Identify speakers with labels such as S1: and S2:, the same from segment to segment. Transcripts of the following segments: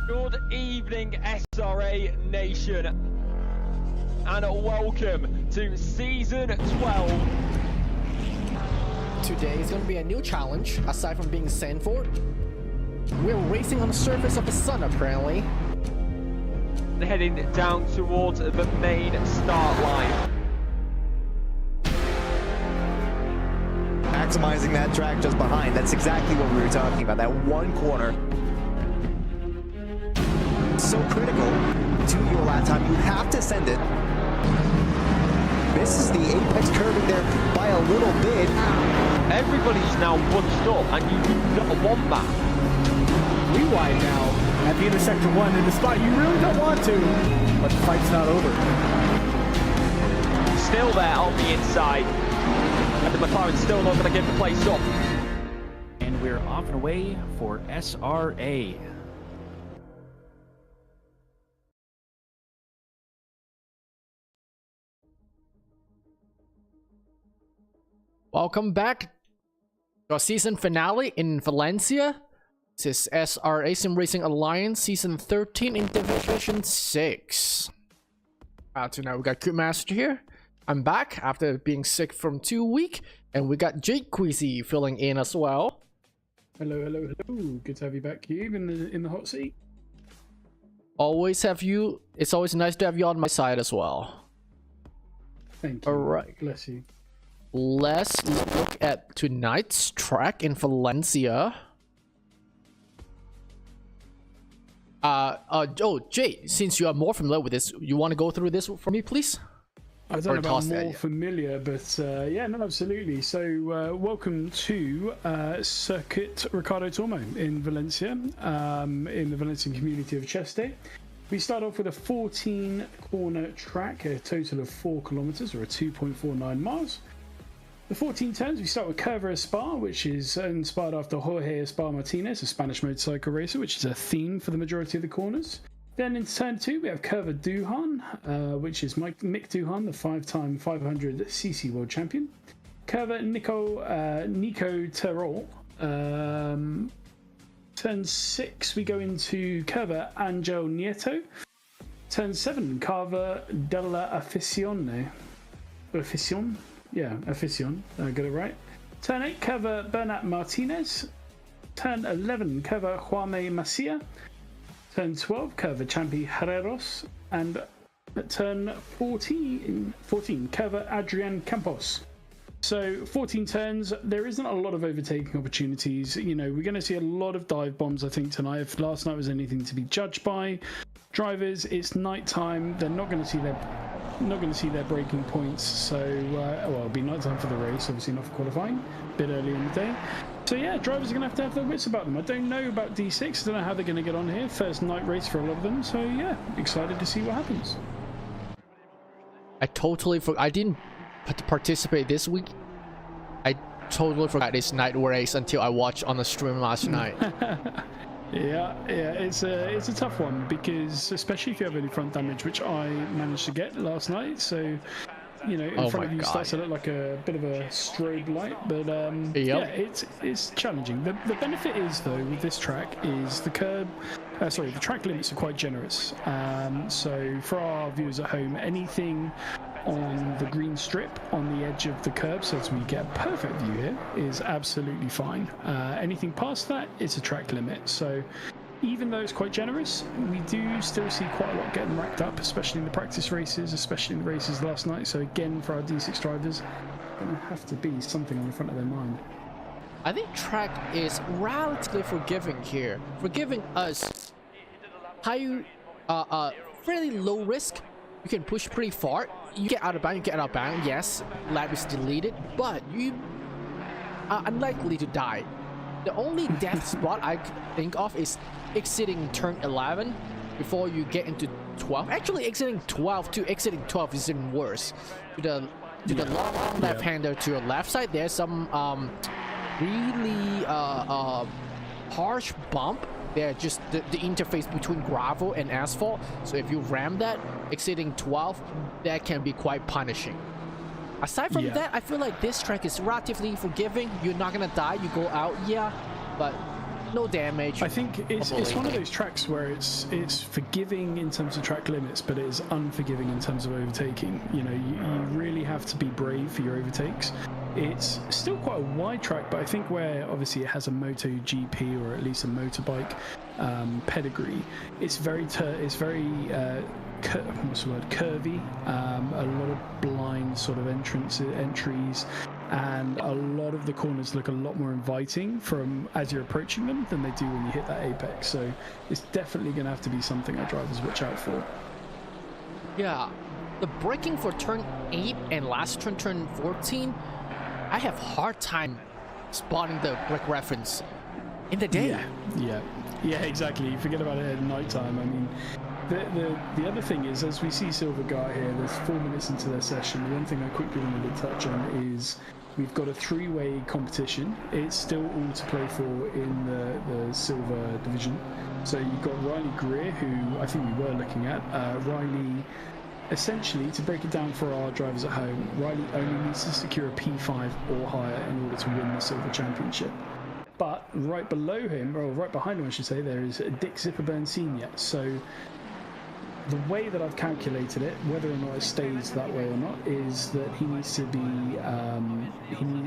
S1: Good evening, SRA Nation, and welcome to Season 12.
S2: Today is going to be a new challenge, aside from being sent for. We're racing on the surface of the sun, apparently.
S1: Heading down towards the main start line.
S3: Maximizing that track just behind, that's exactly what we were talking about, that one corner. So critical to your lap time, you have to send it. Misses the apex curving there by a little bit.
S1: Everybody's now bunched up, and you do not want that.
S4: We wide now at the intersection 1 in the spot you really don't want to, but the fight's not over.
S1: Still there on the inside, and the McLaren's still not going to give the place up.
S5: And we're off and away for SRA.
S2: Welcome back to our season finale in Valencia. This is SRA Sim Racing Alliance Season 13 in Division 6. Tonight we got Master here. I'm back after being sick from 2 weeks, and we got Jake Queasy filling in as well.
S4: Hello, hello, hello. Good to have you back, Hugh, in the hot seat.
S2: Always have you. It's always nice to have you on my side as well.
S4: Thank you.
S2: All right.
S4: Bless you.
S2: Let's look at tonight's track in Valencia. Oh, Jay, since you are more familiar with this, you want to go through this for me, please?
S4: I don't know about more familiar, but yeah, no, absolutely. So welcome to Circuit Ricardo Tormo in Valencia, in the Valencian community of Cheste. We start off with a 14 corner track, a total of 4 kilometers or a 2.49 miles. The 14 turns, we start with Curva Espar, which is inspired after Jorge Espar Martinez, a Spanish motorcycle racer, which is a theme for the majority of the corners. Then in turn 2, we have Curva Duhan, which is Mick Duhan, the 5-time 500cc world champion. Curva Nico Terol. Turn 6, we go into Curva Angel Nieto. Turn 7, Curva della Afición. Yeah, Afición, I got it right. Turn 8, Curva Bernat Martinez. Turn 11, Curva Juame Macia. Turn 12, Curva Champi Herreros. And turn 14, Curva Adrian Campos. So 14 turns, there isn't a lot of overtaking opportunities. You know, we're going to see a lot of dive bombs, I think, tonight. If last night was anything to be judged by, drivers, it's night time. They're not going to see their braking points. So well, it'll be night time for the race, obviously not for qualifying, a bit early in the day. So yeah, drivers are going to have their wits about them. I don't know about D6, I don't know how they're going to get on here. First night race for a lot of them, so yeah, excited to see what happens.
S2: I totally forgot. I didn't participate this week. I totally forgot this night race until I watched on the stream last night.
S4: Yeah, it's a tough one, because especially if you have any front damage, which I managed to get last night. So, you know, in front of you starts to look like a bit of a strobe light, but yeah, it's challenging. The benefit is, though, with this track is the track limits are quite generous. So for our viewers at home, anything on the green strip on the edge of the curb, so as we get a perfect view here, is absolutely fine. Anything past that, it's a track limit. So even though it's quite generous, we do still see quite a lot getting racked up, especially in the practice races, especially in the races last night. So again, for our D6 drivers, going to have to be something on the front of their mind.
S2: I think track is relatively forgiving here, forgiving us. High, fairly low risk. You can push pretty far. You get out of bound, yes, lap is deleted, but you are unlikely to die. The only death spot I could think of is exiting turn 11 before you get into 12. Actually, exiting 12 is even worse. To the long left-hander to your left side, there's some really harsh bump They're just the interface between gravel and asphalt. So if you ram that, exceeding 12, that can be quite punishing. Aside from that, I feel like this track is relatively forgiving. You're not gonna die, you go out, yeah, but no damage.
S4: I think it's one of those tracks where it's forgiving in terms of track limits, but it is unforgiving in terms of overtaking. You know, you really have to be brave for your overtakes. It's still quite a wide track, but I think where obviously it has a MotoGP or at least a motorbike pedigree, it's very curvy, a lot of blind sort of entries, and a lot of the corners look a lot more inviting from as you're approaching them than they do when you hit that apex. So it's definitely going to have to be something our drivers watch out for.
S2: Yeah, the braking for turn 8 and last turn 14, I have hard time spotting the brake reference in the day.
S4: Yeah, exactly. You forget about it at night time. I mean, the other thing is, as we see Silver Guy here, there's 4 minutes into their session. One thing I quickly wanted to touch on is we've got a 3-way competition. It's still all to play for in the Silver division. So you've got Riley Greer, who I think we were looking at. Riley, essentially, to break it down for our drivers at home, Riley only needs to secure a P5 or higher in order to win the Silver Championship. But right below him, or right behind him I should say, there is Dick Zipperburn Sr. So the way that I've calculated it, whether or not it stays that way or not, is that he needs to be,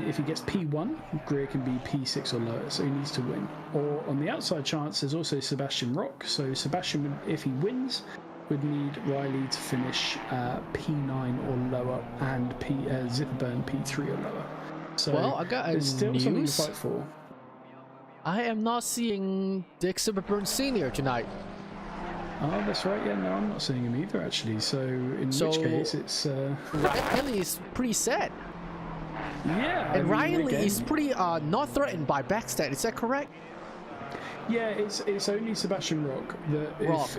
S4: if he gets P1, Greer can be P6 or lower, so he needs to win. Or on the outside chance, there's also Sebastian Rock. So Sebastian, if he wins, would need Riley to finish P9 or lower, and Zipperburn P3 or lower. So
S2: well, I got
S4: there's still something to fight for.
S2: I am not seeing Dick Zipperburn Sr. tonight.
S4: Oh, that's right. Yeah, no, I'm not seeing him either, actually. So in which case, it's
S2: Riley is pretty sad.
S4: Yeah,
S2: and Riley is pretty not threatened by backstab. Is that correct?
S4: Yeah, it's only Sebastian Rock that if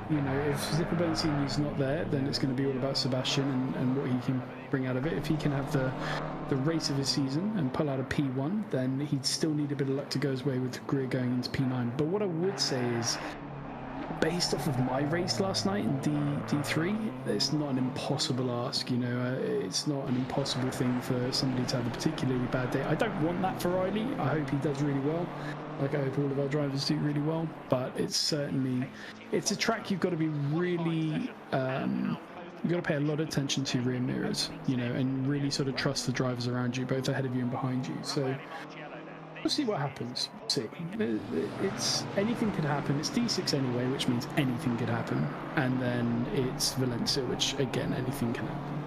S4: you know, if Zipperburn Senior's not there, then it's going to be all about Sebastian and what he can bring out of it. If he can have the race of his season and pull out a P1, then he'd still need a bit of luck to go his way with Greer going into P9. But what I would say is, based off of my race last night in D3, it's not an impossible ask, you know. It's not an impossible thing for somebody to have a particularly bad day. I don't want that for Riley. I hope he does really well. Like, I hope all of our drivers do really well. But it's a track you've got to be really, you've got to pay a lot of attention to rear mirrors, you know, and really sort of trust the drivers around you, both ahead of you and behind you. So we'll see what happens. See, it's anything could happen. It's D6 anyway, which means anything could happen, and then it's Valencia, which again, anything can happen.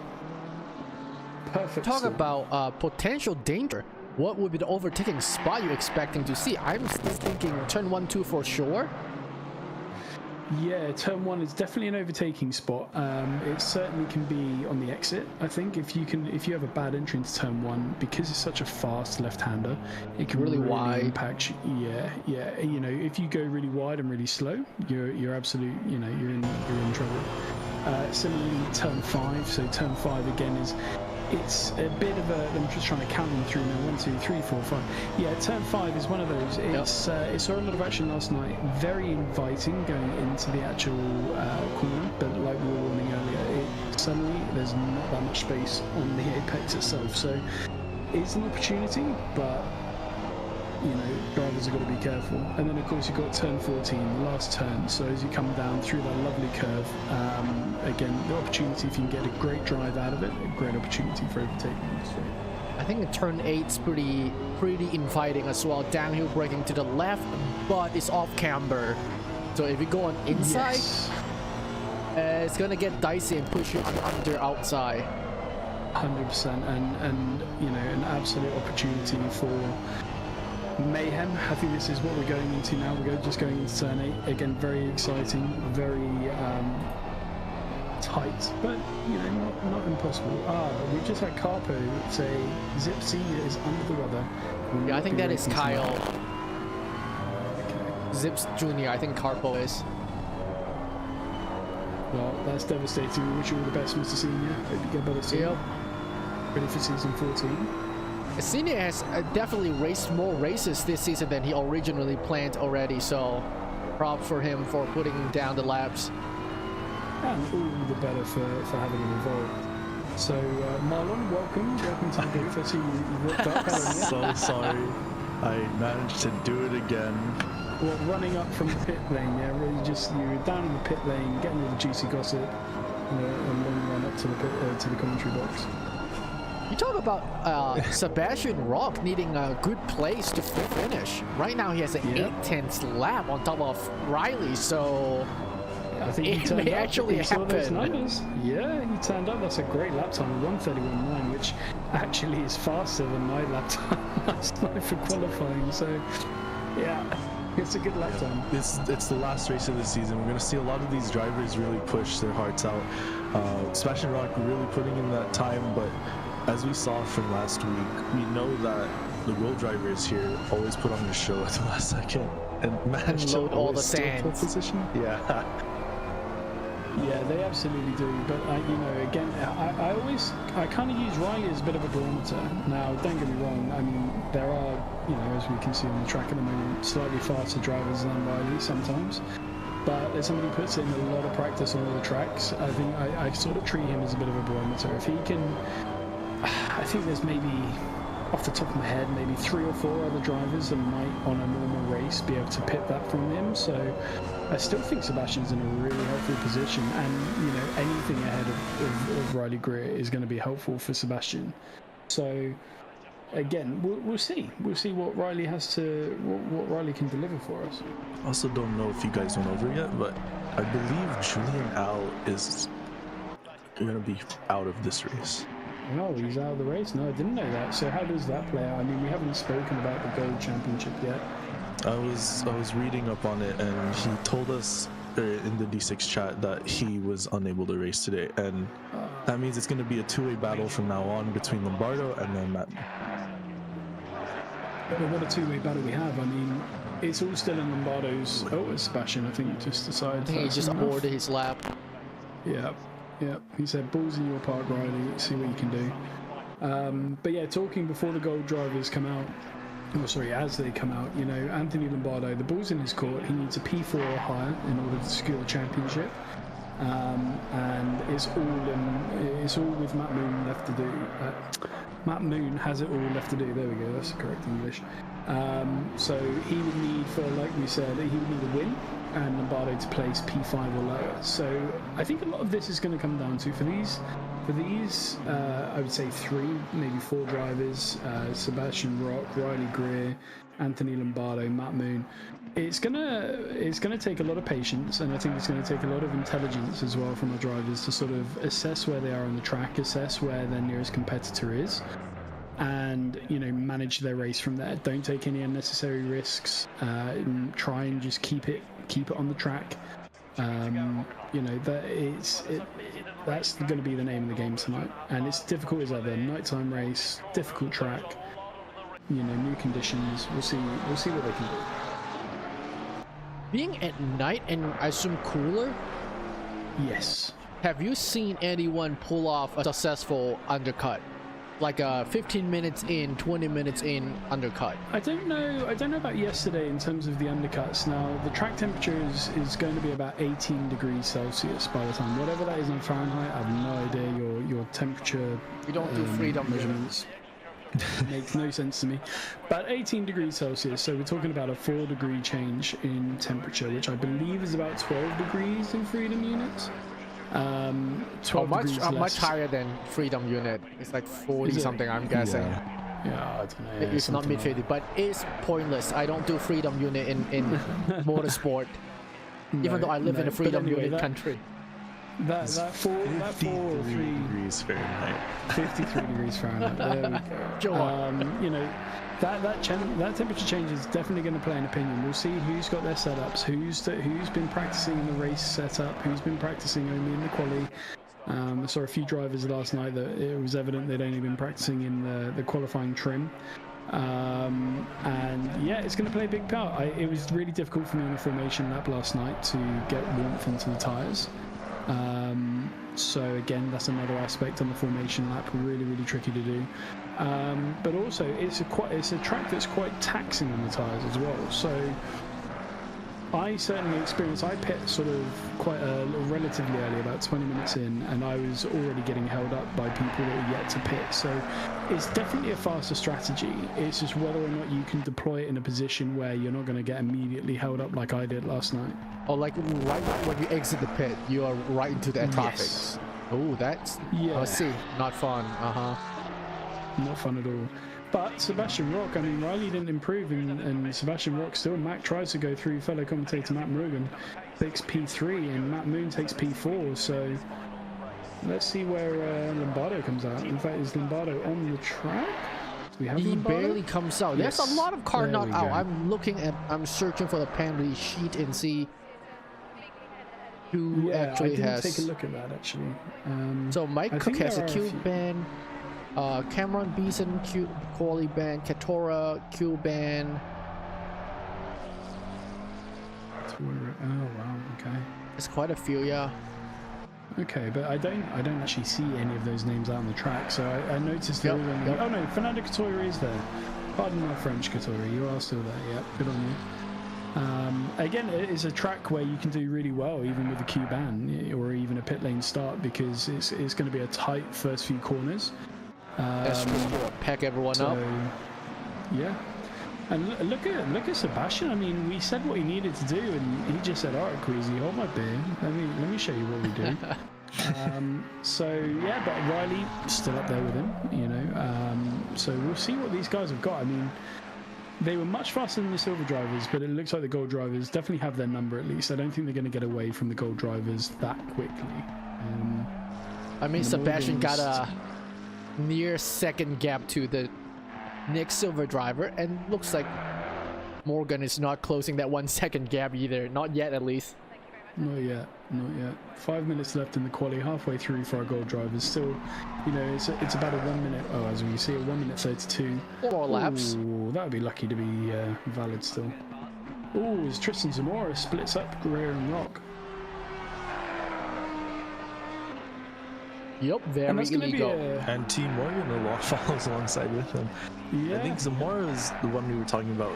S4: Perfect.
S2: Talk about potential danger. What would be the overtaking spot you're expecting to see? I'm still thinking turn 1, 2 for sure.
S4: Yeah, turn 1 is definitely an overtaking spot. It certainly can be on the exit. I think if you have a bad entry into turn 1, because it's such a fast left-hander, it can really wide impact. Yeah. You know, if you go really wide and really slow, you're absolute. You know, you're in trouble. Similarly, turn 5. So turn 5 again is. It's a bit of a. I'm just trying to count them through now. 1, 2, 3, 4, 5. Yeah, turn 5 is one of those. It saw a lot of action last night. Very inviting going into the actual corner, but like we were warning earlier, suddenly there's not that much space on the apex itself. So it's an opportunity, but you know, drivers have got to be careful. And then of course you've got turn 14, the last turn. So as you come down through that lovely curve, again, the opportunity, if you can get a great drive out of it, a great opportunity for overtaking.
S2: I think turn 8's pretty inviting as well. Downhill braking to the left, but it's off camber. So if you go on inside, it's gonna get dicey and push you under outside.
S4: 100%, and you know, an absolute opportunity for mayhem. I think this is what we're going into now. We're just going into turn 8 again. Very exciting, very tight, but you know, not impossible. We just had Carpo say Zip Senior is under the weather.
S2: Yeah, I think that is Kyle. Okay. Zips Junior. I think Carpo is.
S4: Well, that's devastating. We wish you all the best, Mr. Senior. Hope you get better soon.
S2: Yep.
S4: Ready for season 14.
S2: Senior has definitely raced more races this season than he originally planned already, so props for him for putting down the laps.
S4: And all the better for having him involved. So, Marlon, welcome to the booth. I see you walked up.
S6: So sorry. I managed to do it again.
S4: Well, running up from the pit lane, yeah, really you were down in the pit lane, getting all the juicy gossip, and then run up to the pit, to the commentary box.
S2: You talk about Sebastian Rock needing a good place to finish. Right now he has an 8/10 lap on top of Riley, so
S4: I think
S2: it may actually happen.
S4: Yeah, he turned up. That's a great lap time, 1:31.9, which actually is faster than my lap time last night for qualifying. So, yeah, it's a good lap time.
S6: It's the last race of the season. We're going to see a lot of these drivers really push their hearts out. Sebastian Rock really putting in that time, but as we saw from last week, we know that the road drivers here always put on the show at the last second and manage to
S2: load all the
S6: steal pole
S2: sand.
S6: position. Yeah.
S4: Yeah, they absolutely do. But you know, again, I kind of use Riley as a bit of a barometer. Now, don't get me wrong. I mean, there are, you know, as we can see on the track at the moment, slightly faster drivers than Riley sometimes. But as somebody who puts in a lot of practice on all the tracks, I think I sort of treat him as a bit of a barometer. If he can, I think there's maybe, off the top of my head, maybe 3 or 4 other drivers that might, on a normal race, be able to pit that from him. So I still think Sebastian's in a really helpful position, and you know, anything ahead of Riley Greer is going to be helpful for Sebastian. So again, we'll see. We'll see what Riley has to, what Riley can deliver for us.
S6: Also, don't know if you guys went over yet, but I believe Julian Al is going to be out of this race.
S4: Oh, he's out of the race? No, I didn't know that. So how does that play out? I mean, we haven't spoken about the Gold Championship yet.
S6: I was reading up on it, and he told us in the D6 chat that he was unable to race today, and that means it's going to be a two-way battle from now on between Lombardo and then Matt.
S4: But what a two-way battle we have. I mean, it's all still in Lombardo's. Oh, it's Sebastian, I think, just decided.
S2: He just aborted his lap.
S4: Yeah. Yeah, he said, balls in your park, Riley, let's see what you can do. But yeah, talking before the gold drivers come out, or sorry, as they come out, you know, Anthony Lombardo, the ball's in his court. He needs a P4 or higher in order to secure the championship. And it's all with Matt Moon left to do. Matt Moon has it all left to do. There we go, that's the correct English. So he would need, for, like we said, he would need a win and Lombardo to place P5 or lower. So I think a lot of this is going to come down to, for these I would say 3, maybe 4 drivers, Sebastian Rock, Riley Greer, Anthony Lombardo, Matt Moon. It's gonna take a lot of patience, and I think it's going to take a lot of intelligence as well from our drivers to sort of assess where they are on the track, assess where their nearest competitor is, and you know, manage their race from there. Don't take any unnecessary risks. And try and just keep it on the track. You know, that's going to be the name of the game tonight, and it's difficult as ever. Nighttime race, difficult track. You know, new conditions. We'll see what they can do.
S2: Being at night and I assume cooler.
S4: Yes.
S2: Have you seen anyone pull off a successful undercut? Like 15 minutes in, 20 minutes in undercut.
S4: I don't know about yesterday in terms of the undercuts. Now the track temperature is going to be about 18 degrees Celsius by the time, whatever that is in Fahrenheit. I have no idea your temperature.
S2: We don't do freedom
S4: measurements. Makes no sense to me. But 18 degrees Celsius, so we're talking about a 4-degree change in temperature, which I believe is about 12 degrees in freedom units. 12
S2: much higher than freedom unit. It's like 40 something, I'm guessing.
S4: Yeah, I don't know.
S2: It's not mid 50, but it's pointless. I don't do freedom unit in motorsport, even though I live in a freedom unit country.
S4: That 53
S6: degrees Fahrenheit. 53
S4: degrees Fahrenheit. There we go. You know, that temperature change is definitely going to play an opinion. We'll see who's got their setups, who's been practicing in the race setup, who's been practicing only in the quali. I saw a few drivers last night that it was evident they'd only been practicing in the qualifying trim. And yeah, it's going to play a big part. It was really difficult for me on the formation lap last night to get warmth into the tyres. So again, that's another aspect on the formation lap, really tricky to do. But also it's a track that's quite taxing on the tyres as well. So I certainly experienced, I pit sort of relatively early, about 20 minutes in, and I was already getting held up by people that were yet to pit. So it's definitely a faster strategy. It's just whether or not you can deploy it in a position where you're not going to get immediately held up like I did last night.
S2: Or like right when you exit the pit, you are right into that traffic.
S4: Yes.
S2: Oh, that's,
S4: Yeah.
S2: I see, not fun.
S4: Not fun at all. But Sebastian Rock, I mean, Riley didn't improve, and Sebastian Rock still. Mac tries to go through fellow commentator Matt Morgan, takes P3, and Matt Moon takes P4. So let's see where Lombardo comes out. In fact, is Lombardo on the track? Do we have
S2: He
S4: Lombardo?
S2: barely comes out.
S4: Yes.
S2: There's a lot of car
S4: There
S2: not
S4: we
S2: out.
S4: go.
S2: I'm searching for the penalty sheet and see who actually
S4: I didn't
S2: has.
S4: take a look at that actually.
S2: So Mike
S4: I
S2: Cook
S4: think
S2: has a
S4: there are a
S2: Q
S4: few.
S2: ban. Cameron Beeson Q quality ban. Katora Q ban.
S4: Oh wow, okay.
S2: There's quite a few, yeah.
S4: Okay, but I don't actually see any of those names out on the track. So I noticed there was only. Oh no, Fernando Katora is there. Pardon my French, Katora. You are still there. Yep, good on you. Again, it is a track where you can do really well, even with a Q ban or even a pit lane start, because it's going to be a tight first few corners.
S2: That's true. Pack everyone up.
S4: Yeah. And look at Sebastian. I mean, we said what he needed to do, and he just said, "All right, Queasy, hold my beer. Let me show you what we do." So yeah, but Riley still up there with him, you know. So we'll see what these guys have got. I mean, they were much faster than the silver drivers, but it looks like the gold drivers definitely have their number at least. I don't think they're going to get away from the gold drivers that quickly.
S2: I mean, Sebastian
S4: Morgan's-
S2: got a near second gap to the next silver driver, and looks like Morgan is not closing that 1 second gap either. Not yet, at least.
S4: Not yet. 5 minutes left in the quali, halfway through for our gold drivers. Still, you know, it's about a 1 minute. Oh, as we see, a 1 minute 32.
S2: 4 more laps.
S4: Ooh, that would be lucky to be valid still. Oh, as Tristan Zamora splits up Guerrero and Rock.
S2: Yep,
S4: And
S2: very
S4: that's going to be
S2: illegal.
S6: And Team Morgan a lot follows alongside with him.
S4: Yeah.
S6: I think Zamora is the one we were talking about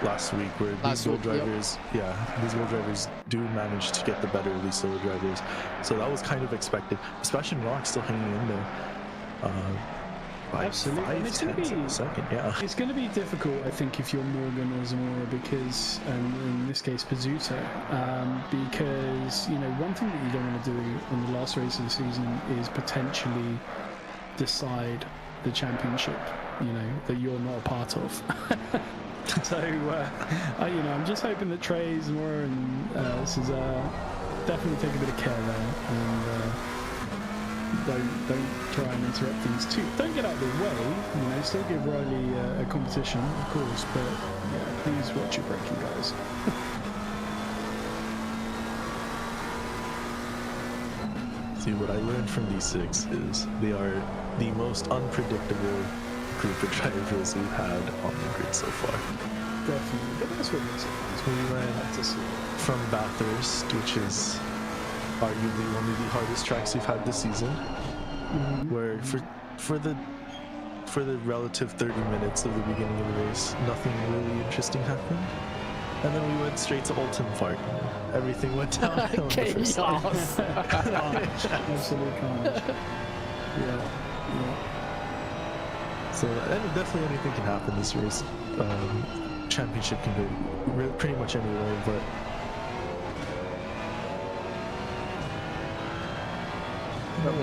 S6: last week, where these gold drivers, these gold drivers do manage to get the better of these silver drivers. So that was kind of expected. Sebastian Rock still hanging in there. By
S4: Absolutely. And it's gonna
S6: 5/10
S4: be-
S6: of a second, yeah.
S4: It's going to be difficult, I think, if you're Morgan or Zamora, because, in this case, Pizzuto, because, you know, one thing that you don't want to do on the last race of the season is potentially decide the championship, you know, that you're not a part of. So, you know, I'm just hoping that Trey, Zamora, and Cesar definitely take a bit of care there, and don't try and interrupt things too. Don't get out of the way, you know, still give Riley a competition, of course, but yeah, please watch your braking, guys.
S6: See, what I learned from these six is they are the most unpredictable group of drivers we've had on the grid so far.
S4: Definitely, but that's what makes it fun.
S6: We went
S4: To see.
S6: from Bathurst, which is arguably one of the hardest tracks we've had this season, where for the relative 30 minutes of the beginning of the race, nothing really interesting happened. And then we went straight to Oulton Park. Everything went downhill. on the first lap.
S2: Chaos.
S4: Absolute carnage. Yeah.
S6: So definitely anything can happen this race. Championship can go pretty much anywhere, but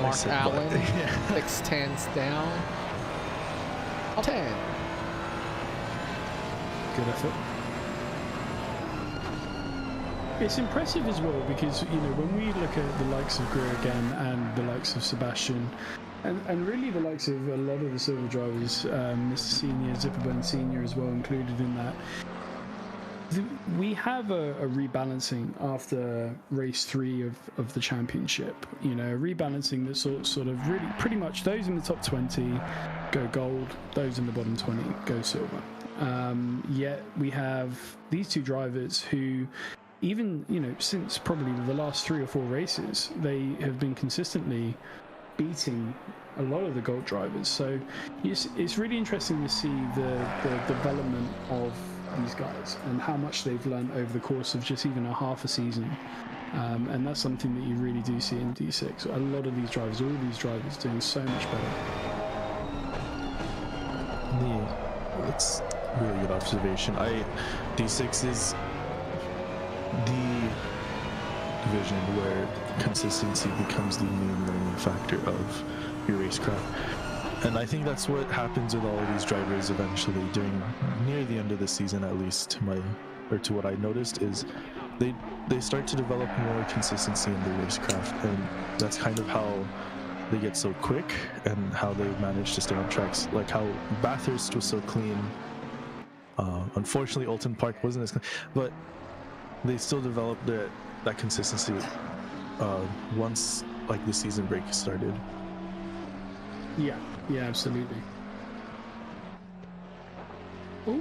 S2: Mark Allen,
S6: Yeah.
S2: 6/10s down. 10.
S4: Good effort. It's impressive as well because, you know, when we look at the likes of Greer again and the likes of Sebastian and really the likes of a lot of the silver drivers, Mr. Senior, Zipperburn Senior as well included in that, we have a rebalancing after race 3 of the championship. You know, a rebalancing that sort of really pretty much those in the top 20 go gold, those in the bottom 20 go silver. Yet we have these two drivers who even, you know, since probably the last 3 or 4 races, they have been consistently beating a lot of the Gold drivers. So it's really interesting to see the development of these guys and how much they've learned over the course of just even a half a season. And that's something that you really do see in D6. A lot of these drivers, all these drivers, doing so much better.
S6: That's a really good observation. D6 is the division where consistency becomes the main learning factor of your racecraft, and I think that's what happens with all of these drivers eventually. During near the end of the season, at least to what I noticed, is they start to develop more consistency in their racecraft, and that's kind of how they get so quick and how they manage to stay on tracks. Like how Bathurst was so clean. Unfortunately, Alton Park wasn't as clean, but they still developed that consistency once like the season break started.
S4: Yeah, absolutely. Oh,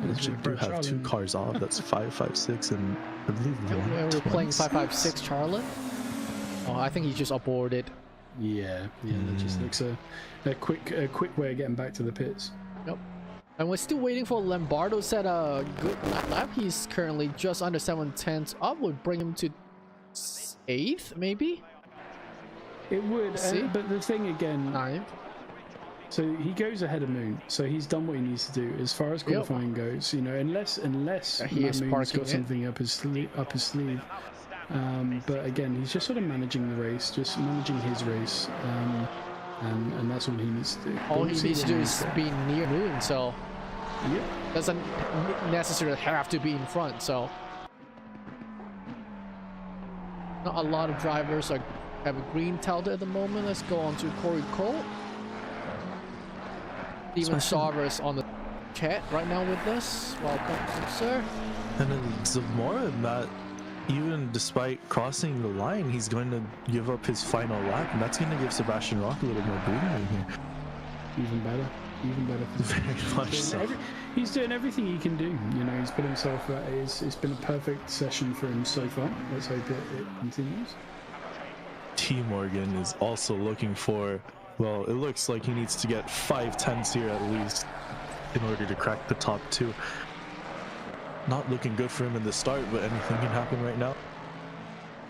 S6: They do have 2 cars off. That's 556 and I believe
S2: we're playing 556 Charlotte. Oh, I think he just aborted.
S4: Yeah, that just looks a quick way of getting back to the pits.
S2: Yep. And we're still waiting for Lombardo set a good lap. He's currently just under 7/10 up. Would bring him to 8th, maybe.
S4: It would, but the thing again,
S2: 9th.
S4: So he goes ahead of Moon. So he's done what he needs to do as far as qualifying goes. You know, unless Matt Moon's got something up his sleeve. But again, he's just sort of managing the race, just managing his race, and that's all he needs to do.
S2: All he needs to do is be near Moon, so doesn't necessarily have to be in front. So not a lot of drivers have a green tilted at the moment. Let's go on to Corey Cole. Steven Sarver's on the chat right now with us. Welcome, sir.
S6: And then Zamora, that even despite crossing the line, he's going to give up his final lap, and that's going to give Sebastian Rock a little more breathing room here.
S4: Even better.
S6: Very much so.
S4: He's doing everything he can do. You know, he's put himself. It's been a perfect session for him so far. Let's hope it continues.
S6: T. Morgan is also looking for. Well, it looks like he needs to get 5/10s here at least in order to crack the top 2. Not looking good for him in the start, but anything can happen right now.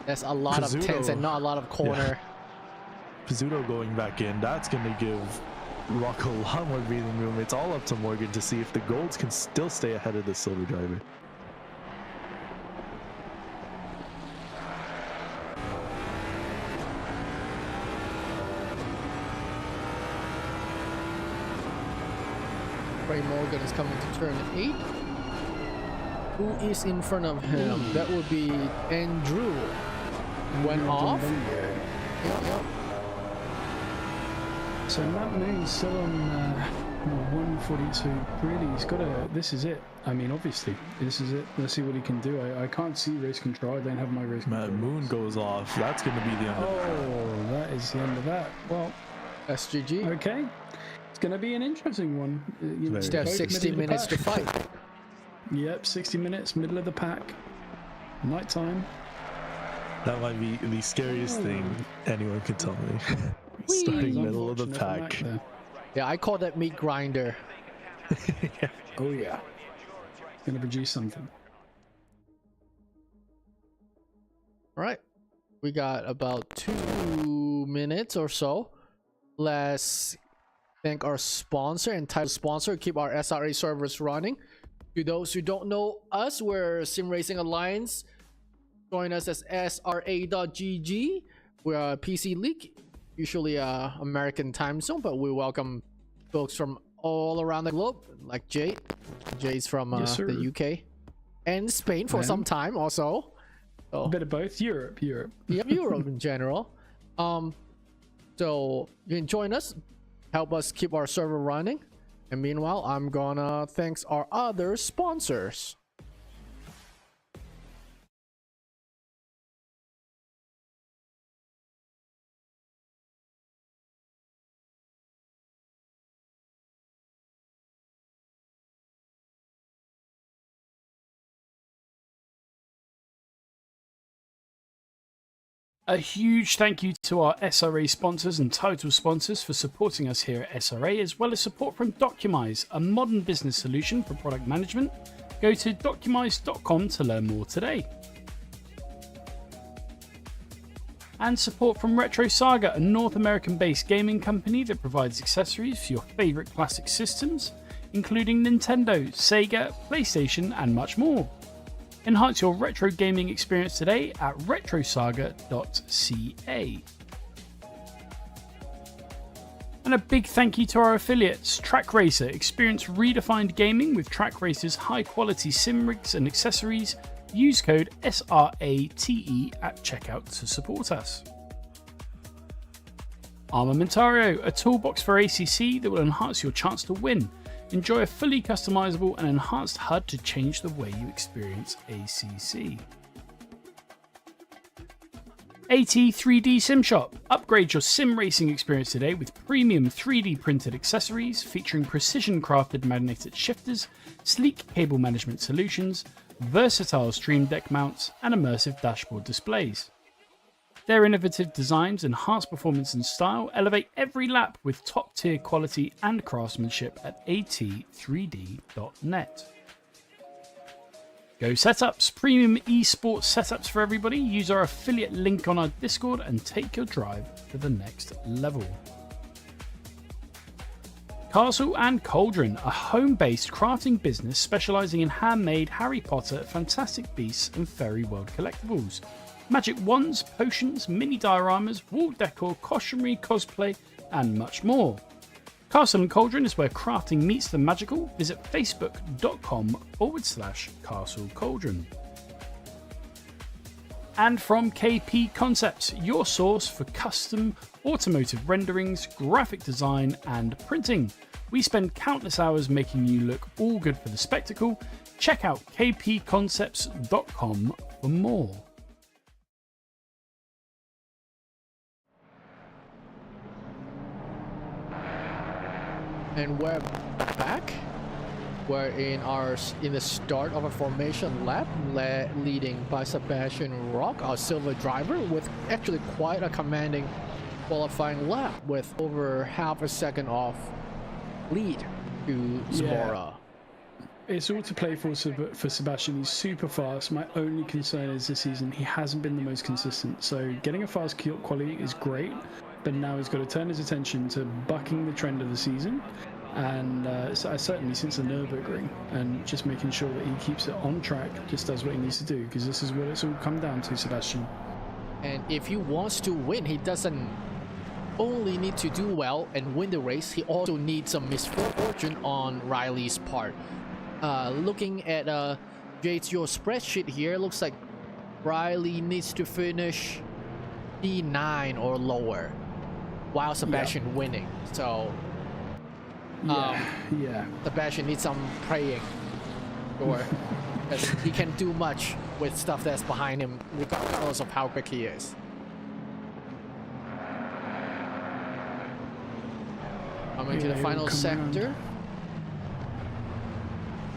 S2: There's a lot of 10s and not a lot of corner.
S6: Pizzuto going back in, that's going to give Rock a lot more breathing room. It's all up to Morgan to see if the golds can still stay ahead of the silver driver.
S2: Ray Morgan is coming to turn 8. Who is in front of him? That would be Andrew. Went off. Yep.
S4: So Matt Moon's still on 142. Really, he's got to. This is it. I mean, obviously, this is it. Let's see what he can do. I can't see race control. I don't have my race control.
S6: Matt Moon goes off. That's going to be the end of it.
S4: Oh, that is the end of that. Well,
S2: SGG.
S4: Okay. It's going to be an interesting one.
S2: You still have 60 minutes to fight.
S4: Yep, 60 minutes, middle of the pack. Nighttime.
S6: That might be the scariest thing anyone could tell me. Starting middle of the pack.
S2: Yeah, I call that meat grinder.
S4: Oh yeah. Gonna produce something.
S2: All right. We got about 2 minutes or so. Let's thank our sponsor and title sponsor, keep our SRA servers running. To those who don't know us, we're Sim Racing Alliance. Join us as SRA.GG. We're a PC league, usually American time zone, but we welcome folks from all around the globe, like Jay. Jay's from the UK and Spain for some time also. So,
S4: a bit of both. Europe.
S2: Yep, Europe in general. So you can join us, help us keep our server running. And meanwhile, I'm gonna thank our other sponsors.
S4: A huge thank you to our SRA sponsors and title sponsors for supporting us here at SRA, as well as support from Documise, a modern business solution for product management. Go to documise.com to learn more today. And support from Retro Saga, a North American-based gaming company that provides accessories for your favourite classic systems, including Nintendo, Sega, PlayStation, and much more. Enhance your retro gaming experience today at retrosaga.ca. And a big thank you to our affiliates, Track Racer. Experience redefined gaming with Track Racer's high-quality sim rigs and accessories. Use code SRATE at checkout to support us. Armamentario, a toolbox for ACC that will enhance your chance to win. Enjoy a fully customizable and enhanced HUD to change the way you experience ACC. AT3D Sim Shop. Upgrade your sim racing experience today with premium 3D printed accessories featuring precision crafted magnetic shifters, sleek cable management solutions, versatile stream deck mounts, and immersive dashboard displays. Their innovative designs enhance performance and style, elevate every lap with top-tier quality and craftsmanship at at3d.net. Go Setups, premium esports setups for everybody. Use our affiliate link on our Discord and take your drive to the next level. Castle and Cauldron, a home-based crafting business specializing in handmade Harry Potter, Fantastic Beasts and Fairy World collectibles. Magic wands, potions, mini dioramas, wall decor, costumery, cosplay, and much more. Castle and Cauldron is where crafting meets the magical. Visit facebook.com/Castle Cauldron. And from KP Concepts, your source for custom automotive renderings, graphic design, and printing. We spend countless hours making you look all good for the spectacle. Check out kpconcepts.com for more.
S2: And we're back. We're in the start of a formation lap, leading by Sebastian Rock, our silver driver, with actually quite a commanding qualifying lap with over half a second off lead to Zamora.
S4: It's all to play for Sebastian. He's super fast. My only concern is this season he hasn't been the most consistent. So getting a fast quality is great, but now he's got to turn his attention to bucking the trend of the season, and certainly since the Nürburgring, and just making sure that he keeps it on track, just does what he needs to do, because this is what it's all come down to, Sebastian.
S2: And if he wants to win, he doesn't only need to do well and win the race, he also needs some misfortune on Riley's part. Looking at JTO spreadsheet here, looks like Riley needs to finish P9 or lower while Sebastian winning. So Sebastian needs some praying, or because he can't do much with stuff that's behind him regardless of how quick he is. Coming to the final sector.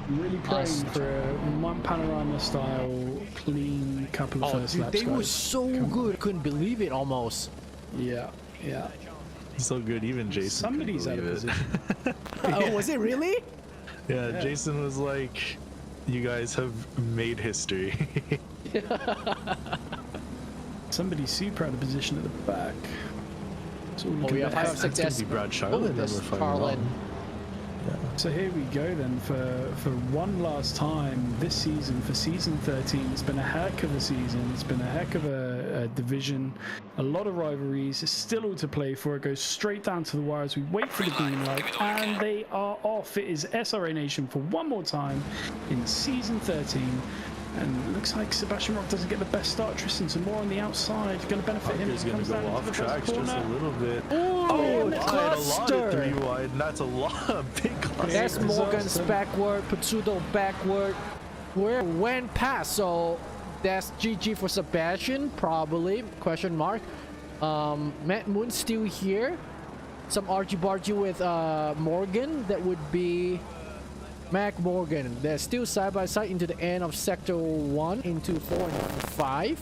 S4: Really praying for a panorama style clean couple of first laps.
S2: They were so good, couldn't believe it almost.
S4: Yeah.
S6: So good, even Jason.
S4: Somebody's out of position.
S2: Oh, was it really?
S6: Yeah, Jason was like, "You guys have made history."
S4: Somebody's super out of position at the back.
S2: We have 5 6 S.
S6: Brad Charlotte.
S4: So here we go then for one last time this season, for season 13. It's been a heck of a season. It's been a heck of a division. A lot of rivalries. It's still all to play for. It goes straight down to the wire as we wait for the green light, and they are off. It is SRA Nation for one more time in season 13. And it looks like Sebastian Rock doesn't get the best start. Tristan Zamora on the outside, going to benefit him.
S6: He's going to go off tracks just a little bit.
S2: Oh,
S6: cluster! 3 wide, and that's a lot of big cluster.
S2: That's Morgan's backward, Pizzuto backward. Where went past, so that's GG for Sebastian, probably, question mark. Matt Moon still here. Some argy-bargy with Morgan, that would be Mac Morgan. They're still side by side into the end of sector 1, into 4 and 5.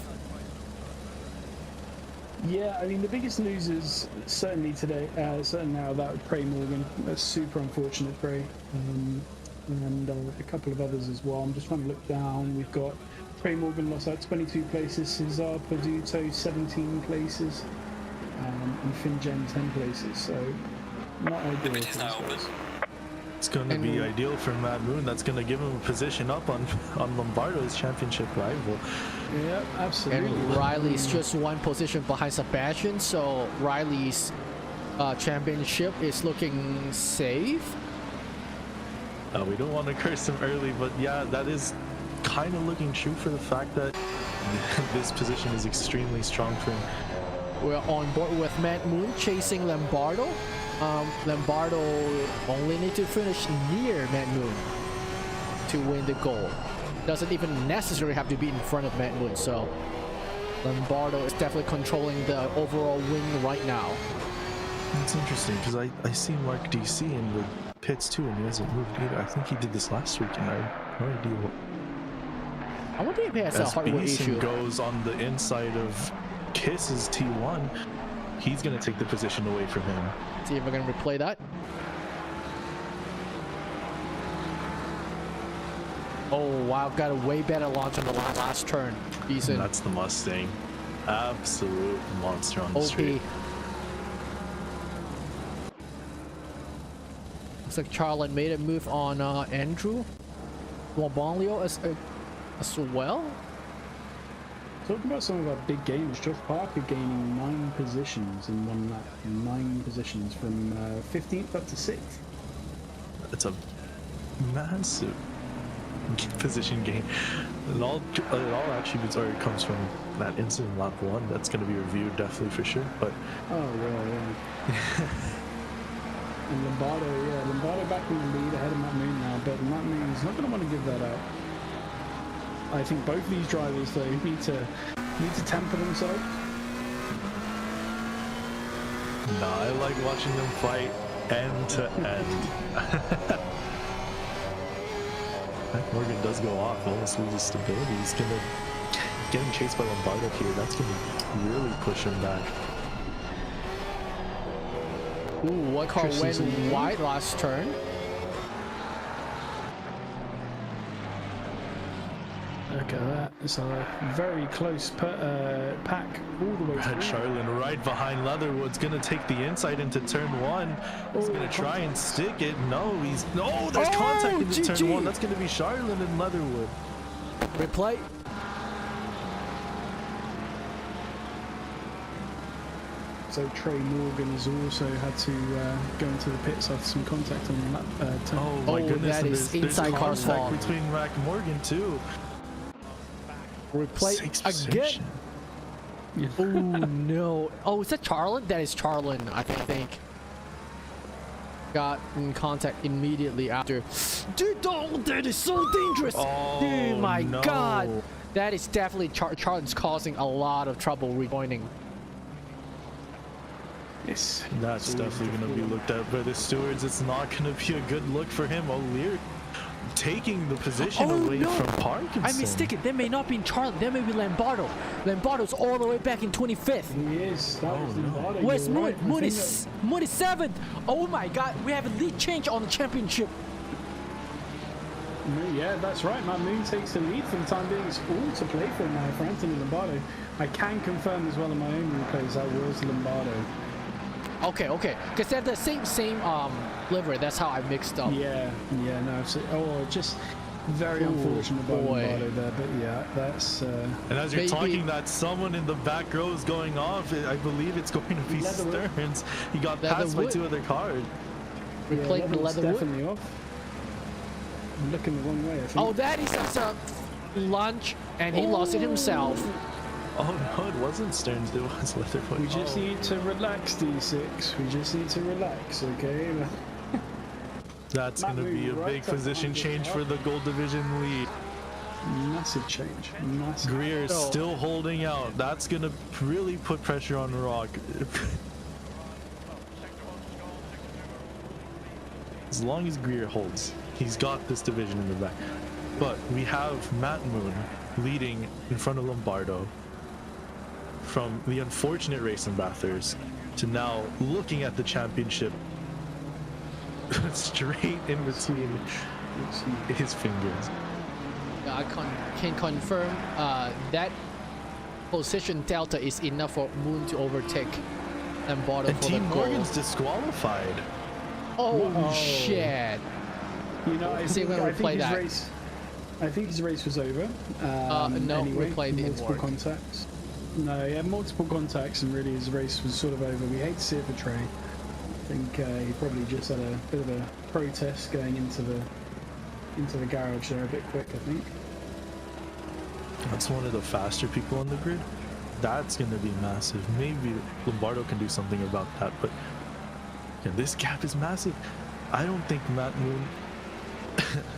S4: Yeah, I mean the biggest losers certainly today, certainly now that Prey Morgan. That's super unfortunate, Prey, and a couple of others as well. I'm just trying to look down. We've got Prey Morgan lost out 22 places, Cesar Perduto 17 places, and Finjen 10 places. So not ideal for these guys.
S6: It's going to be ideal for Matt Moon. That's going to give him a position up on Lombardo's championship rival.
S4: Yeah, absolutely.
S2: And Riley's just one position behind Sebastian, so Riley's championship is looking safe.
S6: We don't want to curse him early, but yeah, that is kind of looking true for the fact that this position is extremely strong for him.
S2: We're on board with Matt Moon chasing Lombardo. Lombardo only need to finish near Matt Moon to win the goal. Doesn't even necessarily have to be in front of Matt Moon, so Lombardo is definitely controlling the overall win right now.
S6: It's interesting because I see Mark DC in the pits too, and he hasn't moved either. I think he did this last week, and I have no idea what.
S2: I wonder if he has a hardware issue.
S6: Goes on the inside of Kiss's T1. He's going to take the position away from him.
S2: See if we're going to replay that. Oh wow, got a way better launch on the last turn. Decent.
S6: That's the Mustang. Absolute monster on the
S2: OP.
S6: street.
S2: Looks like Charlotte made a move on Andrew Bonlio as well.
S4: Talking about some of our big games, Josh Parker gaining 9 positions in one lap. 9 positions from 15th up to 6th.
S6: It's a massive position gain. It all attributes already comes from that incident lap 1. That's going to be reviewed definitely for sure. But
S4: oh yeah. And Lombardo back in the lead ahead of Matt Moon now, but Matt Moon's not going to want to give that out. I think both these drivers though need to temper themselves.
S6: No, I like watching them fight end to end. Morgan does go off, almost loses stability. He's gonna getting chased by Lombardo here. That's gonna really push him back.
S2: Ooh, what car went wide last turn?
S4: Look at that. It's a very close pack all the way through.
S6: Charlin right behind Leatherwood's gonna take the inside into turn 1. He's gonna try and stick it. No, there's contact into turn 1. That's gonna be Charlin and Leatherwood.
S2: Replay.
S4: So Trey Morgan has also had to go into the pits after some contact on that turn.
S6: Oh my goodness,
S2: that is inside car's fault.
S6: Between Rack and Morgan too.
S2: Replay again.
S4: Yeah.
S2: Oh no. Oh, is that Charlin? That is Charlin, I think. Got in contact immediately after. Dude, that is so dangerous. Oh my god. That is definitely Charlin's causing a lot of trouble rejoining.
S4: Yes.
S6: That's definitely going to be looked at by the stewards. It's not going to be a good look for him. O'Leary taking the position away from Parkinson.
S2: I'm mistaken. That may not be Charlin. That may be Lombardo. Lombardo's all the way back in 25th.
S4: He is. That was Lombardo.
S2: Where's Moon?
S4: Right.
S2: Moon is 7th. Oh my god. We have a lead change on the championship.
S4: Yeah, that's right. Matt Moon takes the lead for the time being. It's all to play for now for Anthony Lombardo. I can confirm as well in my own replays that was Lombardo.
S2: Okay, because they're the same livery. That's how I mixed up.
S4: Yeah, no. Just very unfortunate about Lombardo there, but yeah, that's.
S6: And as you're talking, that someone in the back row is going off. I believe it's going to be Stearns. He got passed by 2 other cars.
S2: Replay the Leatherwood.
S4: Definitely off. I'm looking the wrong way, I think.
S2: Oh, that is just a lunge, and he lost it himself.
S6: Oh no, it wasn't Stearns, it was Leatherwood.
S4: We just need to relax, D6. We just need to relax, okay?
S6: That's going to be a big position change for the Gold Division lead.
S4: Massive change. Massive.
S6: Greer is still holding out. That's going to really put pressure on Rock. As long as Greer holds, he's got this division in the back. But we have Matt Moon leading in front of Lombardo. from the unfortunate race in Bathurst to now looking at the championship straight in between his fingers.
S2: I can confirm that position delta is enough for Moon to overtake Lombardo
S6: And
S2: for
S6: Team
S2: the goal.
S6: Morgan's disqualified.
S2: Oh shit!
S4: You know, I
S2: See,
S4: think,
S2: we're gonna replay that.
S4: I think his race was over.
S2: No,
S4: anyway,
S2: replay didn't
S4: multiple
S2: work.
S4: contacts. No, he had multiple contacts, and really his race was sort of over. We hate to see it for Trey. I think he probably just had a bit of a protest going into the garage there a bit quick, I think.
S6: That's one of the faster people on the grid. That's going to be massive. Maybe Lombardo can do something about that, but yeah, this gap is massive. I don't think Matt Moon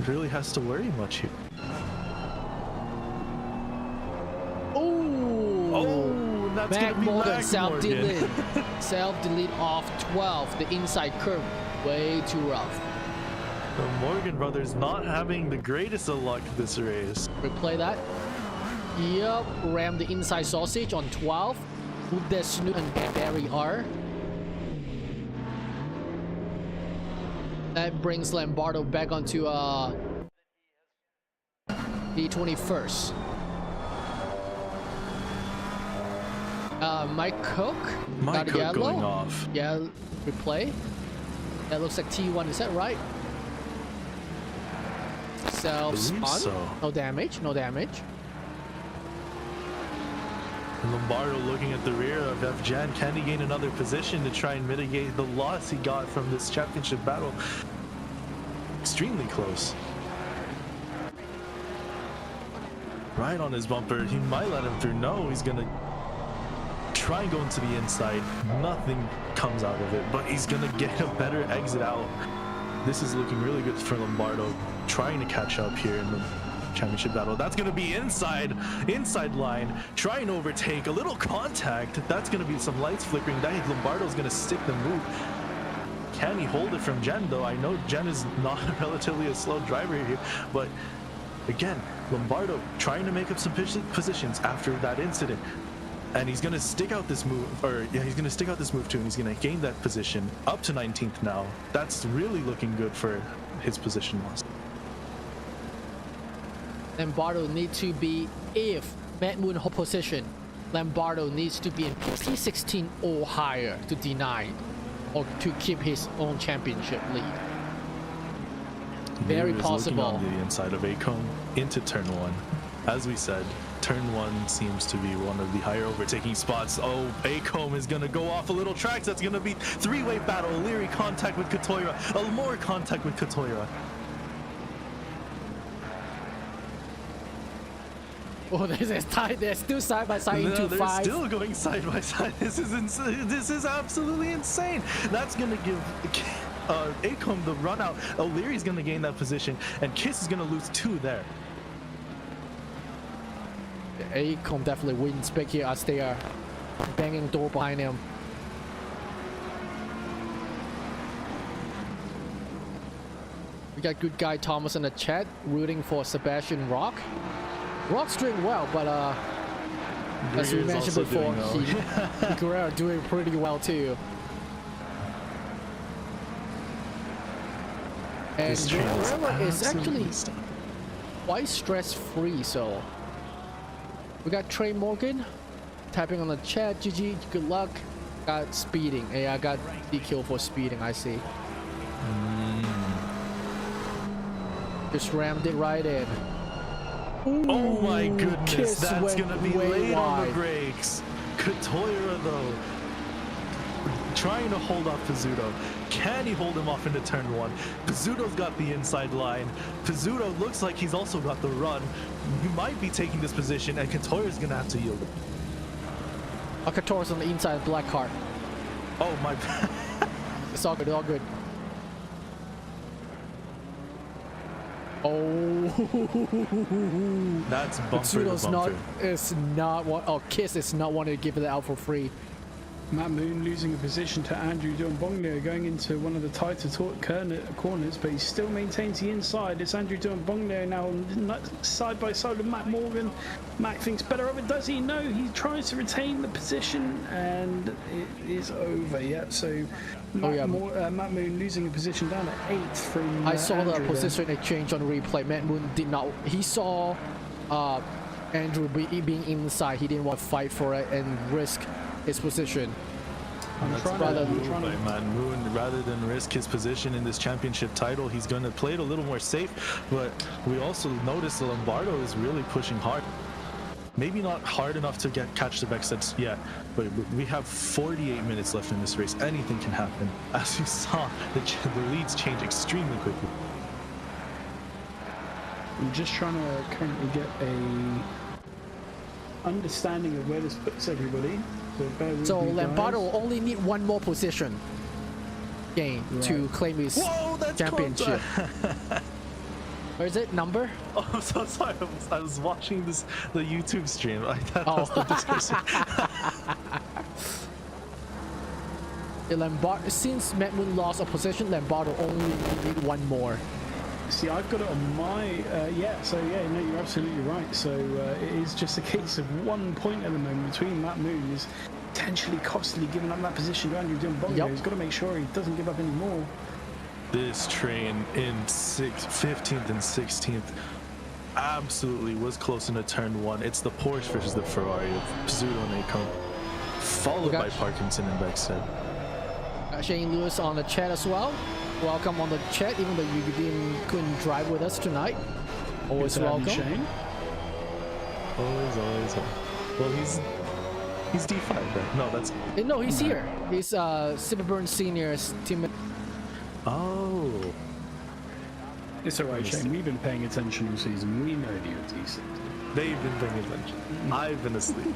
S6: really has to worry much here. Oh, that's going to be
S2: Morgan
S6: self-delete.
S2: self-delete off 12. The inside curve, way too rough.
S6: The Morgan brothers not having the greatest of luck this race.
S2: Replay that. Yep, ram the inside sausage on 12. Put the Snoop and Barry R. That brings Lombardo back onto the 21st. Mike Cook
S6: Mike
S2: got
S6: Cook
S2: yellow.
S6: going off.
S2: Yeah, replay. That looks like T1. Is that right? Self-spun.
S6: so.
S2: No damage. No damage.
S6: And Lombardo looking at the rear of FGen. Can he gain another position to try and mitigate the loss he got from this championship battle? Extremely close. Right on his bumper. He might let him through. No, he's going to try and go into the inside. Nothing comes out of it, but he's going to get a better exit out. This is looking really good for Lombardo, trying to catch up here in the championship battle. That's going to be inside line, try and overtake, a little contact. That's going to be some lights flickering. That Lombardo's going to stick the move. Can he hold it from Jen, though? I know Jen is not relatively a slow driver here, but again, Lombardo trying to make up some positions after that incident. And he's going to stick out this move, he's going to stick out this move too, and he's going to gain that position up to 19th now. That's really looking good for his position loss.
S2: Lombardo need to be, if Matt Moon hold position, Lombardo needs to be in P16 or higher to deny or to keep his own championship lead. Very
S6: Is
S2: possible.
S6: looking on the inside of Acom into turn 1. As we said, turn 1 seems to be one of the higher overtaking spots. Oh, Acom is going to go off a little tracks. That's going to be three-way battle. Leary contact with Katoira. More contact with Katoira.
S2: Oh, they're still side by side into
S6: they're
S2: 5.
S6: still going side by side. This is absolutely insane. That's going to give Acom the run out. O'Leary's going to gain that position, and Kiss is going to lose 2 there.
S2: Acom definitely wins big here as they are banging door behind him. We got good guy Thomas in the chat rooting for Sebastian Rock. Rock's doing well, but as we
S6: Greer's
S2: mentioned
S6: also
S2: before,
S6: doing well.
S2: Guerrero doing pretty well too. And
S6: This train is
S2: Guerrero is actually
S6: absolutely stunning.
S2: quite stress-free, so we got Trey Morgan tapping on the chat. GG, good luck. Got speeding. Hey, I got DQ for speeding, I see. Just rammed it right in.
S6: Oh my goodness,
S2: Kiss
S6: that's
S2: went
S6: gonna be
S2: way
S6: late on the
S2: wide.
S6: brakes. Katoira though, trying to hold off Pizzuto. Can he hold him off into turn 1? Pizzuto's got the inside line. Pizzuto looks like he's also got the run. He might be taking this position, and Katoira's gonna have to yield it.
S2: Akator's on the inside, black card.
S6: Oh my bad.
S2: It's all good, all good. Oh,
S6: That's bumper to
S2: Pizzuto's
S6: bumper.
S2: is not what. Oh, Kiss is not wanting to give it out for free.
S4: Matt Moon losing a position to Andrew Dumbonglio going into one of the tighter corners, but he still maintains the inside. It's Andrew Dumbonglio now side by side with Matt Morgan. Matt thinks better of it. Does he? No, he tries to retain the position and it is over. Yeah, so Matt Moon losing a position down at 8th from
S2: I saw
S4: Andrew
S2: the position exchange on replay. Matt Moon did not. He saw Andrew being inside. He didn't want to fight for it and risk his position.
S6: Rather than risk his position in this championship title, he's going to play it a little more safe. But we also noticed that Lombardo is really pushing hard. Maybe not hard enough to catch the back sets yet, but we have 48 minutes left in this race. Anything can happen. As you saw, the leads change extremely quickly.
S4: I'm just trying to currently get a understanding of where this puts everybody. So
S2: Lombardo will only need one more position gain to claim his championship. Where is it? Number?
S6: Oh, I'm so sorry. I was watching the YouTube stream. I thought that was the discussion.
S2: Since Matt Moon lost a position, Lombardo only need one more.
S4: See, I've got it on my no, you're absolutely right. So it is just a case of 1 point at the moment between Matt Moon is potentially costly giving up that position to Andrew Dumbonglio. He's got to make sure he doesn't give up any more.
S6: This train in 15th and 16th absolutely was close into turn 1. It's the Porsche versus the Ferrari of Pseudo Nacon, followed by Parkinson and Beckstead.
S2: Shane Lewis on the chat as well. Welcome on the chat, even though you couldn't drive with us tonight. Always welcome.
S4: Shane.
S6: Always. Well, he's D5, right? No, that's...
S2: No, he's here. He's Silverburn Senior's team.
S6: Oh.
S4: It's alright, Shane. We've been paying attention all season. We know that you're decent.
S6: They've been paying attention. I've been asleep.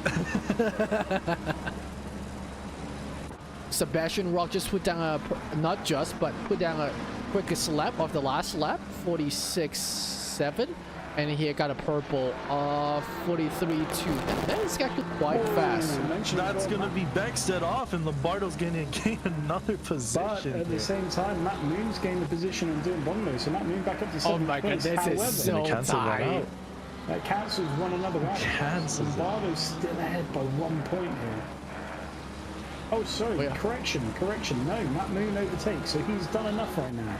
S2: Sebastian Rock just put down put down a quickest lap of the last lap, 46.7, and he got a purple of 43.2. That is actually quite fast.
S6: That's going to be Beckstead off, and Lombardo's going to gain another position.
S4: But at the same time, Matt Moon's gained the position and doing Bongo, so Matt Moon back up to 7th.
S2: Oh my god, this is so tight.
S4: That cancels one another out. Lombardo's still ahead by 1 point here. Oh, sorry, correction. No, Matt Moon overtakes, so he's done enough right now.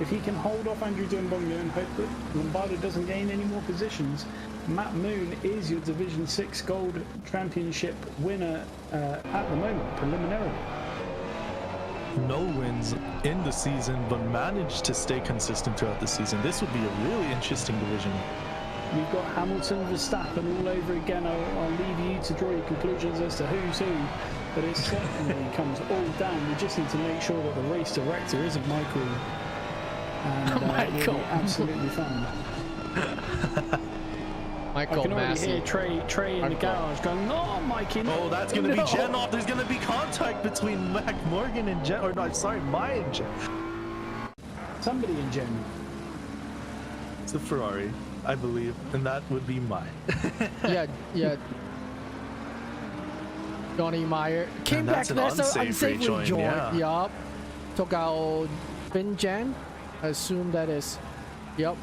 S4: If he can hold off Andrew Dumbonglio and hope that Lombardo doesn't gain any more positions, Matt Moon is your Division 6 Gold Championship winner at the moment, preliminarily.
S6: No wins in the season, but managed to stay consistent throughout the season. This would be a really interesting division.
S4: You've got Hamilton, Verstappen all over again. I'll leave you to draw your conclusions as to who's who, but it certainly comes all down. We just need to make sure that the race director isn't Michael, and we'll be absolutely fine.
S2: Michael,
S4: I can already hear Trey in the garage going, "No, Mikey!" No,
S6: oh, that's going to be Jen off. There's going to be contact between Mac Morgan and Jen, or no, sorry, Mai and Jen.
S4: Somebody in Jen.
S6: It's a Ferrari, I believe, and that would be Mai.
S2: yeah. Johnny Meyer came back. That's an unsafe rejoin. Yup. Took out Bin Jan. I assume that is. Yup.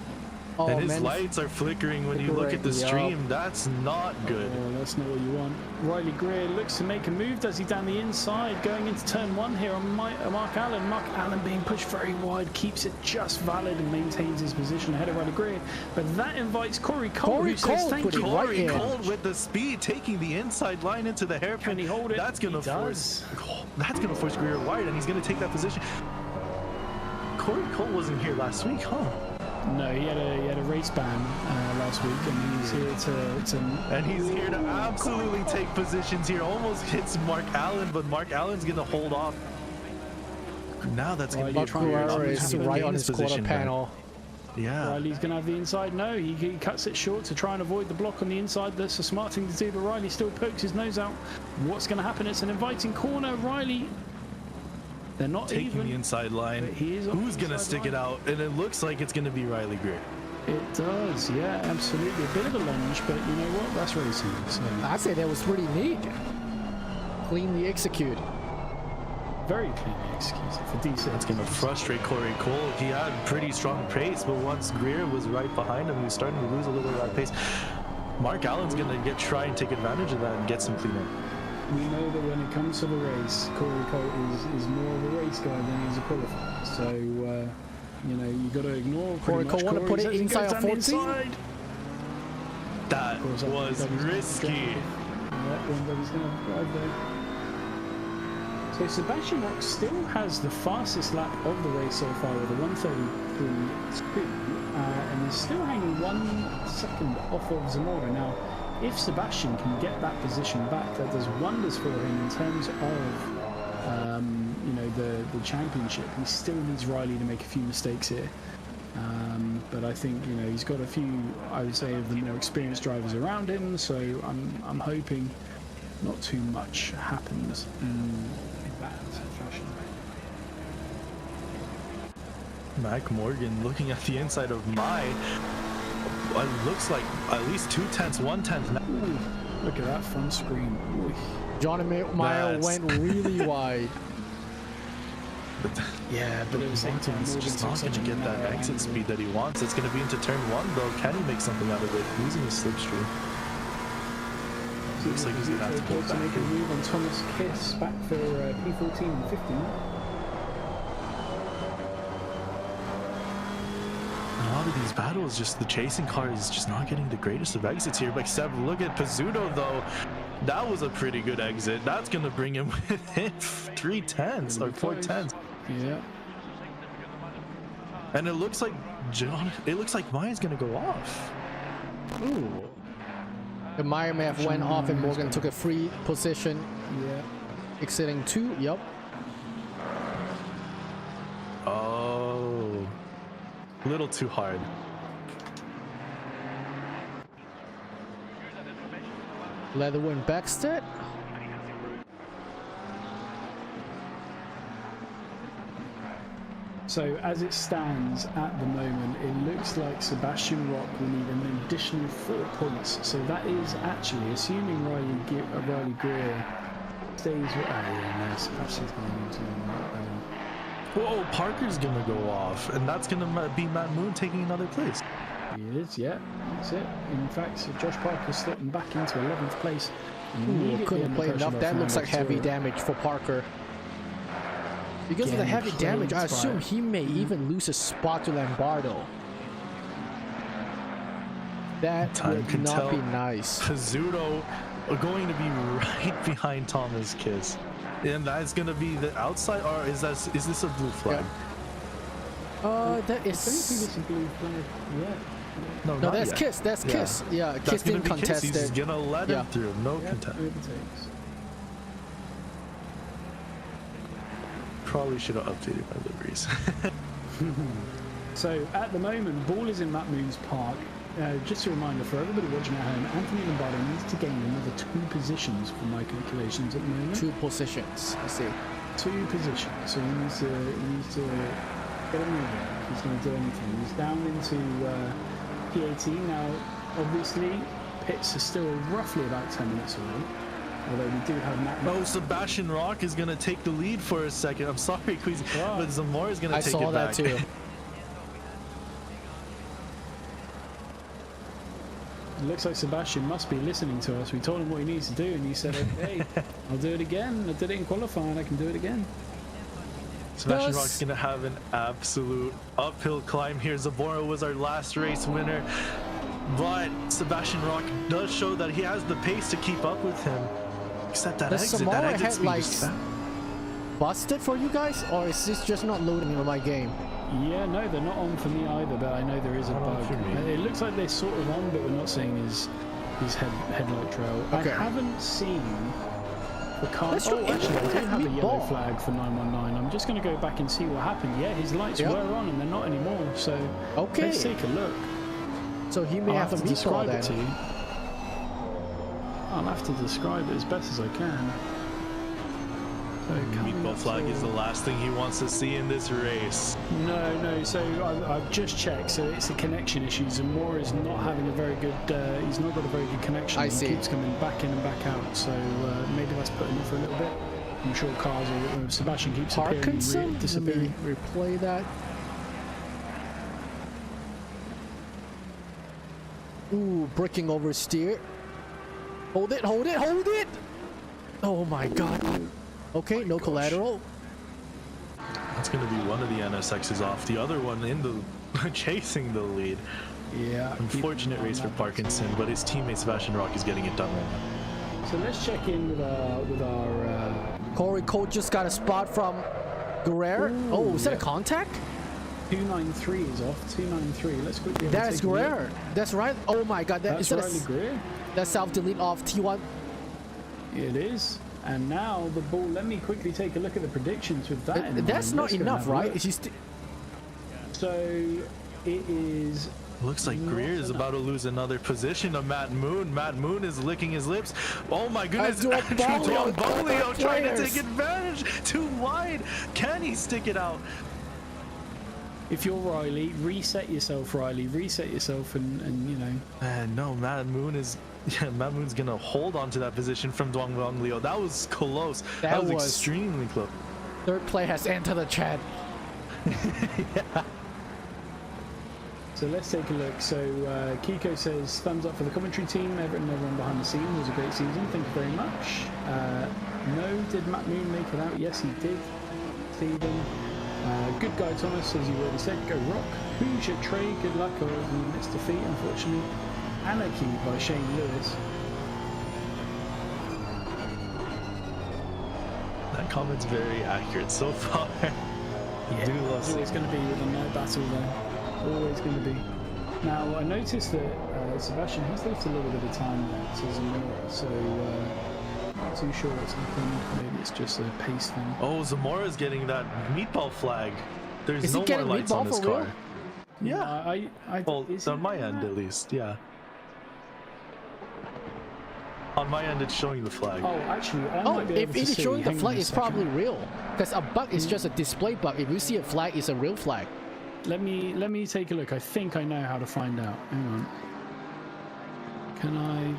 S2: Oh,
S6: and his lights are flickering when you look at the stream. That's not good.
S4: Oh, that's not what you want. Riley Greer looks to make a move. Does he down the inside? Going into turn 1 here on Mark Allen. Mark Allen being pushed very wide. Keeps it just valid and maintains his position ahead of Riley Greer. But that invites Corey Cole. Corey
S6: Cole with the speed, taking the inside line into the hairpin.
S4: Can he hold it?
S6: That's going to force. That's going to force Greer wide, and he's going to take that position. Corey Cole wasn't here last week, huh?
S4: No, he had a race ban last week, and he's here to
S6: absolutely take positions here. Almost hits Mark Allen, but Mark Allen's gonna hold off. Now that's gonna be
S2: right on his quarter panel.
S6: Yeah.
S4: Riley's gonna have the inside. No, he cuts it short to try and avoid the block on the inside. That's a smart thing to do, but Riley still pokes his nose out. What's gonna happen? It's an inviting corner. Riley. They're not
S6: taking
S4: even.
S6: The inside line. Who's going to stick it out? And it looks like it's going to be Riley Greer.
S4: It does, yeah, absolutely. A bit of a lunge, but you know what? That's racing. So.
S2: I say that was pretty neat. Cleanly executed.
S4: very cleanly executed for D6.
S6: It's going to frustrate Corey Cole. He had pretty strong pace, but once Greer was right behind him, he was starting to lose a little bit of that pace. Mark Allen's going to try and take advantage of that and get some cleanup.
S4: We know that when it comes to the race, Corey Cole is more of a race guy than he's a qualifier. So, you know, you got to ignore
S2: Corey Cole want to put it inside of 14?
S6: That was risky.
S4: Yeah, Wimber's going to drive there. So Sebastian Rock still has the fastest lap of the race so far with a 1:33.2, and is still hanging 1 second off of Zamora. Now, if Sebastian can get that position back, that does wonders for him in terms of, you know, the championship. He still needs Riley to make a few mistakes here. But I think, you know, he's got a few, I would say, of the more experienced drivers around him, so I'm hoping not too much happens in that fashion.
S6: Mac Morgan looking at the inside of it looks like at least 2/10, 1/10 now.
S4: Ooh, look at that front screen. Ooh.
S2: Johnny Meyer went really wide.
S6: Yeah, but Morgan's just not going to get that exit speed that he wants. It's going to be into turn 1 though. Can he make something out of it? Losing his slipstream. Looks like he's going to have to go back.
S4: Make a move on Thomas Kiss back for P14 and 15.
S6: A lot of these battles, just the chasing car is just not getting the greatest of exits here. Like look at Pizzuto though. That was a pretty good exit. That's going to bring him within 3/10 or 4/10.
S4: Yeah.
S6: And it looks like Maya's going to go off.
S2: Ooh. The Meyer may have went off and Morgan took a free position.
S4: Yeah.
S2: Exiting 2. Yep.
S6: Oh. A little too hard.
S2: Leatherwind Backstead.
S4: So as it stands at the moment, it looks like Sebastian Rock will need an additional 4 points. So that is actually, assuming Riley Greer stays with... Oh yeah, no, Sebastian's going to...
S6: Whoa, Parker's going to go off, and that's going to be Matt Moon taking another place.
S4: He is, yeah, that's it. In fact, so Josh Parker slipping back into 11th place.
S2: Ooh, couldn't play enough. That looks like heavy damage for Parker. Because of the heavy damage, I assume he may even lose a spot to Lombardo. That would not be nice.
S6: Pizzuto are going to be right behind Thomas Kiss. And that's going to be the outside, or is this a blue flag?
S2: Yeah. That is...
S4: I don't think it's a blue flag yet.
S6: No,
S2: no, that's
S6: yet.
S2: Kiss. That's Kiss. Yeah,
S6: That's
S2: Kiss didn't contest it.
S6: He's going to let him through. No
S4: Yeah,
S6: contest.
S4: overtakes.
S6: Probably should have updated my liveries.
S4: So at the moment, ball is in Matt Moon's park. Just a reminder for everybody watching at home, Anthony Lombardo needs to gain another 2 positions for my calculations at the moment.
S2: 2 positions, I see.
S4: 2 positions. So he needs to get a move in. He's going to do anything. He's down into P18 now. Obviously, pits are still roughly about 10 minutes away. Although we do have Matt.
S6: Oh, Sebastian Rock is going to take the lead for a second. I'm sorry, Queasy, but Zamora is going to take it back.
S2: I saw that too.
S4: It looks like Sebastian must be listening to us. We told him what he needs to do, and he said, "Okay, I'll do it again. I did it in qualifying. I can do it again."
S6: Sebastian Rock's going to have an absolute uphill climb here. Zamora was our last race winner, but Sebastian Rock does show that he has the pace to keep up with him. Except that exit speed is
S2: busted for you guys, or is this just not loading in my game?
S4: Yeah, no, they're not on for me either, but I know there is a bug. It looks like they're sort of on, but we're not seeing his headlight trail. Okay. I haven't seen the car. Oh, actually, I do have a yellow flag for 919. I'm just going to go back and see what happened. Yeah, his lights were on, and they're not anymore. So let's take a look.
S2: So he may have to
S4: describe it to you. I'll have to describe it as best as I can. So
S6: meatball flag is the last thing he wants to see in this race.
S4: No. So I've just checked. So it's a connection issue. Zamora is not having a very good. He's not got a very good connection.
S2: I see.
S4: He keeps coming back in and back out. So maybe that's putting him for a little bit. I'm sure cars or Sebastian keeps appearing,
S2: Parkinson? Let me
S4: disappearing.
S2: replay that. Ooh, braking oversteer. Hold it, hold it, hold it! Oh my god. Okay, no collateral.
S6: That's going to be one of the NSXs off. The other one in the chasing the lead.
S4: Yeah.
S6: Unfortunate race for Parkinson, but his teammate Sebastian Rock is getting it done right now.
S4: So let's check in with our
S2: Corey Cole just got a spot from Guerrero. Oh, is that a contact?
S4: 293 is off. 293. Let's quickly.
S2: That is Guerrero. That's right. Oh my god,
S4: That's Riley Greer.
S2: That self-delete off T1.
S4: It is. And now the ball. Let me quickly take a look at the predictions with that.
S2: That's not enough, right?
S4: So it is.
S6: Looks like Greer is about to lose another position to Matt Moon. Matt Moon is licking his lips. Oh my goodness. Bonglio trying to take advantage. Too wide. Can he stick it out?
S4: If you're Riley, reset yourself, Riley. Reset yourself and you know.
S6: No, Matt Moon is. Yeah, Matt Moon's gonna hold on to that position from Bonglio. That was close. That was extremely close.
S2: Third play has entered the chat.
S6: Yeah.
S4: So let's take a look. So Kiko says thumbs up for the commentary team. Everyone behind the scenes was a great season. Thank you very much. No, did Matt Moon make it out? Yes, he did. Stephen. Good guy Thomas, as you already said. Go Rock. Hoosier Trey. Good luck. Or he missed defeat, unfortunately. Anarchy by Shane Lewis.
S6: That comment's very accurate so far.
S4: Yeah, it's always going to be with a no battle there. Always going to be. Now, I noticed that Sebastian has left a little bit of time there to Zamora, so not too sure what's happened. Maybe it's just a pace thing.
S6: Oh, Zamora's getting that meatball flag. There's
S2: Is
S6: no
S2: he getting
S6: more lights on this car.
S2: real?
S6: Yeah. Well, on my end at least, yeah. On my end, it's showing the flag.
S4: Oh, actually, I
S2: Oh,
S4: might be
S2: if
S4: able to
S2: it's
S4: see.
S2: showing the
S4: Hang on
S2: flag,
S4: a
S2: it's
S4: second.
S2: probably real. Because a bug is just a display bug. If you see a flag, it's a real flag.
S4: Let me take a look. I think I know how to find out. Hang on. Can I?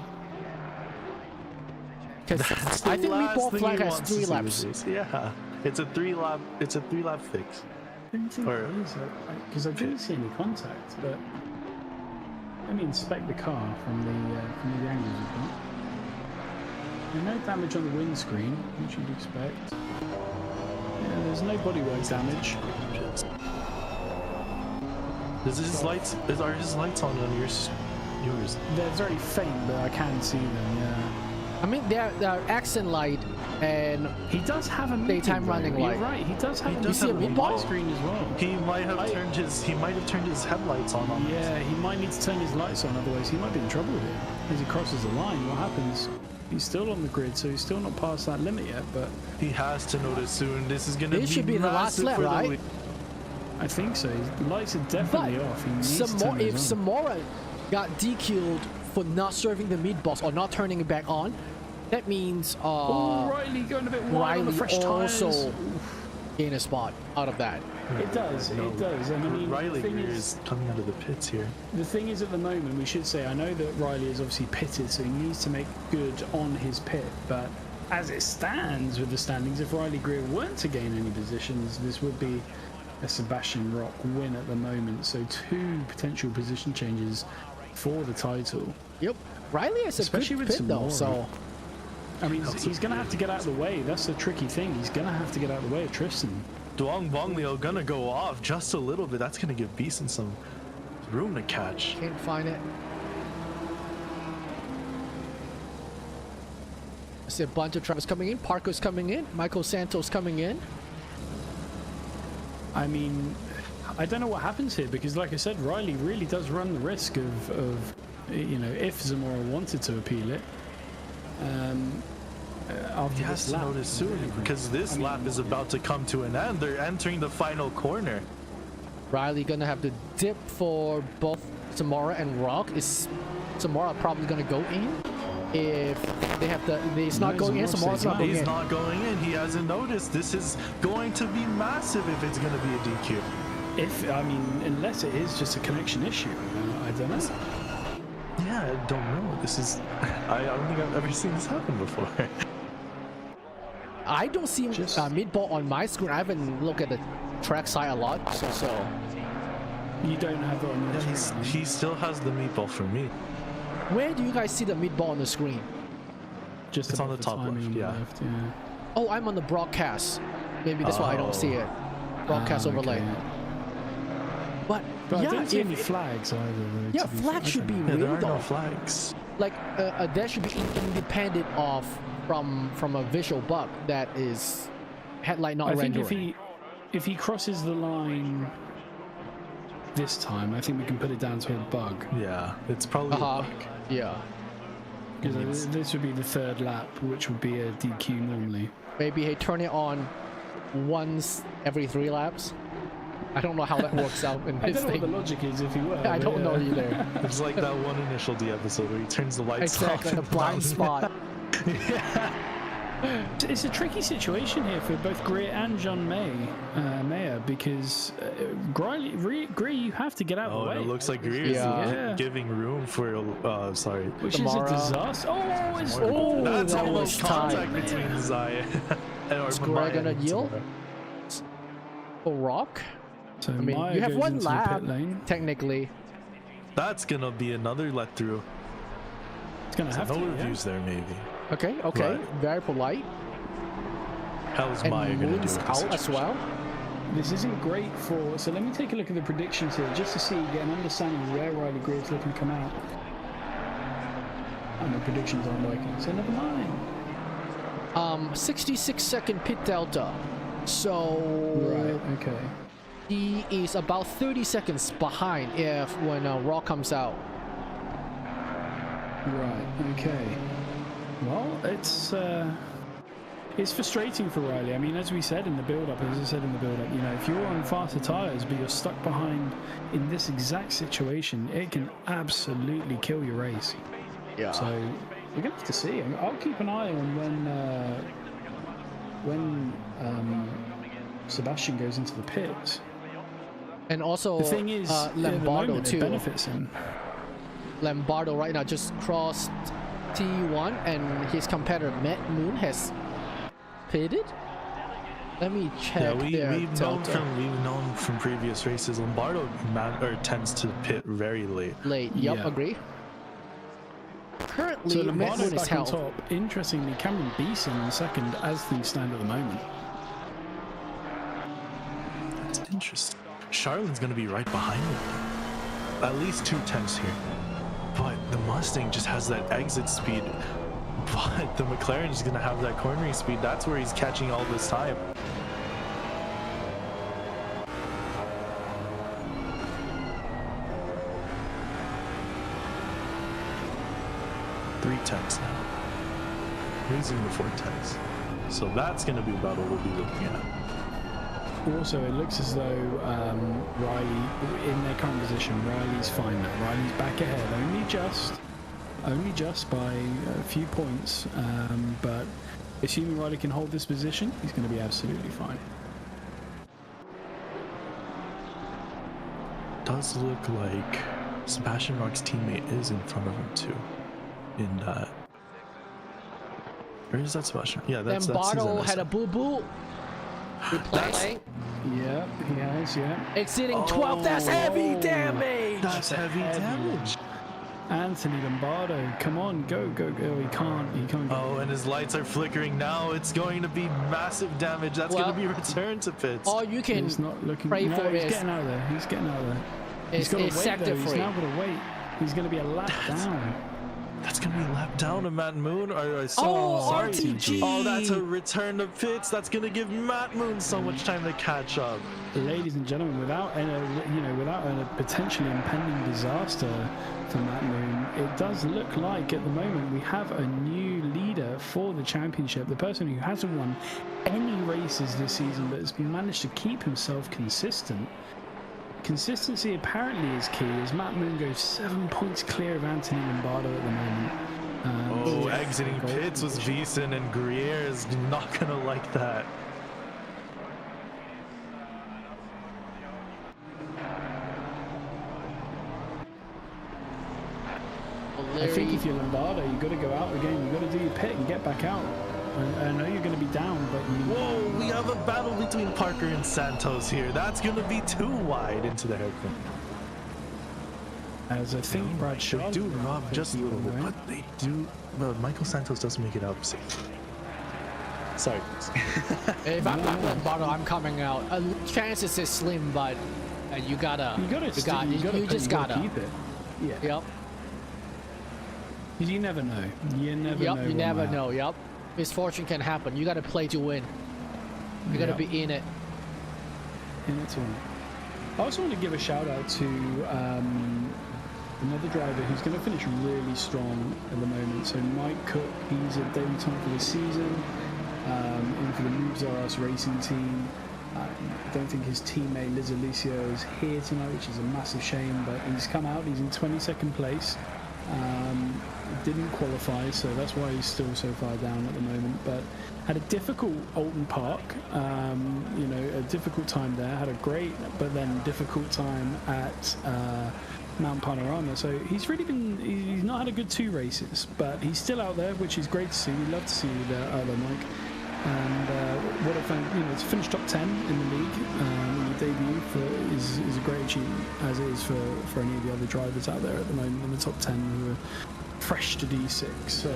S2: Because I think meatball flag has 3 laps.
S6: Yeah, it's a 3-lap. It's a 3-lap fix.
S4: I don't think
S6: Or-
S4: it is, because I didn't see any contact. But let me inspect the car from the angles we've got. No damage on the windscreen, which you'd expect. Yeah, there's no bodywork damage.
S6: Are his lights on yours?
S4: They're very faint, but I can see them. Yeah.
S2: I mean, they're accent light and
S4: He does have a
S2: Daytime
S4: medium,
S2: running
S4: though.
S2: light.
S4: You're right. He does have.
S6: does
S2: have a
S4: medium
S2: meatball?
S4: on screen as well.
S6: He might have turned his headlights on.
S4: Yeah, he might need to turn his lights on, otherwise he might be in trouble here. As he crosses the line, what happens? He's still on the grid, so he's still not past that limit yet, but
S6: He has to notice soon. This is gonna
S2: This
S6: be
S2: should be the last
S6: massive
S2: lap,
S6: for the
S2: right?
S6: lead.
S4: I think so. His lights are definitely
S2: But
S4: off. He needs to turn
S2: if
S4: those on.
S2: Zamora got DQ'd for not serving the meatballs or not turning it back on, that means
S4: Oh, Riley going a bit wide on the
S2: Riley
S4: fresh tyres.
S2: also gain a spot out of that.
S4: It does, it does. I mean,
S6: Riley
S4: the thing
S6: Greer
S4: is,
S6: is coming out of the pits here.
S4: the thing is, at the moment, we should say, I know that Riley is obviously pitted, so he needs to make good on his pit, but as it stands with the standings, if Riley Greer weren't to gain any positions, this would be a Sebastian Rock win at the moment. So 2 potential position changes for the title.
S2: Yep. Riley has a
S4: Especially
S2: good
S4: with
S2: pit though,
S4: Zamora.
S2: so
S4: I mean, he's going to have to get out of the way. That's the tricky thing. He's going to have to get out of the way of Tristan.
S6: Duong Bonglio gonna go off just a little bit. That's gonna give Beeson some room to catch.
S2: can't find it. I see a bunch of drivers coming in. Parker's coming in. Michael Santos coming in.
S4: I mean, I don't know what happens here because, like I said, Riley really does run the risk of you know, if Zamora wanted to appeal it. After
S6: He has
S4: this
S6: to
S4: lap.
S6: notice soon because this lap is about to come to an end. They're entering the final corner.
S2: Riley gonna have to dip for both Zamora and Rock. Is Zamora probably gonna go in? If they have to, he's not going in.
S4: Zamora's
S2: Zamora's not going
S6: He's
S2: in.
S6: not going in. He hasn't noticed. This is going to be massive if it's going to be a DQ.
S4: I mean, unless it is just a connection issue, I don't know.
S6: Yeah, I don't know. This is. I don't think I've ever seen this happen before.
S2: I don't see
S4: Just-
S2: Meatball on my screen. I haven't looked at the track side a lot, so
S4: You don't have it on your
S6: Yeah,
S4: screen.
S6: he still has the meatball for me.
S2: where do you guys see the Meatball on the screen?
S4: Just
S6: It's on
S4: above
S6: the top
S4: timing
S6: left,
S4: on the
S6: yeah.
S4: left, yeah.
S2: Oh, I'm on the broadcast. Maybe that's why I don't see it. Broadcast overlay.
S4: Okay.
S2: But,
S4: But I
S2: yeah,
S4: don't see
S2: if-
S4: any flags either. Though,
S2: yeah,
S4: to be
S2: flag
S4: fair.
S2: should be
S6: Yeah, there
S2: real
S6: are no
S2: though.
S6: flags.
S2: Like that should be independent of from a visual bug that is headlight not
S4: I think
S2: rendering.
S4: if he crosses the line this time, I think we can put it down to a bug.
S6: Yeah, it's probably a bug.
S2: Yeah.
S4: Because this would be the third lap, which would be a DQ normally.
S2: Maybe hey, turn it on once every 3 laps. I don't know how that works out in
S4: I
S2: this
S4: don't know what the
S2: thing.
S4: logic is if he were.
S2: I
S4: but
S2: don't know
S4: yeah.
S2: either.
S6: It's like that one Initial D episode where he turns the lights
S2: Exactly,
S6: off.
S2: the blind spot.
S4: It's a tricky situation here for both Greer and John Mayer because Greer, you have to get out of
S6: Oh,
S4: the
S6: and
S4: way.
S6: it looks like Greer
S2: Yeah.
S6: is giving room for, sorry.
S4: Which
S2: Tomorrow.
S4: is a disaster. Oh, it's
S6: That's
S2: that
S6: almost
S2: was tight.
S6: contact between Zaya and
S2: Is Greer gonna yield? Oh, Rock?
S4: So
S2: I mean,
S4: Meyer
S2: you have
S4: goes
S2: 1
S4: into the
S2: lap,
S4: pit lane.
S2: technically.
S6: That's gonna be another let through.
S4: It's gonna have
S6: No
S4: to. Yeah.
S6: reviews there, maybe.
S2: Okay,
S6: Right.
S2: very polite.
S6: How's
S2: And
S6: Maya gonna do
S2: Moon's
S6: with
S2: out
S6: this
S2: as
S6: situation?
S2: well.
S4: This isn't great for. So let me take a look at the predictions here, just to see, get an understanding of where Riley Greer's looking to come out. And the predictions aren't working, so never mind.
S2: 66-second pit delta. So
S4: Right. Okay.
S2: he is about 30 seconds behind when Raw comes out.
S4: Right. Okay. Well, it's frustrating for Riley. I mean, as I said in the build-up, you know, if you're on faster tires but you're stuck behind in this exact situation, it can absolutely kill your race.
S2: Yeah.
S4: So we're gonna have to see. I'll keep an eye on when Sebastian goes into the pits.
S2: And also
S4: The thing is, at the
S2: Lombardo
S4: moment, it
S2: too.
S4: benefits him.
S2: Lombardo right now just crossed T1 and his competitor Matt Moon has pitted. Let me check.
S6: Yeah,
S2: their
S6: we've
S2: delta.
S6: known from previous races, Lombardo tends to pit very late.
S2: Late. Yep,
S4: Yeah.
S2: agree.
S4: So
S2: Currently, Matt
S4: Lombardo
S2: Moon is
S4: back on
S2: held.
S4: top. Interestingly, Cameron Beeson in second as things stand at the moment.
S6: That's interesting. Charlin's gonna be right behind him. At least 2/10 here. But the Mustang just has that exit speed. But the McLaren is gonna have that cornering speed. That's where he's catching all this time. Three tenths now. Losing the 4/10. So that's gonna be a battle we'll be looking at.
S4: Also, it looks as though Riley, in their current position, Riley's fine now. Riley's back ahead, only just by a few points. But assuming Riley can hold this position, he's going to be absolutely fine.
S6: Does look like Sebastian Rock's teammate is in front of him too. In that. Where is that Sebastian? Yeah, that's
S2: Lombardo
S6: his
S2: had a boo-boo. Replaying.
S4: Yeah, he has, yeah.
S2: Exceeding 12. That's heavy damage.
S6: That's heavy damage.
S4: Anthony Lombardo, come on, go. He can't go.
S6: Oh, and his lights are flickering now. It's going to be massive damage. That's
S2: Well,
S6: going to be returned to pits.
S2: All you can
S4: He's not looking.
S2: pray
S4: No,
S2: for
S4: he's
S2: is
S4: getting out of there. He's getting out of there. He's got to wait
S2: sector
S4: though. He's
S2: free.
S4: now got to wait. He's going to be a lap down.
S6: That's going to be a lap down to Matt Moon.
S2: Oh,
S6: sorry.
S2: RTG.
S6: Oh, that's a return to pits. That's going to give Matt Moon so much time to catch up.
S4: Ladies and gentlemen, without a potentially impending disaster for Matt Moon, it does look like at the moment we have a new leader for the championship. The person who hasn't won any races this season but has managed to keep himself consistent. Consistency apparently is key as Matt Moon goes 7 points clear of Anthony Lombardo at the moment.
S6: Oh, exiting pits was Beeson, and Greer is not going to like that.
S4: I think if you're Lombardo, you've got to go out again. You've got to do your pit and get back out. I know you're going to be down, but you...
S6: Whoa, we have a battle between Parker and Santos here. That's going to be too wide into the hairpin.
S4: As I think Brad Shaw
S6: do rob just a little bit, but they do. Well, Michael Santos doesn't make it out safe. Sorry.
S2: If I'm not in bottle, I'm coming out. Chances is slim, but you gotta. You just gotta
S4: keep it. Yeah.
S2: Yep.
S4: You never know. You never know.
S2: Yep. You never know. Yep. Misfortune can happen. You gotta play to win. You gotta be in it.
S4: In it to win. I also want to give a shout out to another driver who's going to finish really strong at the moment. So Mike Cook, he's a debutant for this season, in for the Moves R Us racing team. I don't think his teammate Liz Alicio is here tonight, which is a massive shame, but he's come out, he's in 22nd place. Didn't qualify, so that's why he's still so far down at the moment, but had a difficult Alton Park, you know, a difficult time there, had a great but then difficult time at Mount Panorama. So he's really been, he's not had a good 2 races, but he's still out there, which is great to see. We love to see you there, Mike. And what a fun, you know, to finish top 10 in the league in your debut is a great achievement, as it is for any of the other drivers out there at the moment in the top 10 who are fresh to D6. So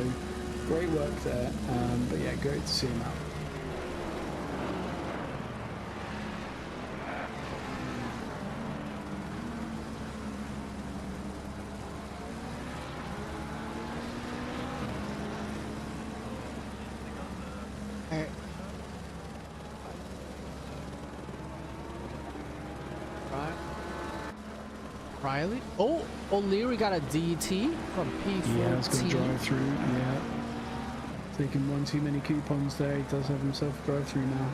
S4: great work there, but yeah, great to see him out.
S2: Riley? Oh, O'Leary got a DT from P14.
S4: Yeah, it's going to drive through. Yeah, taking one too many coupons there. He does have himself a drive through now.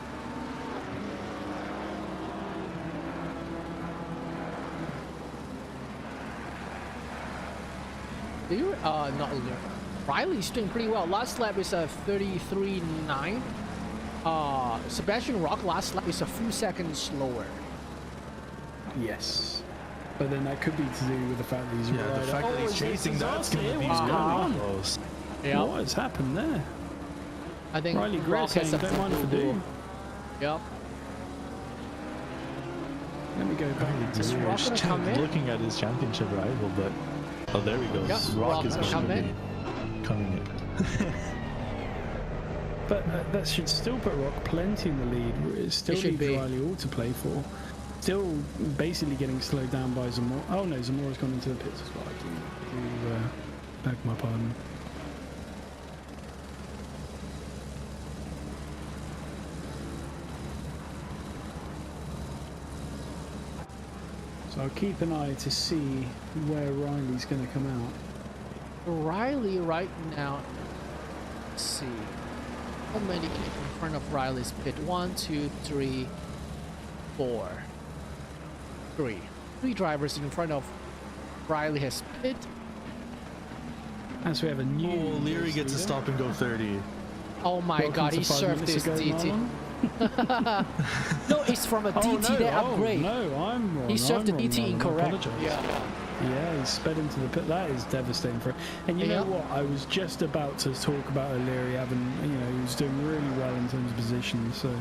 S2: Not O'Leary. Riley's doing pretty well. Last lap is a 33.9. Sebastian Rock last lap is a few seconds slower.
S4: Yes. But then that could be to do with the fact that he's
S6: the fact that he's chasing, that's going to be close.
S2: Yeah.
S4: What has happened there?
S2: I think
S4: Riley Gray
S2: Rock
S4: saying,
S2: has
S4: don't mind if I do.
S2: Yep.
S4: Let me go back.
S2: Just Rock gonna come in?
S6: Looking at his championship rival, but oh, there he goes.
S2: Yep.
S6: Rock is going to be coming in.
S4: But that should still put Rock plenty in the lead. It still leaves Riley all to play for. Still basically getting slowed down by Zamora. Oh no, Zamora's gone into the pits as well. I do beg my pardon. So I'll keep an eye to see where Riley's going to come out.
S2: Riley right now, let's see. How many in front of Riley's pit? 1, 2, 3, 4. 3 drivers in front of Riley has pit.
S4: As we have a new
S6: Leary gets a stop and go 30.
S2: Oh my god, he surfed this DT. No, it's from a DT they upgrade.
S4: No, I'm wrong.
S2: He surfed the DT incorrect.
S4: Yeah, he sped into the pit. That is devastating for him. And you know what? I was just about to talk about O'Leary having, you know, he was doing really well in terms of position. So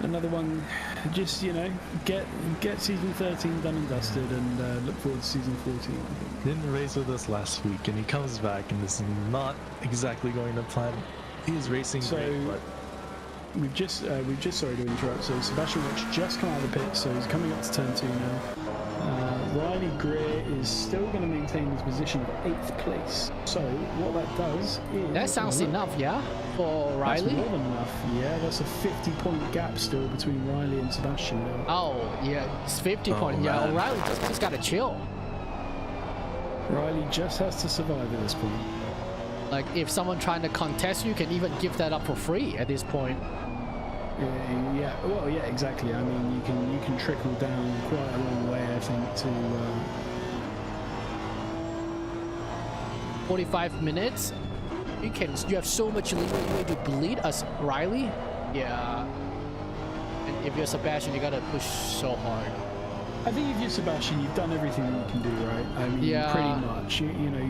S4: another one, just, you know, get season 13 done and dusted, and look forward to season 14. I think.
S6: Didn't race with us last week, and he comes back, and this is not exactly going to plan. He's racing great, but
S4: we've just sorry to interrupt. So Sebastian Rock's just come out of the pit, so he's coming up to turn 2 now. Riley Greer is still going to maintain his position of 8th place. So what that does is...
S2: That sounds enough, yeah? For Riley?
S4: That's more than enough, yeah. That's a 50-point gap still between Riley and Sebastian now.
S2: Oh, yeah. It's 50 points. Yeah, Riley just got to chill.
S4: Riley just has to survive at this point.
S2: Like, if someone trying to contest you can even give that up for free at this point.
S4: Yeah, well, yeah, exactly. I mean, you can trickle down quite a long way, I think, to
S2: 45 minutes. You have so much leeway to bleed as Riley. Yeah. And if you're Sebastian, you gotta push so hard.
S4: I think if you're Sebastian, you've done everything you can do, right? I mean, pretty much. You know,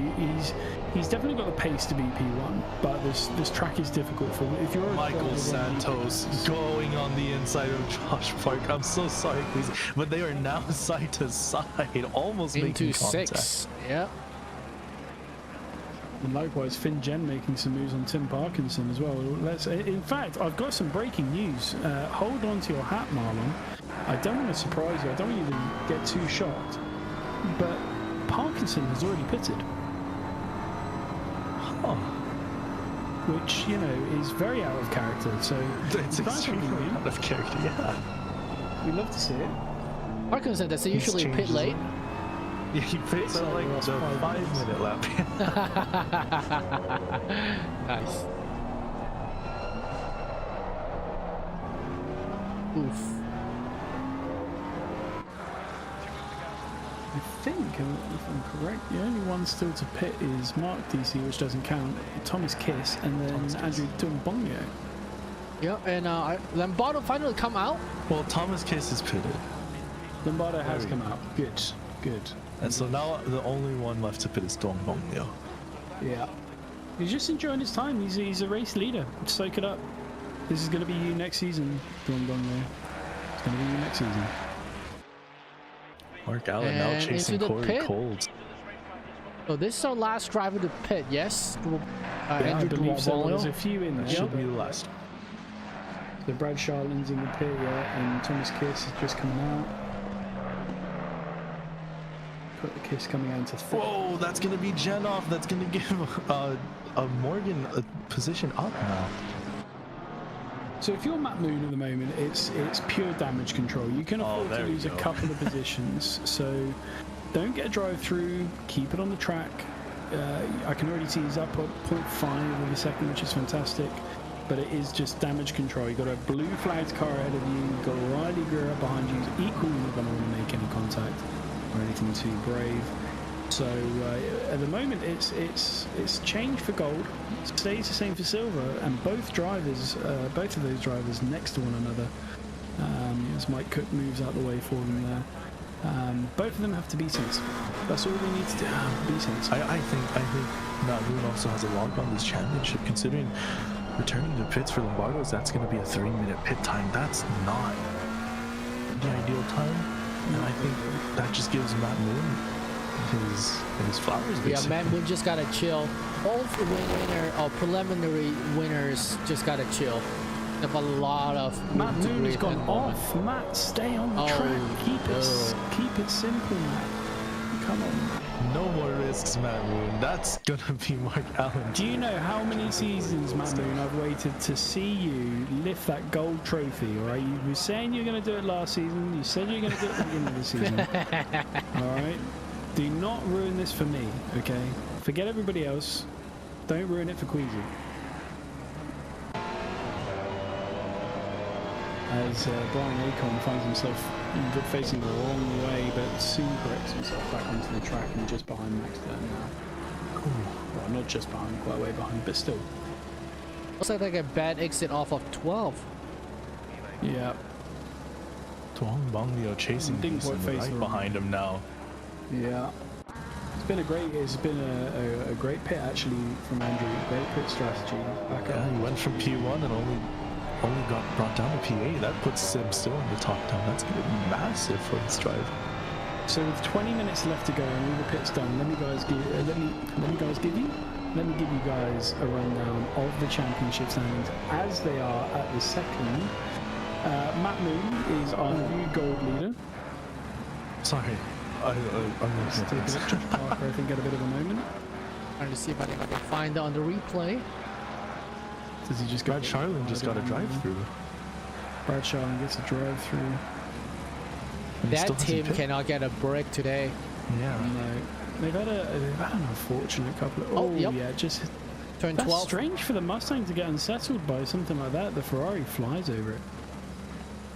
S4: He's definitely got the pace to be P1, but this track is difficult for him. If you're
S6: Michael Santos going on the inside of Josh Park. I'm so sorry, please, but they are now side to side, almost
S2: into
S6: making contact.
S2: 6. Yep.
S4: And likewise, Finn Jen making some moves on Tim Parkinson as well. In fact, I've got some breaking news. Hold on to your hat, Marlon. I don't want to surprise you. I don't want you to get too shocked. But Parkinson has already pitted.
S6: Huh.
S4: Which, you know, is very out of character. So
S6: It's extremely out of character, yeah.
S4: we love to see it.
S2: Parkinson, that's usually pit
S6: changes
S2: late.
S6: Yeah, he pits at like the 5-minute lap.
S2: Nice. Oof.
S4: I think, if I'm correct, the only one still to pit is Mark DC, which doesn't count, Thomas Kiss, and then Andrew Tumbongo.
S2: Yep, and Lombardo finally come out.
S6: Well, Thomas Case is pitted.
S4: Lombardo has come out. Good, good.
S6: And so now the only one left to pit is Dong Bong Liu.
S4: Yeah. He's just enjoying his time. He's a race leader. Soak it up. This is going to be you next season, Dong Bong Liu. It's going to be you next season.
S6: Mark Allen now
S2: And
S6: chasing
S2: into the
S6: Corey
S2: pit.
S6: Coles.
S2: So this is our last driver to pit, yes?
S4: Yeah, I
S2: Andrew
S4: believe so.
S2: Duvalio.
S4: There's a few in
S6: That
S4: there.
S6: should be the last.
S4: So Brad Charlin's in the pit, yeah, and Thomas Kiss is just coming out. Put the Kiss coming out into third.
S6: Whoa, that's going to be Genoff. That's going to give Morgan a position up now.
S4: So if you're Matt Moon at the moment, it's pure damage control. You can afford to
S6: there we
S4: lose a
S6: go.
S4: couple of positions. So don't get a drive through. Keep it on the track. I can already see he's up at 0.5 of a second, which is fantastic. But it is just damage control. You've got a blue flagged car ahead of you. You've got Riley Greer up behind you. He's equally not going to want to make any contact or anything too brave. So at the moment, it's changed for gold. It stays the same for silver, and both of those drivers next to one another. As Mike Cook moves out the way for them there. Both of them have to be sense. That's all they need to do. Be sense.
S6: I think Matt Moon also has a log on this championship, considering returning to pits for Lombardo's. That's going to be a 3-minute pit time. That's not the ideal time, and I think that just gives Matt Moon his flowers.
S2: Yeah,
S6: Basically.
S2: man, we just gotta chill. Both preliminary winners just gotta chill. Have a lot of
S4: Matt
S2: to
S4: Moon has
S2: breathe
S4: gone
S2: at the moment.
S4: off. Matt, stay on the
S2: Oh,
S4: track. Keep it simple, Matt. Come on.
S6: No more risks, Matt Moon. That's gonna be Mark Allen.
S4: Do you know how many seasons, Matt Moon, I've waited to see you lift that gold trophy? All right, you were saying you were going to do it last season. You said you were going to do it at the beginning of the season. All right, do not ruin this for me, okay? Forget everybody else. Don't ruin it for Queasy. As Brian Acon finds himself facing the wrong way, but soon corrects himself back onto the track and just behind Max Stern now. Well, not just behind, quite a way behind, but still.
S2: Looks like a bad exit off of 12.
S4: Yeah.
S6: Tuong Bong Liu chasing
S4: Didn't
S6: Beeson
S4: quite face
S6: right
S4: the-
S6: behind him now.
S4: Yeah. It's been a great pit actually from Andrew. Great pit strategy. Back
S6: Yeah,
S4: up.
S6: he went from P1 and only got brought down to P8. That puts Sim still in the top 10. That's gonna be massive for this drive.
S4: So with 20 minutes left to go and all the pit's done, let me give you guys a rundown of the championship standings as they are at the second. Matt Moon is our new gold leader.
S6: Sorry, I'm
S4: Let's take a look. Josh Parker, I think, got a bit of a moment.
S2: Trying to see if I can find it on the replay.
S4: Does he just
S6: Brad Charlin just got a drive-through.
S4: Brad Charlin gets a drive-through.
S6: And he still
S2: That
S6: hasn't
S2: team
S6: pit.
S2: cannot get a break today.
S6: Yeah.
S4: No, they've had an unfortunate couple of.
S2: Oh, yep.
S4: Yeah, just
S2: Turn
S4: that's
S2: 12.
S4: strange for the Mustang to get unsettled by something like that. The Ferrari flies over it.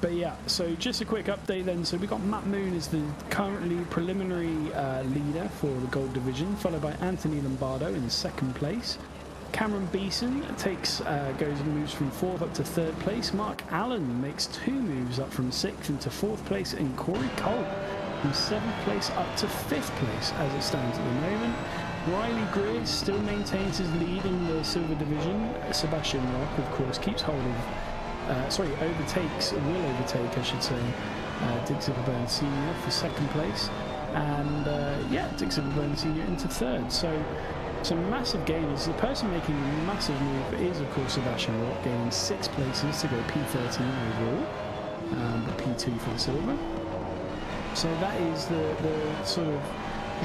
S4: But yeah, so just a quick update then. So we got Matt Moon as the currently preliminary leader for the gold division, followed by Anthony Lombardo in second place. Cameron Beeson goes and moves from 4th up to 3rd place. Mark Allen makes 2 moves up from 6th into 4th place, and Corey Cole from 7th place up to 5th place as it stands at the moment. Riley Greer still maintains his lead in the silver division. Sebastian Rock, of course, keeps hold of, will overtake, I should say, Dick Silverburn Sr. for second place. And Dick Silverburn Sr. into third. So some massive gains. The person making a massive move is, of course, Sebastian Rock, gaining 6 places to go P13 overall, but P2 for the silver. So that is the sort of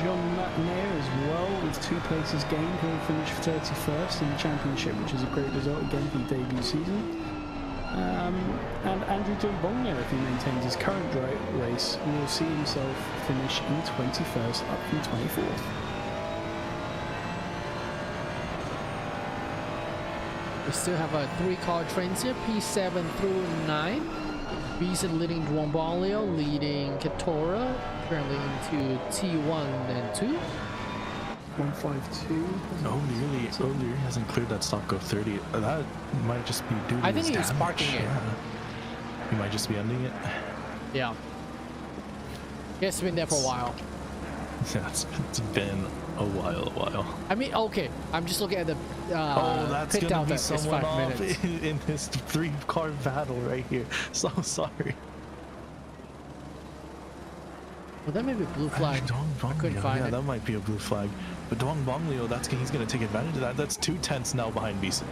S4: John Mayer as well, with 2 places gained. He'll finish 31st in the championship, which is a great result again for the debut season. And Andrew Dumbongo, if he maintains his current race, will see himself finish in 21st, up from 24th.
S2: We still have a 3-car trains here, P7 through 9. Beeson leading Duambalio, leading Katora, currently into T1 and 2.
S4: 152.
S6: Oh, nearly. Oh, nearly hasn't cleared that stop go 30. That might just be due to
S2: I think
S6: his
S2: he's
S6: damage.
S2: parking it.
S6: Yeah. He might just be ending it.
S2: Yeah. It's been there for a while.
S6: Yeah, it's been a while.
S2: I mean, okay, I'm just looking at the
S6: that's
S2: pit
S6: gonna
S2: out
S6: be
S2: that it's
S6: someone
S2: 5
S6: off
S2: minutes.
S6: in this 3-car battle right here. So sorry.
S2: Well, that may be a blue flag. I couldn't find it.
S6: That might be a blue flag. But Dong Bonglio, he's gonna take advantage of that. That's 2 tenths now behind Beeson.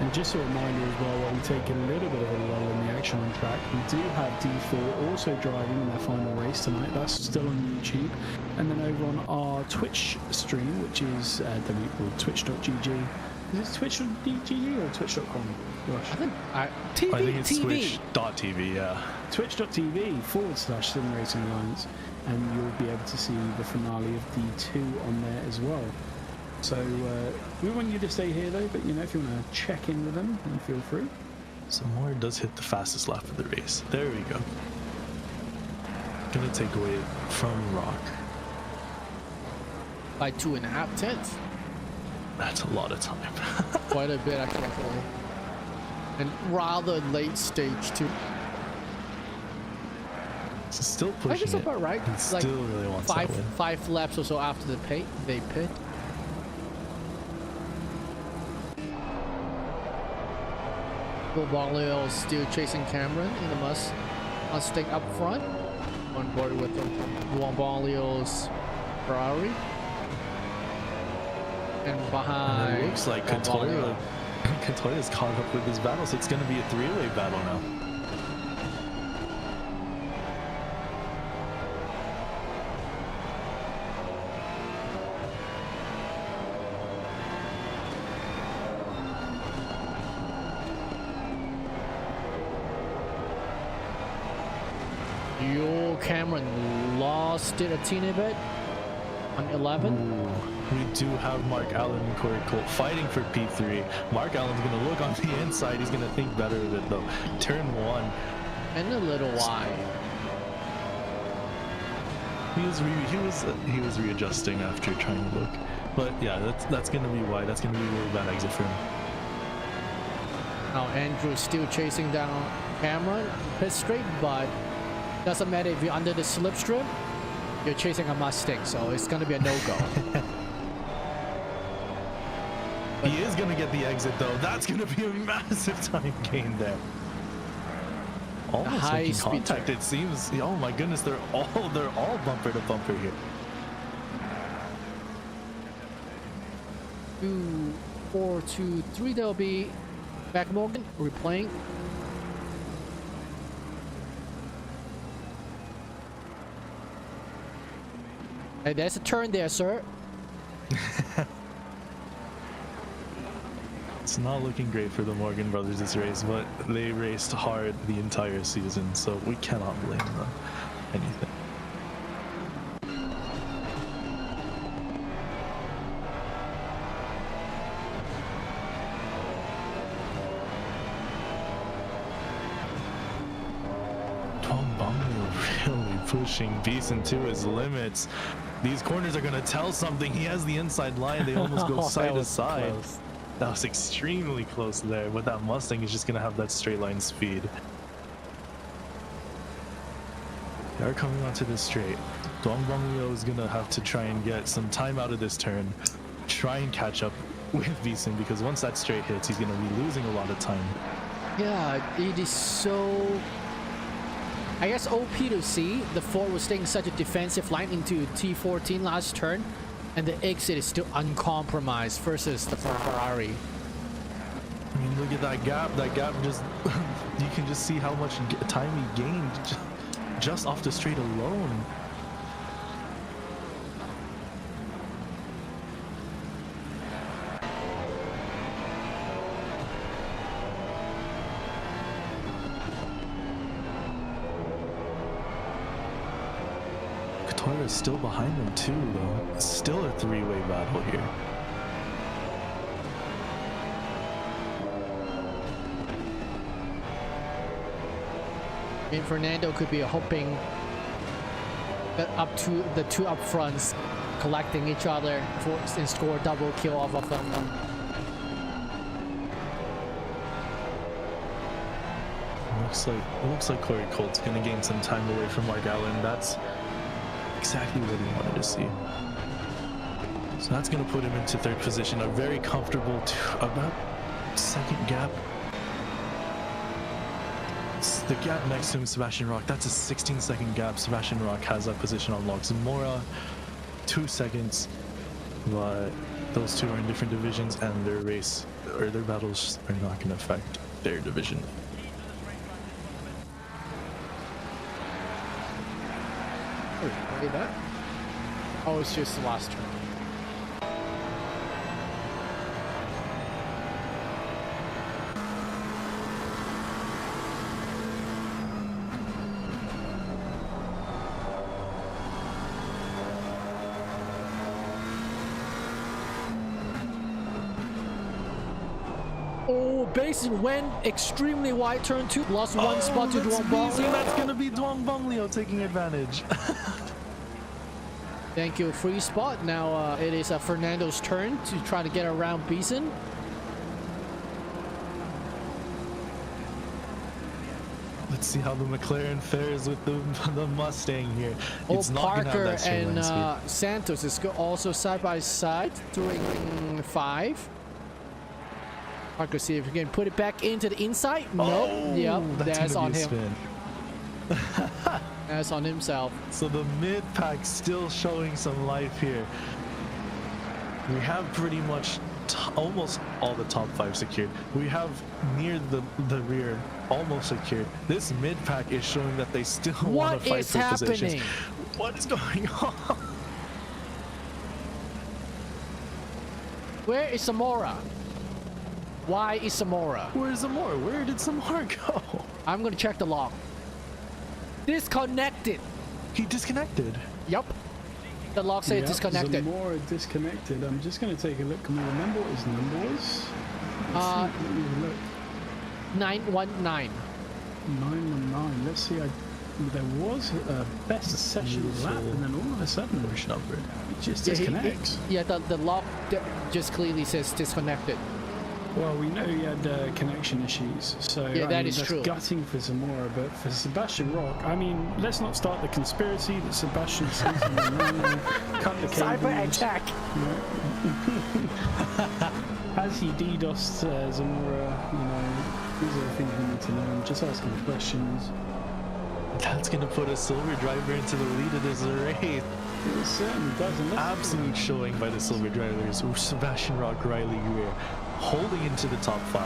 S4: And just a reminder as well, while we take a little bit of a lull in the action on track, we do have D4 also driving in their final race tonight. That's still on YouTube. And then over on our Twitch stream, which is twitch.gg. Is it twitch.gg or twitch.com? Gosh.
S2: I think
S6: it's
S2: TV.
S6: Twitch.tv, yeah.
S4: Twitch.tv /SimRacing Alliance. And you'll be able to see the finale of D2 on there as well. So we want you to stay here though, but if you want to check in with them, then feel free.
S6: So Moore does hit the fastest lap of the race. There we go. Gonna take away from Rock.
S2: By 2.5 tenths.
S6: That's a lot of time.
S2: Quite a bit, actually. And rather late stage too.
S6: So still pushing
S2: I guess
S6: it.
S2: about right.
S6: He
S2: Like
S6: still really wants that win.
S2: 5 laps or so after the pit. Duambalio still chasing Cameron in the Mustang up front. On board with Duambalio's Ferrari. And behind.
S6: And it looks like Katoya's caught up with his battle, so it's going to be a 3-way battle now.
S2: Cameron lost it a teeny bit on 11.
S6: Ooh, we do have Mark Allen and Corey Colt fighting for P3. Mark Allen's going to look on the inside. He's going to think better of it though. Turn 1.
S2: And a little wide.
S6: He was readjusting after trying to look. But yeah, that's going to be wide. That's going to be a really bad exit for him.
S2: Now Andrew still chasing down Cameron pit straight, but doesn't matter if you're under the slipstream, you're chasing a Mustang, so it's gonna be a no-go.
S6: He is gonna get the exit though. That's gonna be a massive time gain there. Almost
S2: high
S6: making
S2: speed
S6: contact. It seems. Oh my goodness, they're all bumper to bumper here.
S2: 2, 4, 2, 3. There'll be back Morgan replaying. Hey, there's a turn there, sir.
S6: It's not looking great for the Morgan brothers this race, but they raced hard the entire season, so we cannot blame them anything. Tom Bonglio really pushing Beeson to his limits. These corners are gonna tell something. He has the inside line. They almost go side to side.
S2: Close.
S6: That was extremely close there, but that Mustang is just gonna have that straight line speed. They're coming onto this straight. Dongbonglio is gonna have to try and get some time out of this turn, try and catch up with Beeson, because once that straight hits, he's gonna be losing a lot of time.
S2: Yeah, it is so, I guess, OP to see. The Ford was staying such a defensive line into T14 last turn, and the exit is still uncompromised versus the Ferrari.
S6: I mean, look at that gap. That gap just, you can just see how much time he gained just off the straight alone. Is still behind them too, though. It's still a three-way battle here.
S2: I mean, Fernando could be hoping that up to the two up fronts collecting each other and score a double kill off of them.
S6: It looks like Corey Colt's gonna gain some time away from Mark Allen. That's exactly what he wanted to see. So that's going to put him into third position, a very comfortable about second gap. It's the gap next to him, Sebastian Rock. That's a 16-second gap. Sebastian Rock has that position on lock. Zamora, 2 seconds, but those two are in different divisions, and their race or their battles are not going to affect their division.
S2: That? Oh, it's just the last turn. Oh, Basin went extremely wide turn 2, lost one spot to Duong Bong.
S6: That's going to be Duong Bonglio taking advantage.
S2: Thank you, free spot. Now it is Fernando's turn to try to get around Beeson.
S6: Let's see how the McLaren fares with the Mustang here. It's not gonna have
S2: Parker
S6: that straight line
S2: and
S6: speed.
S2: Santos is also side by side doing 5. Parker, see if he can put it back into the inside. Nope. Yep, that's on him.
S6: Spin.
S2: That's on himself.
S6: So the mid pack still showing some life here. We have pretty much almost all the top 5 secured. We have near the rear almost secured. This mid pack is showing that they still want to fight for positions. What is going on?
S2: Where is Zamora? Why is Zamora?
S6: Where's Zamora? Where did Zamora go?
S2: I'm gonna check the log. Disconnected.
S6: He disconnected.
S2: Yep. The log said disconnected.
S4: Zamora disconnected. I'm just going to take a look. Can we remember what his number was? Let me have a look.
S2: 919.
S4: 919. Let's see. There was a best session lap, and then all of a sudden,
S6: Which number?
S4: it just disconnects.
S2: The log just clearly says disconnected.
S4: Well, we know he had connection issues, so
S2: Yeah, that is
S4: that's
S2: true.
S4: gutting for Zamora, but for Sebastian Rock, I mean, let's not start the conspiracy that Sebastian cut the cables.
S2: Cyber attack.
S4: Has he DDoSed Zamora? You know, these are the things we need to know. Just ask him questions.
S6: That's gonna put a silver driver into the lead of this race.
S4: It certainly doesn't.
S6: Absolute showing by the silver drivers. Sebastian Rock, Riley Greer holding into the top 5.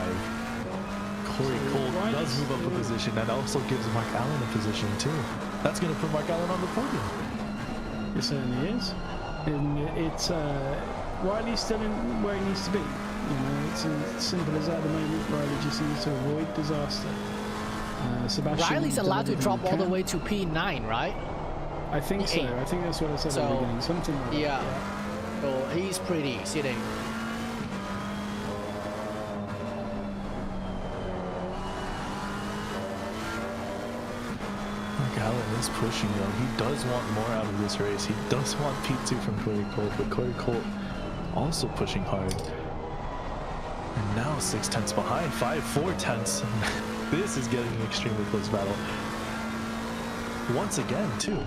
S6: Corey Colt does move up a position. That also gives Mark Allen a position too. That's going to put Mark Allen on the podium.
S4: It certainly is. And it's Riley's still in where he needs to be. You know, it's as simple as that at the moment. Riley just needs to avoid disaster. Sebastian
S2: Riley's allowed to
S4: done
S2: drop all
S4: everything
S2: the
S4: he
S2: way to P9, right?
S4: can. I think so. I think that's what I said at the
S2: So,
S4: beginning. Something like that.
S2: Yeah. So he's pretty sitting.
S6: Allen is pushing though. He does want more out of this race. He does want P2 from Corey Colt, but Corey Colt also pushing hard. And now 6 tenths behind, 4 tenths. This is getting an extremely close battle. Once again, too.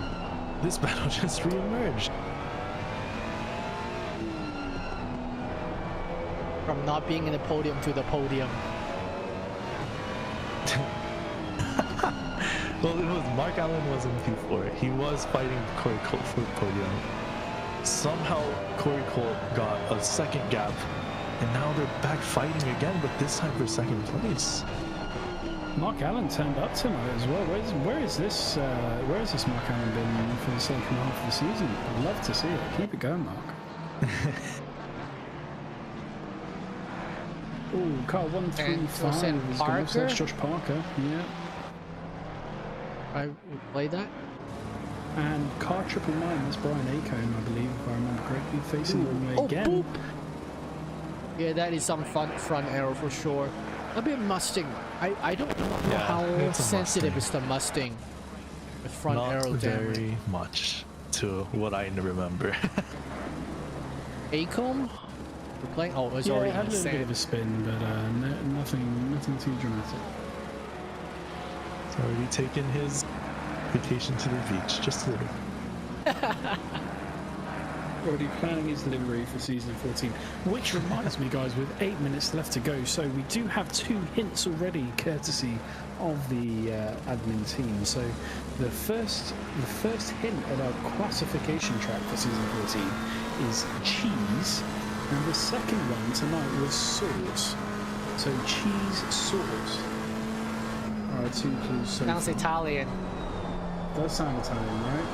S6: This battle just re-emerged.
S2: From not being in the podium to the podium.
S6: Well, it was Mark Allen was in P4. He was fighting Corey Colt for the podium. Somehow Corey Colt got a second gap, and now they're back fighting again, but this time for second place.
S4: Mark Allen turned up tonight as well. Where is this Mark Allen been for the second half of the season? I'd love to see it. Keep it going, Mark. Oh, car 135 is going to that's Josh Parker. Yeah.
S2: I played that.
S4: And car 999, that's Brian Acomb, I believe, if I remember correctly, facing the wrong way again.
S2: Boop. Yeah, that is some front arrow for sure. That'd be a Mustang. I don't know how sensitive is the Mustang with front arrow damage.
S6: Very much to what I remember.
S2: Acomb? We're playing. Oh, it's already
S4: had a little bit
S2: sand.
S4: of a spin, but nothing too dramatic.
S6: He's already taken his vacation to the beach, just a little.
S4: Already planning his delivery for season 14, which reminds me, guys, with 8 minutes left to go, so we do have 2 hints already, courtesy of the admin team. So the first hint at our classification track for season 14 is cheese, and the second one tonight was sauce. So cheese, sauce. All right, 2 clues. So
S2: Sounds Italian.
S4: does sound Italian, right?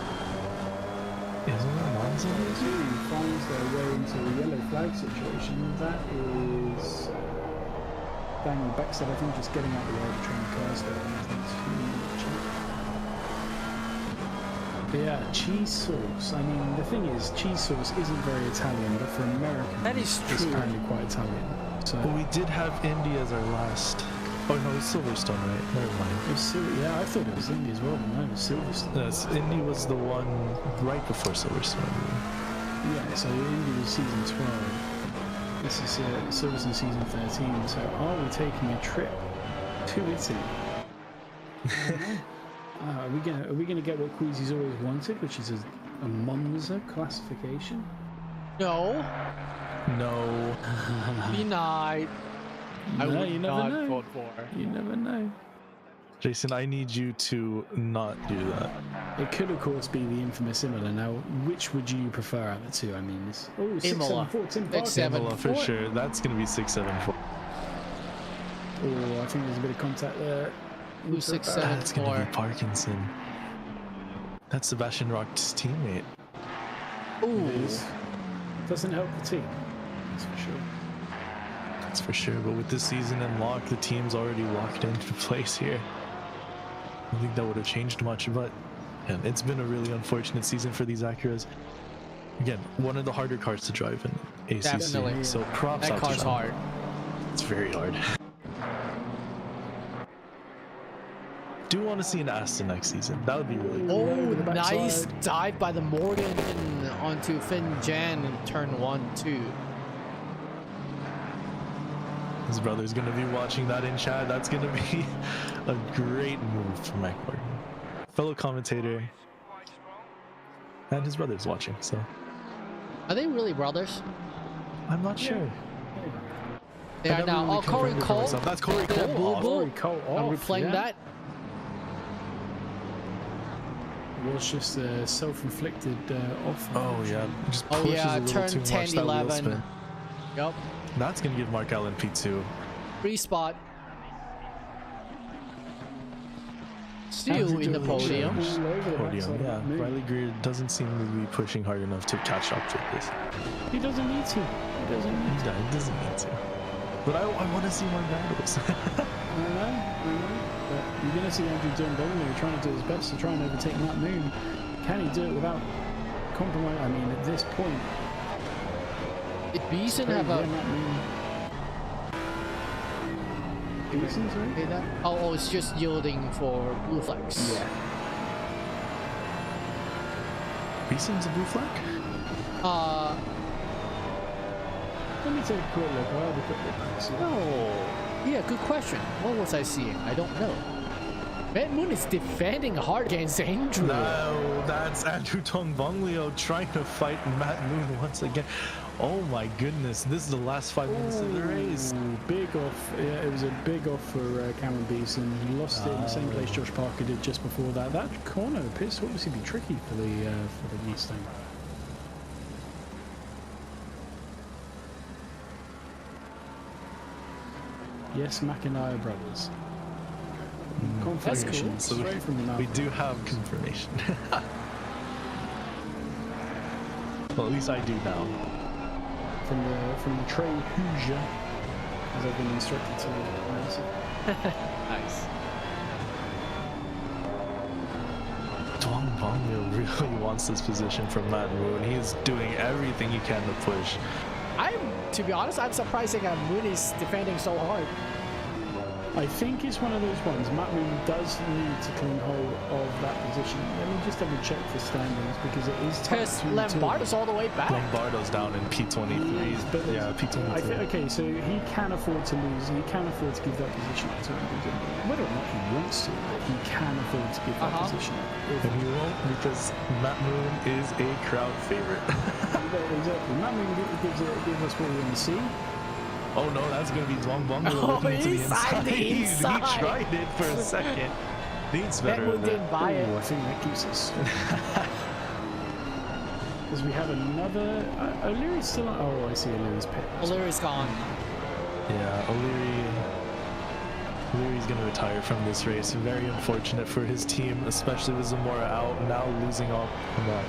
S6: Isn't it Monza?
S4: Team finds their way into a yellow flag situation. That is Daniel Beckstead, I think, just getting out the way to try and cast it. But yeah, cheese sauce. I mean, the thing is, cheese sauce isn't very Italian, but for Americans,
S2: That is
S4: it's
S2: true.
S4: apparently quite Italian. So
S6: Well, we did have Indy as our last. Oh no, it's Silverstone, right? Never mind.
S4: it was yeah, I thought it was Indy as well, but no, it was Silverstone.
S6: Yes, Indy was the one right before Silverstone.
S4: Yeah, so Indy was season 12. This is Silverstone season 13. So are we taking a trip to Italy? Are we gonna get what Queasy's always wanted, which is a Monza classification?
S2: No.
S6: No.
S2: Be nice. I
S4: No,
S2: would
S4: you never
S2: not
S4: know.
S2: vote for.
S4: You never know.
S6: Jason, I need you to not do that.
S4: It could, of course, be the infamous Imola. Now, which would you prefer out of the two? I mean, oh, 674 Tim Parker.
S2: 6-7.
S6: Imola for sure. That's going to be 674.
S4: Oh, I think there's a bit of contact there.
S2: 2-6-7.
S6: That's going to be Parkinson. That's Sebastian Rock's teammate.
S2: Ooh.
S4: It is. Doesn't help the team. That's for sure.
S6: That's for sure. But with this season in lock, the team's already locked into place here. I don't think that would have changed much, but yeah, it's been a really unfortunate season for these Acuras. Again, one of the harder cars to drive in ACC.
S2: Definitely.
S6: So props
S2: That
S6: out
S2: car's
S6: to them.
S2: hard.
S6: It's very hard. Do want to see an Aston next season. That would be really cool.
S2: Oh,
S4: with the backside.
S2: nice dive by the Morgan onto Finn Jan in turn 1-2.
S6: His brother's going to be watching that in chat. That's going to be a great move for Mike Morgan. Fellow commentator. And his brother's watching, so.
S2: Are they really brothers?
S6: I'm not sure.
S2: They
S6: I
S2: are
S6: never
S2: now.
S6: really
S2: Oh, Corey
S6: confirmed it for
S2: Cole.
S6: myself. That's Corey Cole.
S2: Boo Boo.
S4: Corey Cole
S2: I'm
S4: off,
S2: replaying
S4: yeah.
S2: that.
S4: It was just a self-inflicted off.
S6: Oh, yeah. Just
S2: Oh,
S6: pushes
S2: yeah,
S6: a little
S2: turn
S6: too much,
S2: 10,
S6: that wheel
S2: 11.
S6: spin.
S2: Yup.
S6: That's going to give Mark Allen P2.
S2: Free spot. Still in the podium.
S6: Podium, yeah. Riley Greer doesn't seem to be pushing hard enough to catch up to this.
S4: He doesn't need to. He doesn't need to.
S6: Yeah, he doesn't need to. But I want to see more battles.
S4: I know. But you're going to see Andrew Dundonley trying to do his best to try and overtake Matt Moon. Can he do it without compromise? I mean, at this point,
S2: Did Beeson have a...
S4: Matt Moon. Beeson, sorry?
S2: Say that? Oh, it's just yielding for blue flags.
S4: Yeah.
S6: Are you seeing the blue flag?
S4: Let me take a quick look. I'll have a quick look back. See.
S2: Oh, yeah, good question. What was I seeing? I don't know. Matt Moon is defending hard against Andrew.
S6: No, that's Andrew Tongbonglio trying to fight Matt Moon once again. Oh my goodness, this is the last 5 minutes of the race.
S4: Ooh, big off. Yeah, it was a big off for Cameron Beeson. He lost it in the same place Josh Parker did just before that. That corner appears to obviously be tricky for the Mustang. Yes, McIntyre brothers. Confirmation.
S2: cool.
S6: So
S4: Straight from the mouth.
S6: we do have confirmation. Well, at least I do now.
S4: From the Trey Hoosier, as I've been instructed to pronounce it.
S2: Nice.
S6: Tongbonglio really wants this position from Matt Moon. He is doing everything he can to push.
S2: To be honest, I'm surprised that Moon is defending so hard.
S4: I think it's one of those ones. Matt Moon does need to clean hold of that position. Let me just double check the standings because it is tight.
S2: Because Lombardo's all the way back.
S6: Lombardo's down in P23.
S4: But
S6: Yeah, P23.
S4: I think, okay, so he can afford to lose. He can afford to give that position up to him. Whether or not he wants to, but he can afford to give that position up.
S6: And he won't because Matt Moon is a crowd favorite.
S4: Exactly. Matt Moon gives us what we want to see.
S6: Oh no, that's gonna be Tongbonglio
S2: Oh,
S6: looking into the
S2: inside
S6: inside.
S2: the inside.
S6: He tried it for a second. Needs
S2: Matt
S6: better
S2: Moon
S6: than
S2: didn't
S6: that.
S2: buy it.
S4: I think that keeps us. Because we have another. O'Leary's still on. Oh, I see O'Leary's pit.
S2: O'Leary's gone.
S6: Yeah, O'Leary's gonna retire from this race. Very unfortunate for his team, especially with Zamora out, now losing up on that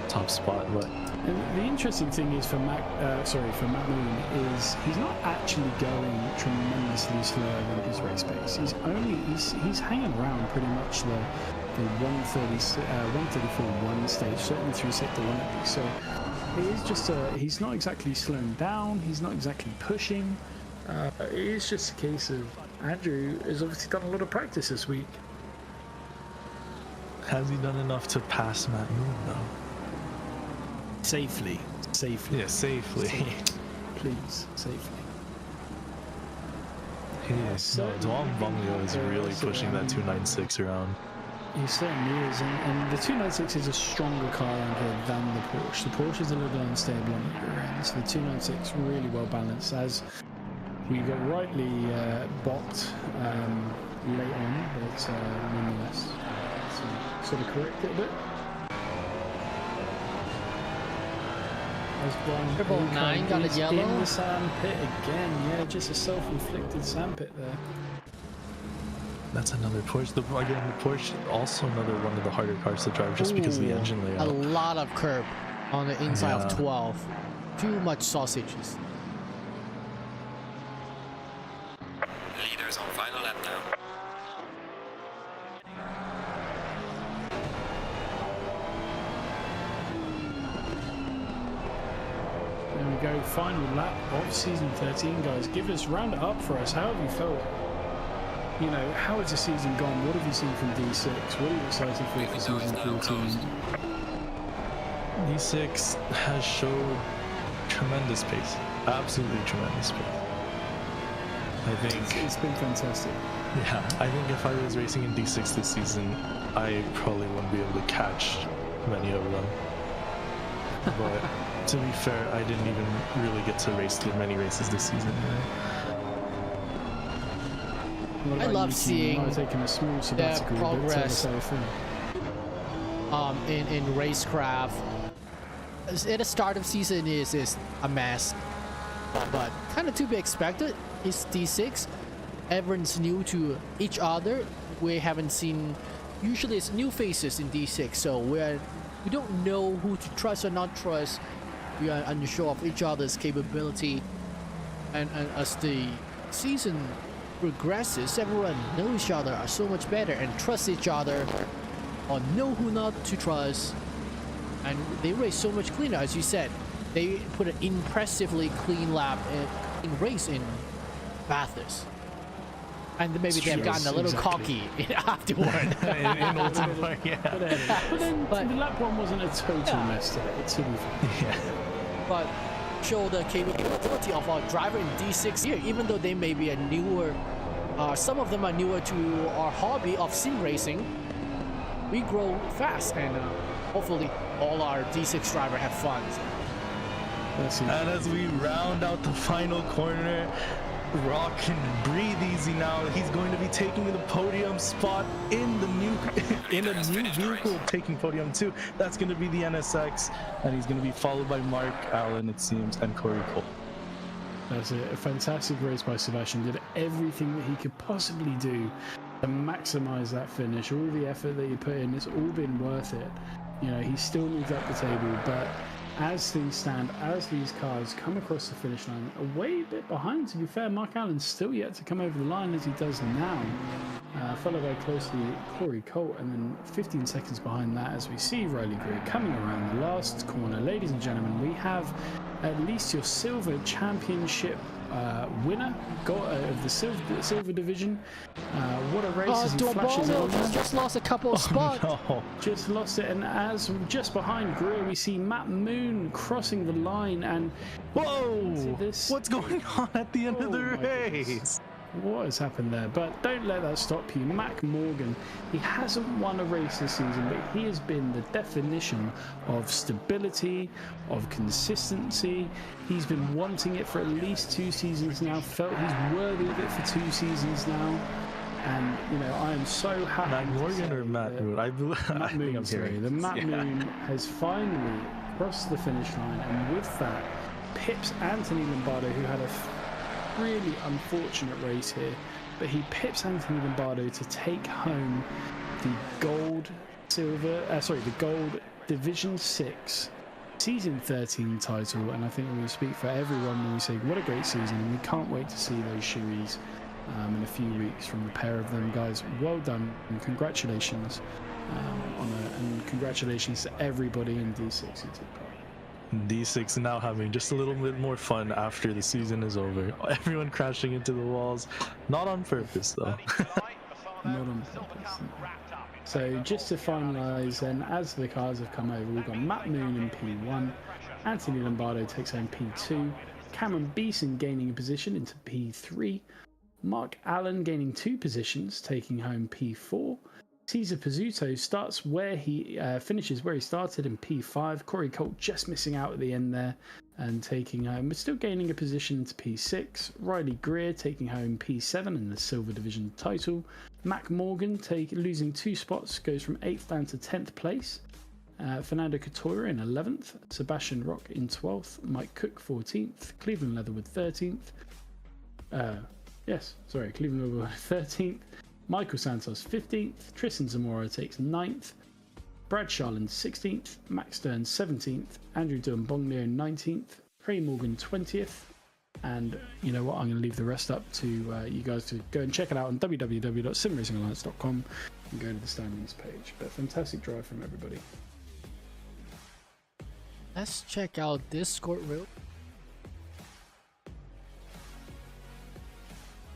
S6: top spot. But
S4: And the interesting thing is for Matt Moon is he's not actually going tremendously slower than his race pace. He's hanging around pretty much the 134-1 stage, certainly through sector 1 at least. So it is just he's not exactly slowing down. He's not exactly pushing. It is just a case of Andrew has obviously done a lot of practice this week.
S6: has he done enough to pass Matt Moon though?
S4: Safely.
S6: Yeah, safely.
S4: Please, safely.
S6: He is. No, Tongbonglio is really pushing that 296 around.
S4: He certainly is, and the 296 is a stronger car around here than the Porsche. The Porsche is a little unstable on the rear end, so the 296 really well balanced, as we got rightly bopped late on, but nonetheless, so sort of correct it a bit. As Brian
S2: Triple
S4: Pocock
S2: 9 got a
S4: is
S2: yellow.
S4: in the sandpit again, yeah, just a self-inflicted sandpit there.
S6: That's another Porsche. Again, the Porsche also another one of the harder cars to drive just because of the engine
S2: A
S6: layout.
S2: lot of curb on the inside
S6: Yeah.
S2: of 12. Too much sausages.
S7: Leaders on final lap now.
S4: There we go, final lap of season 13, guys. Give us, round it up for us. How have you felt? You know, how has the season gone? What have you seen from D6? What are you excited for season 14?
S6: D6 has showed tremendous pace. Absolutely tremendous pace. I think,
S4: It's been fantastic.
S6: yeah, I think if I was racing in D6 this season, I probably wouldn't be able to catch many of them. But to be fair, I didn't even really get to race many races this season.
S4: What
S2: I
S4: about
S2: love
S4: you, Keane?
S2: seeing
S4: You might have taken a small sabbatical, but tell us
S2: progress.
S4: how you feel.
S2: In racecraft. At the start of season is a mess, but kind of to be expected. It's D6. Everyone's new to each other. We haven't seen. Usually, it's new faces in D6, so we don't know who to trust or not trust. We are unsure of each other's capability, and as the season progresses, everyone knows each other are so much better and trust each other, or know who not to trust. And they race so much cleaner, as you said. They put an impressively clean lap in race in Bathurst. And maybe they've
S4: Yes,
S2: gotten a little
S4: exactly.
S2: cocky afterward.
S5: in ultimate, yeah.
S4: But then
S2: But-
S4: the lap one wasn't a total
S2: Yeah.
S4: mess today, to be fair.
S2: But show the capability of our driver in D6 here, even though they may be a newer, some of them are newer to our hobby of sim racing. We grow fast, and hopefully all our D6 driver have fun.
S4: Let's see.
S6: And as we round out the final corner, Rock can breathe easy now. He's going to be taking the podium spot in the new in a new vehicle, taking podium 2. That's going to be the NSX, and he's going to be followed by Mark Allen, it seems, and Corey Cole.
S4: That's it. A fantastic race by Sebastian. Did everything that he could possibly do to maximize that finish. All the effort that he put in, it's all been worth it. You know, he still moved up the table, but as things stand, as these cars come across the finish line, a way bit behind, to be fair, Mark Allen's still yet to come over the line as he does now, followed by closely Corey Colt, and then 15 seconds behind that as we see Riley Greer coming around the last corner. Ladies and gentlemen, we have at least your silver championship winner of the silver division. What a race as he flashes it on there.
S2: just lost a couple of spots.
S6: Oh,
S4: Just lost it, and as just behind Greer, we see Matt Moon crossing the line, and
S6: whoa!
S4: this-
S6: What's going on at the end of the
S4: Oh my
S6: race?
S4: goodness. What has happened there? But don't let that stop you. Mac Morgan, he hasn't won a race this season, but he has been the definition of stability, of consistency. He's been wanting it for at least 2 seasons now, felt he's worthy of it for 2 seasons now. And, you know, I am so happy.
S6: Matt
S4: to
S6: Morgan
S4: say
S6: or Matt
S4: that
S6: Moon? I
S4: Matt
S6: think
S4: Moon,
S6: I'm
S4: sorry.
S6: hearing
S4: The
S6: this.
S4: Matt
S6: Yeah.
S4: Moon has finally crossed the finish line, and with that, pips Anthony Lombardo, who had a really unfortunate race here, but he pips Anthony Lombardo to take home the gold Division 6 Season 13 title. And I think we speak for everyone when we say what a great season, and we can't wait to see those shoeies in a few weeks from the pair of them. Guys, well done and congratulations and congratulations to everybody in D6 who took part.
S6: D6 now having just a little bit more fun after the season is over. Everyone crashing into the walls, not on purpose though.
S4: Not on purpose. So just to finalise, then, as the cars have come over, we've got Matt Moon in P1, Anthony Lombardo takes home P2, Cameron Beeson gaining a position into P3, Mark Allen gaining 2 positions, taking home P4. Cesar Pizzuto starts where he finishes where he started in P5. Corey Colt just missing out at the end there and taking home, but still gaining a position into P6. Riley Greer taking home P7 in the Silver Division title. Mac Morgan losing 2 spots, goes from 8th down to 10th place. Fernando Couture in 11th. Sebastian Rock in 12th. Mike Cook 14th. Cleveland Leatherwood 13th. Cleveland Leatherwood 13th. Michael Santos 15th, Tristan Zamora takes 9th, Brad Sharland 16th, Max Stern 17th, Andrew Dunbonglio 19th, Craig Morgan 20th, and you know what, I'm going to leave the rest up to you guys to go and check it out on www.simracingalliance.com and go to the standings page. But fantastic drive from everybody.
S2: Let's check out Discord real.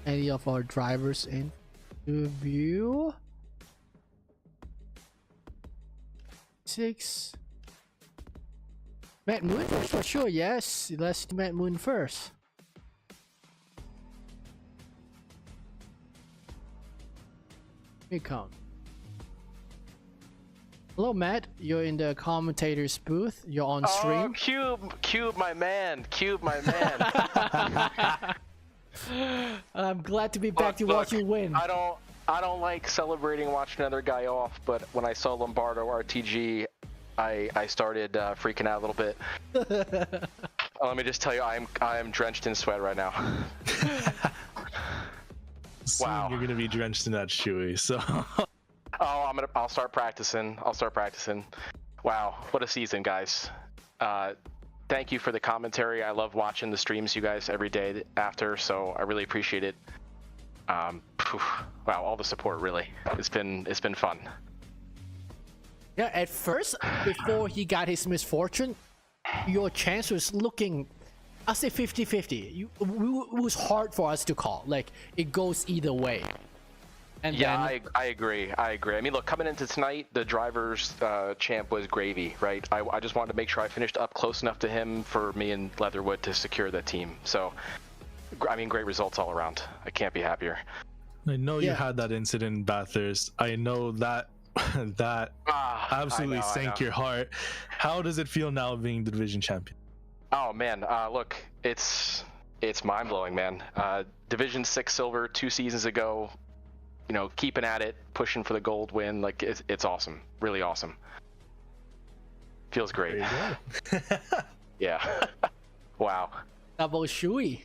S2: Any of our drivers in view. 6. Matt Moon first for sure, yes. Let's do Matt Moon first. Here come. Hello Matt, you're in the commentator's booth. You're on stream.
S8: Cube, my man. Cube, my man.
S2: I'm glad to be back to watch you win.
S8: I don't like celebrating watching another guy off, but when I saw Lombardo RTG, I started freaking out a little bit. Let me just tell you, I am drenched in sweat right now.
S6: Soon
S8: Wow.
S6: you're gonna be drenched in that shoey, so
S8: I'll start practicing. Wow, what a season, guys. Thank you for the commentary. I love watching the streams you guys every day after, so I really appreciate it. Wow, all the support, really. It's been fun.
S2: Yeah, at first, before he got his misfortune, your chance was looking I'll say 50-50. It was hard for us to call. Like, it goes either way. And
S8: yeah,
S2: then,
S8: I agree. I mean, look, coming into tonight, the driver's champ was gravy, right? I just wanted to make sure I finished up close enough to him for me and Leatherwood to secure the team. So, I mean, great results all around. I can't be happier.
S6: I know you had that incident in Bathurst. I know that absolutely sank your heart. How does it feel now being the division champion?
S8: Oh man, look, it's mind-blowing, man. Division 6 silver 2 seasons ago, you know, keeping at it, pushing for the gold win, like it's awesome, really awesome. Feels great.
S6: There you go.
S8: Yeah. Wow.
S2: double Shui.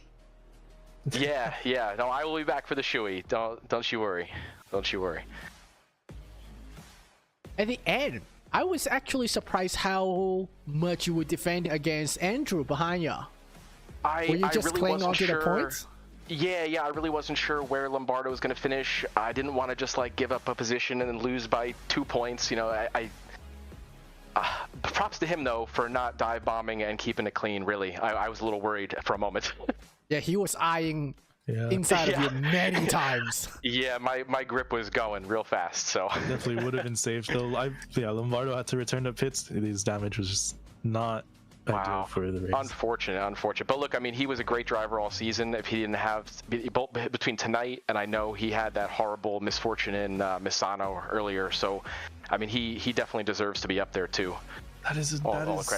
S8: Yeah. No, I will be back for the shoey. Don't you worry. Don't you worry.
S2: At the end, I was actually surprised how much you would defend against Andrew behind you. Were you just
S8: really
S2: clinging
S8: wasn't
S2: onto the
S8: sure.
S2: points?
S8: Yeah, I really wasn't sure where Lombardo was going to finish. I didn't want to just like give up a position and then lose by 2 points. You know, props to him though for not dive bombing and keeping it clean. Really, I was a little worried for a moment.
S2: Yeah, he was eyeing inside of you many times.
S8: Yeah, my grip was going real fast, so
S6: Definitely would have been safe though. Lombardo had to return to pits. His damage was just not ideal for the race.
S8: Unfortunate. But look, I mean, he was a great driver all season. If he didn't have both between tonight and I know he had that horrible misfortune in Misano earlier, so I mean, he definitely deserves to be up there too.
S6: That is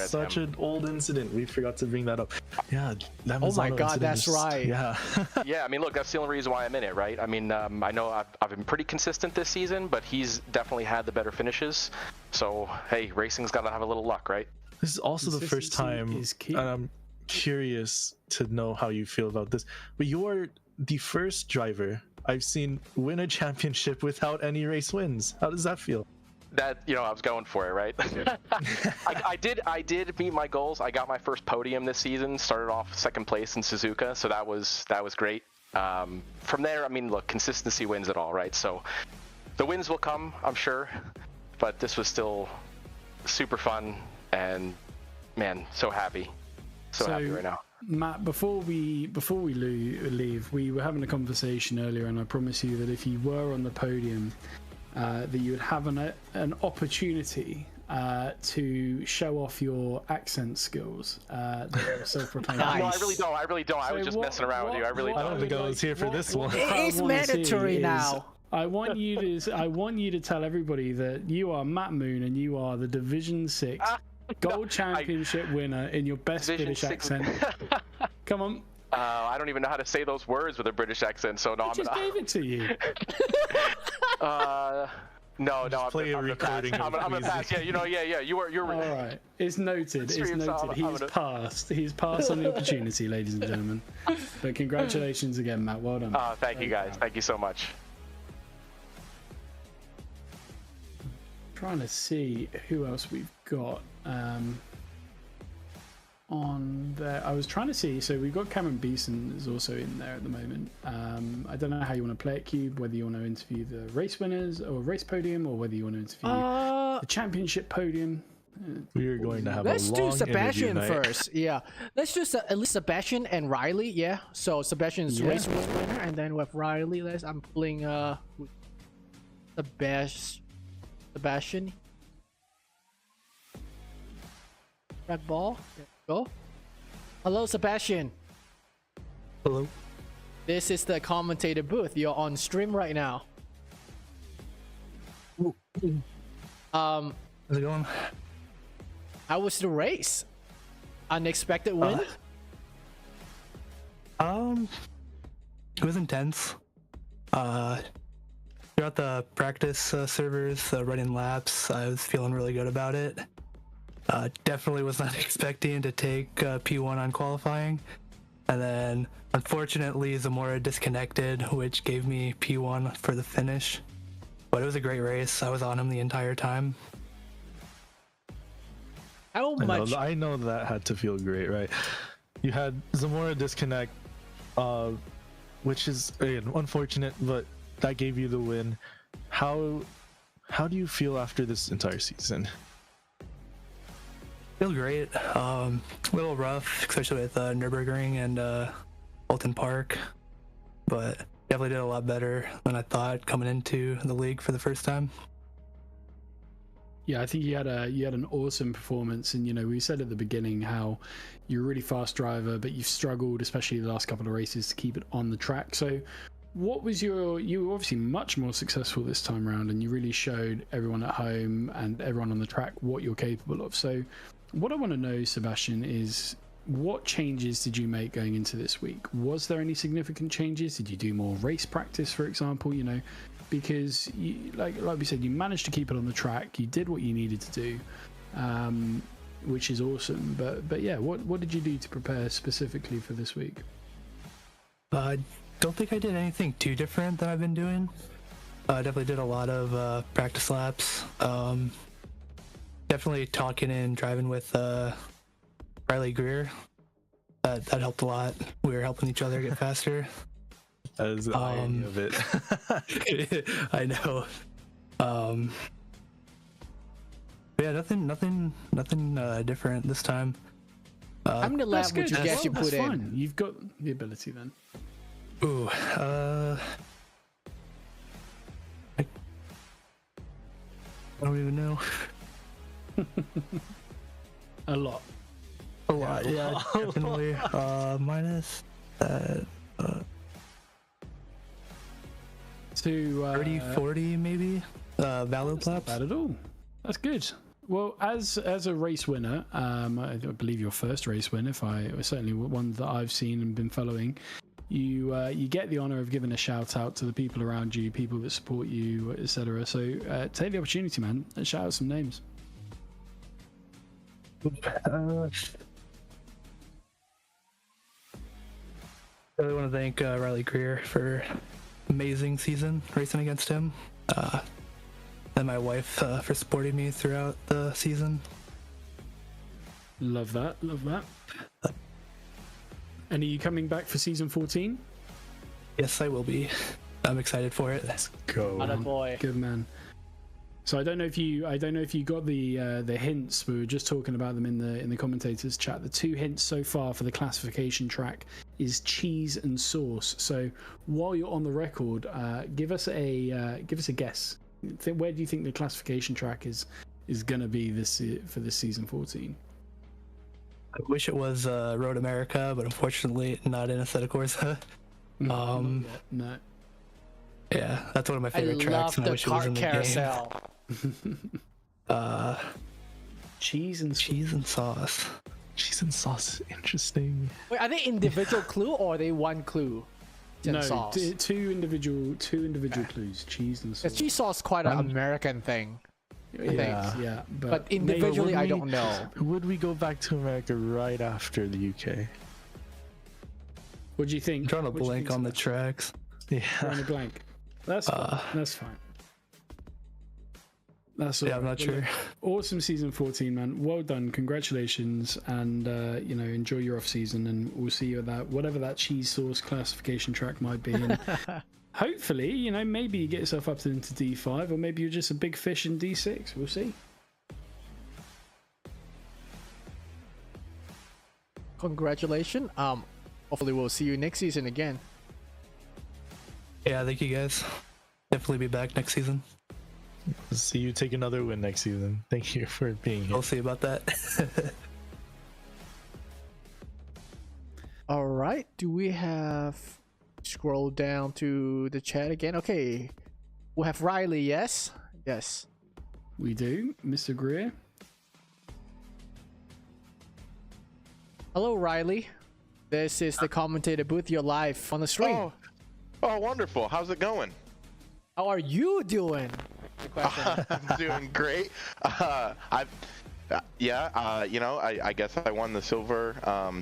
S6: such an old incident. We forgot to bring that up. Yeah. That
S2: Oh my
S6: Misano
S2: God,
S6: incident
S2: that's right.
S6: Yeah.
S8: Yeah, I mean, look, that's the only reason why I'm in it, right? I mean, I know I've been pretty consistent this season, but he's definitely had the better finishes. So, hey, racing's got to have a little luck, right?
S6: This is also the first time,
S4: is key.
S6: and I'm curious to know how you feel about this, but you are the first driver I've seen win a championship without any race wins. How does that feel?
S8: That, you know, I was going for it, right? I did meet my goals. I got my first podium this season, started off second place in Suzuka, so that was great. From there, I mean, look, consistency wins it all, right? So the wins will come, I'm sure, but this was still super fun, and man, so happy right now.
S4: Matt, before we leave, we were having a conversation earlier, and I promise you that if you were on the podium, that you would have an opportunity to show off your accent skills. Self-proclaimed.
S8: No, I really don't. I was just messing around with you. I
S6: don't think I was here for this one.
S2: It's mandatory now.
S4: I want you to tell everybody that you are Matt Moon and you are the Division 6 Gold Championship winner in your best British accent. Come on.
S8: I don't even know how to say those words with a British accent, so no,
S4: I just gave it to you.
S8: No,
S6: play a recording.
S8: I'm gonna pass. Yeah, you're
S4: all right. It's noted. He's passed on the opportunity, ladies and gentlemen. But congratulations again, Matt. Well done.
S8: Thank you guys. Thank you so much.
S4: Trying to see who else we've got on there. I was trying to see, so we've got Cameron Beeson is also in there at the moment. I don't know how you want to play it, Cube, whether you want to interview the race winners or race podium, or whether you want to interview the championship podium.
S6: We are going to have
S2: Let's
S6: a long
S2: do Sebastian
S6: night.
S2: first. Yeah, let's do at least Sebastian and Riley. Yeah, so Sebastian's race winner, and then with Riley, I'm pulling Sebastian. Red ball. There we go. Hello, Sebastian.
S9: Hello.
S2: This is the commentator booth. You're on stream right now.
S9: How's it going?
S2: How was the race? Unexpected win?
S9: It was intense. Throughout the practice servers, running laps, I was feeling really good about it. Definitely was not expecting to take P1 on qualifying. And then, unfortunately, Zamora disconnected, which gave me P1 for the finish. But it was a great race. I was on him the entire time.
S2: How much?
S6: I know that had to feel great, right? You had Zamora disconnect, which is again unfortunate, but that gave you the win. How do you feel after this entire season?
S9: Feel great. A little rough, especially with Nürburgring and Bolton Park, but definitely did a lot better than I thought coming into the league for the first time.
S4: Yeah, I think you had an awesome performance, and we said at the beginning how you're a really fast driver, but you've struggled, especially the last couple of races, to keep it on the track. So, what was you were obviously much more successful this time around, and you really showed everyone at home and everyone on the track what you're capable of. So, what I want to know, Sebastian, is what changes did you make going into this week? Was there any significant changes? Did you do more race practice, for example? Because like we said, you managed to keep it on the track. You did what you needed to do, which is awesome. But yeah, what did you do to prepare specifically for this week?
S9: I don't think I did anything too different than I've been doing. I definitely did a lot of practice laps. Definitely talking and driving with Riley Greer. That helped a lot. We were helping each other get faster.
S6: That is the irony of it.
S9: I know. Yeah, nothing different this time.
S2: How many laps would you guess you put in?
S4: Fine. You've got the ability then.
S9: Ooh, I don't even know.
S4: A lot.
S9: Yeah, definitely. Minus that. 30, 40 maybe. Valid laps.
S4: Not bad at all. That's good. Well, as a race winner, I believe your first race win, certainly one that I've seen and been following, you get the honor of giving a shout out to the people around you, people that support you, etc. So take the opportunity, man, and shout out some names.
S9: I really want to thank Riley Greer for amazing season racing against him, and my wife for supporting me throughout the season.
S4: Love that. And are you coming back for season 14?
S9: Yes, I will be. I'm excited for it.
S4: Let's go.
S2: Attaboy.
S4: Good man. So I don't know if you got the hints. We were just talking about them in the commentators chat. The two hints so far for the classification track is cheese and sauce. So while you're on the record, give us a guess. Where do you think the classification track is gonna be for this season 14?
S9: I wish it was Road America, but unfortunately not in Assetto Corsa.
S4: No.
S9: Yeah, that's one of my favorite tracks, and I wish it was in the
S2: carousel.
S9: game.
S4: Cheese and
S6: sauce. Cheese and sauce, interesting.
S2: Wait, are they individual clue or are they one clue? Sauce?
S4: Two individual clues. Cheese and sauce.
S2: Cheese sauce is quite an American thing.
S4: Yeah.
S2: But individually, I don't know.
S6: Would we go back to America right after the UK?
S4: What do you think?
S9: I'm trying to blank on the tracks.
S6: Yeah.
S4: Trying to blank. That's fine. That's fine. That's all right.
S9: I'm not sure.
S4: Awesome season 14, man. Well done. Congratulations, and enjoy your off season, and we'll see you at that whatever that cheese sauce classification track might be. And hopefully, maybe you get yourself up into D5, or maybe you're just a big fish in D6. We'll see.
S2: Congratulations. Hopefully we'll see you next season again.
S9: Yeah, thank you guys. Definitely be back next season.
S6: See you take another win next season. Thank you for being here.
S9: We'll see about that.
S2: All right. Do we have... Scroll down to the chat again. Okay. We'll have Riley, yes? Yes.
S4: We do. Mr. Greer.
S2: Hello, Riley. This is the commentator booth. You're live on the stream.
S10: Oh, wonderful. How's it going?
S2: How are you doing?
S10: I'm doing great. I guess I won the silver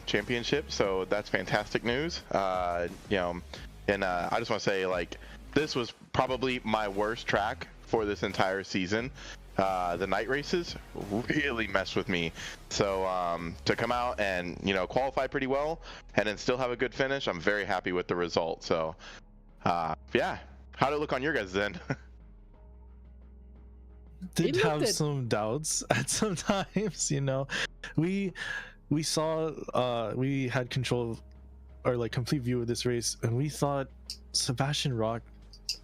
S10: championship, so that's fantastic news. And I just want to say, this was probably my worst track for this entire season. The night races really messed with me. So to come out and qualify pretty well and then still have a good finish, I'm very happy with the result. So yeah, how'd it look on your guys' end?
S6: did
S2: They
S6: have
S2: looked at-
S6: some doubts at some times. You know, we saw we had control or like complete view of this race, and we thought Sebastian Rock,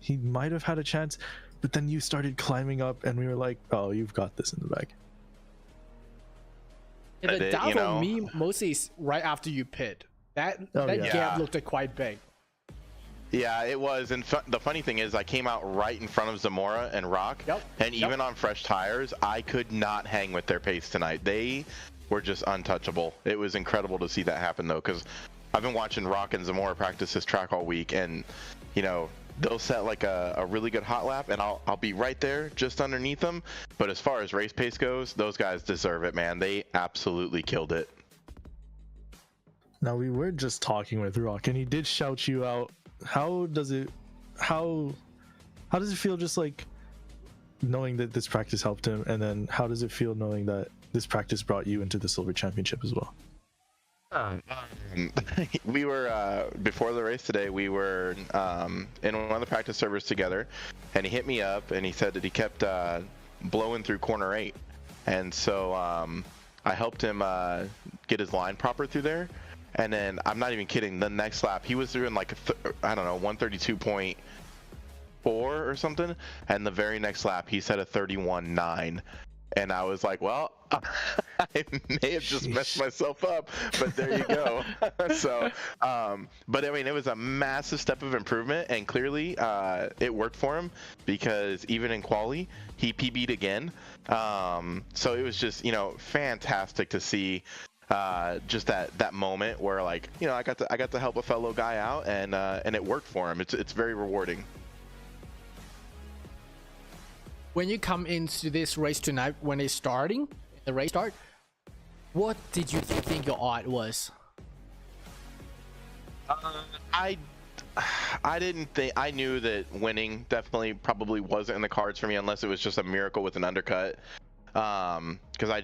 S6: he might have had a chance, but then you started climbing up, and we were like, "Oh, you've got this in the bag."
S2: Yeah, the
S10: But
S2: doubt
S10: you know-
S2: on me mostly is right after you pit. That
S6: Oh,
S2: that
S6: yeah.
S2: gap looked quite big.
S10: Yeah, it was. And the funny thing is, I came out right in front of Zamora and Rock,
S2: Yep.
S10: and even on fresh tires, I could not hang with their pace tonight. They were just untouchable. It was incredible to see that happen, though, because I've been watching Rock and Zamora practice this track all week, and you know, they'll set like a really good hot lap, and I'll be right there just underneath them. But as far as race pace goes, those guys deserve it, man. They absolutely killed it.
S6: Now we were just talking with Rock, and he did shout you out. How does it feel just like knowing that this practice helped him, and then how does it feel knowing that this practice brought you into the Silver Championship as well?
S10: We were before the race today, we were in one of the practice servers together, and he hit me up and he said that he kept blowing through corner 8, and so I helped him get his line proper through there. And then, I'm not even kidding, the next lap he was doing like I don't know, 132.4 or something, and the very next lap he set a 31.9, and I was like, well, I may have just messed myself up, but there you go. So but I mean, it was a massive step of improvement, and clearly it worked for him, because even in quali he PB'd again. So it was just, you know, fantastic to see just that moment where, like, you know, I got to help a fellow guy out, and it worked for him. It's very rewarding.
S2: When you come into this race tonight, when it's starting, the race start, what did you think your odd was?
S10: I didn't think, I knew that winning definitely probably wasn't in the cards for me, unless it was just a miracle with an undercut. Because I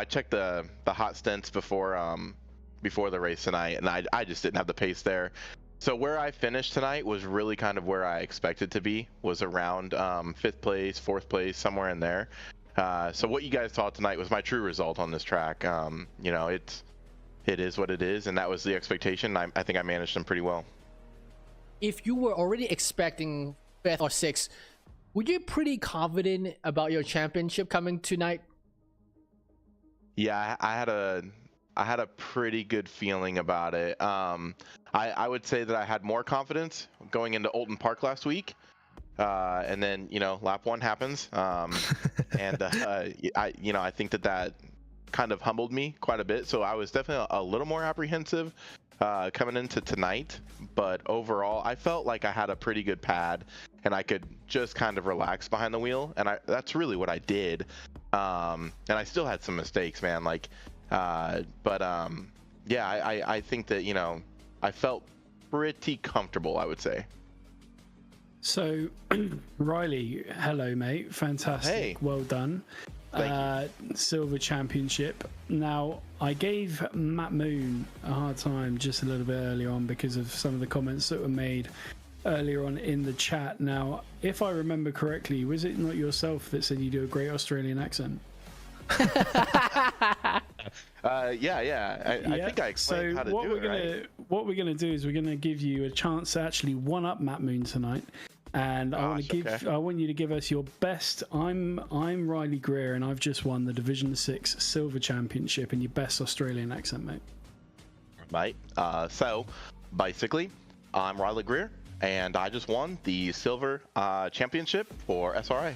S10: checked the hot stints before the race tonight, and I just didn't have the pace there. So where I finished tonight was really kind of where I expected to be, was around 5th place, 4th place, somewhere in there. So what you guys saw tonight was my true result on this track. You know, it is what it is, and that was the expectation. I think I managed them pretty well.
S2: If you were already expecting 5th or 6th, were you pretty confident about your championship coming tonight?
S10: Yeah, I had a pretty good feeling about it. I would say that I had more confidence going into Olton Park last week, and then, you know, lap 1 happens, and I think that kind of humbled me quite a bit. So I was definitely a little more apprehensive coming into tonight, but overall I felt like I had a pretty good pad, and I could just kind of relax behind the wheel, and that's really what I did. And I still had some mistakes, man, like yeah, I think that, you know, I felt pretty comfortable, I would say.
S4: So, Riley, hello, mate. Fantastic.
S10: Hey.
S4: Well done. Silver Championship. Now, I gave Matt Moon a hard time just a little bit earlier on because of some of the comments that were made earlier on in the chat. Now, if I remember correctly, was it not yourself that said you do a great Australian accent?
S10: Yeah. I think I explained how to do it, right?
S4: What we're gonna do is we're gonna give you a chance to actually one up Matt Moon tonight, and I want you to give us your best. I'm Riley Greer, and I've just won the Division 6 Silver Championship, and your best Australian accent, mate.
S10: Mate, so basically, I'm Riley Greer, and I just won the Silver Championship for SRA.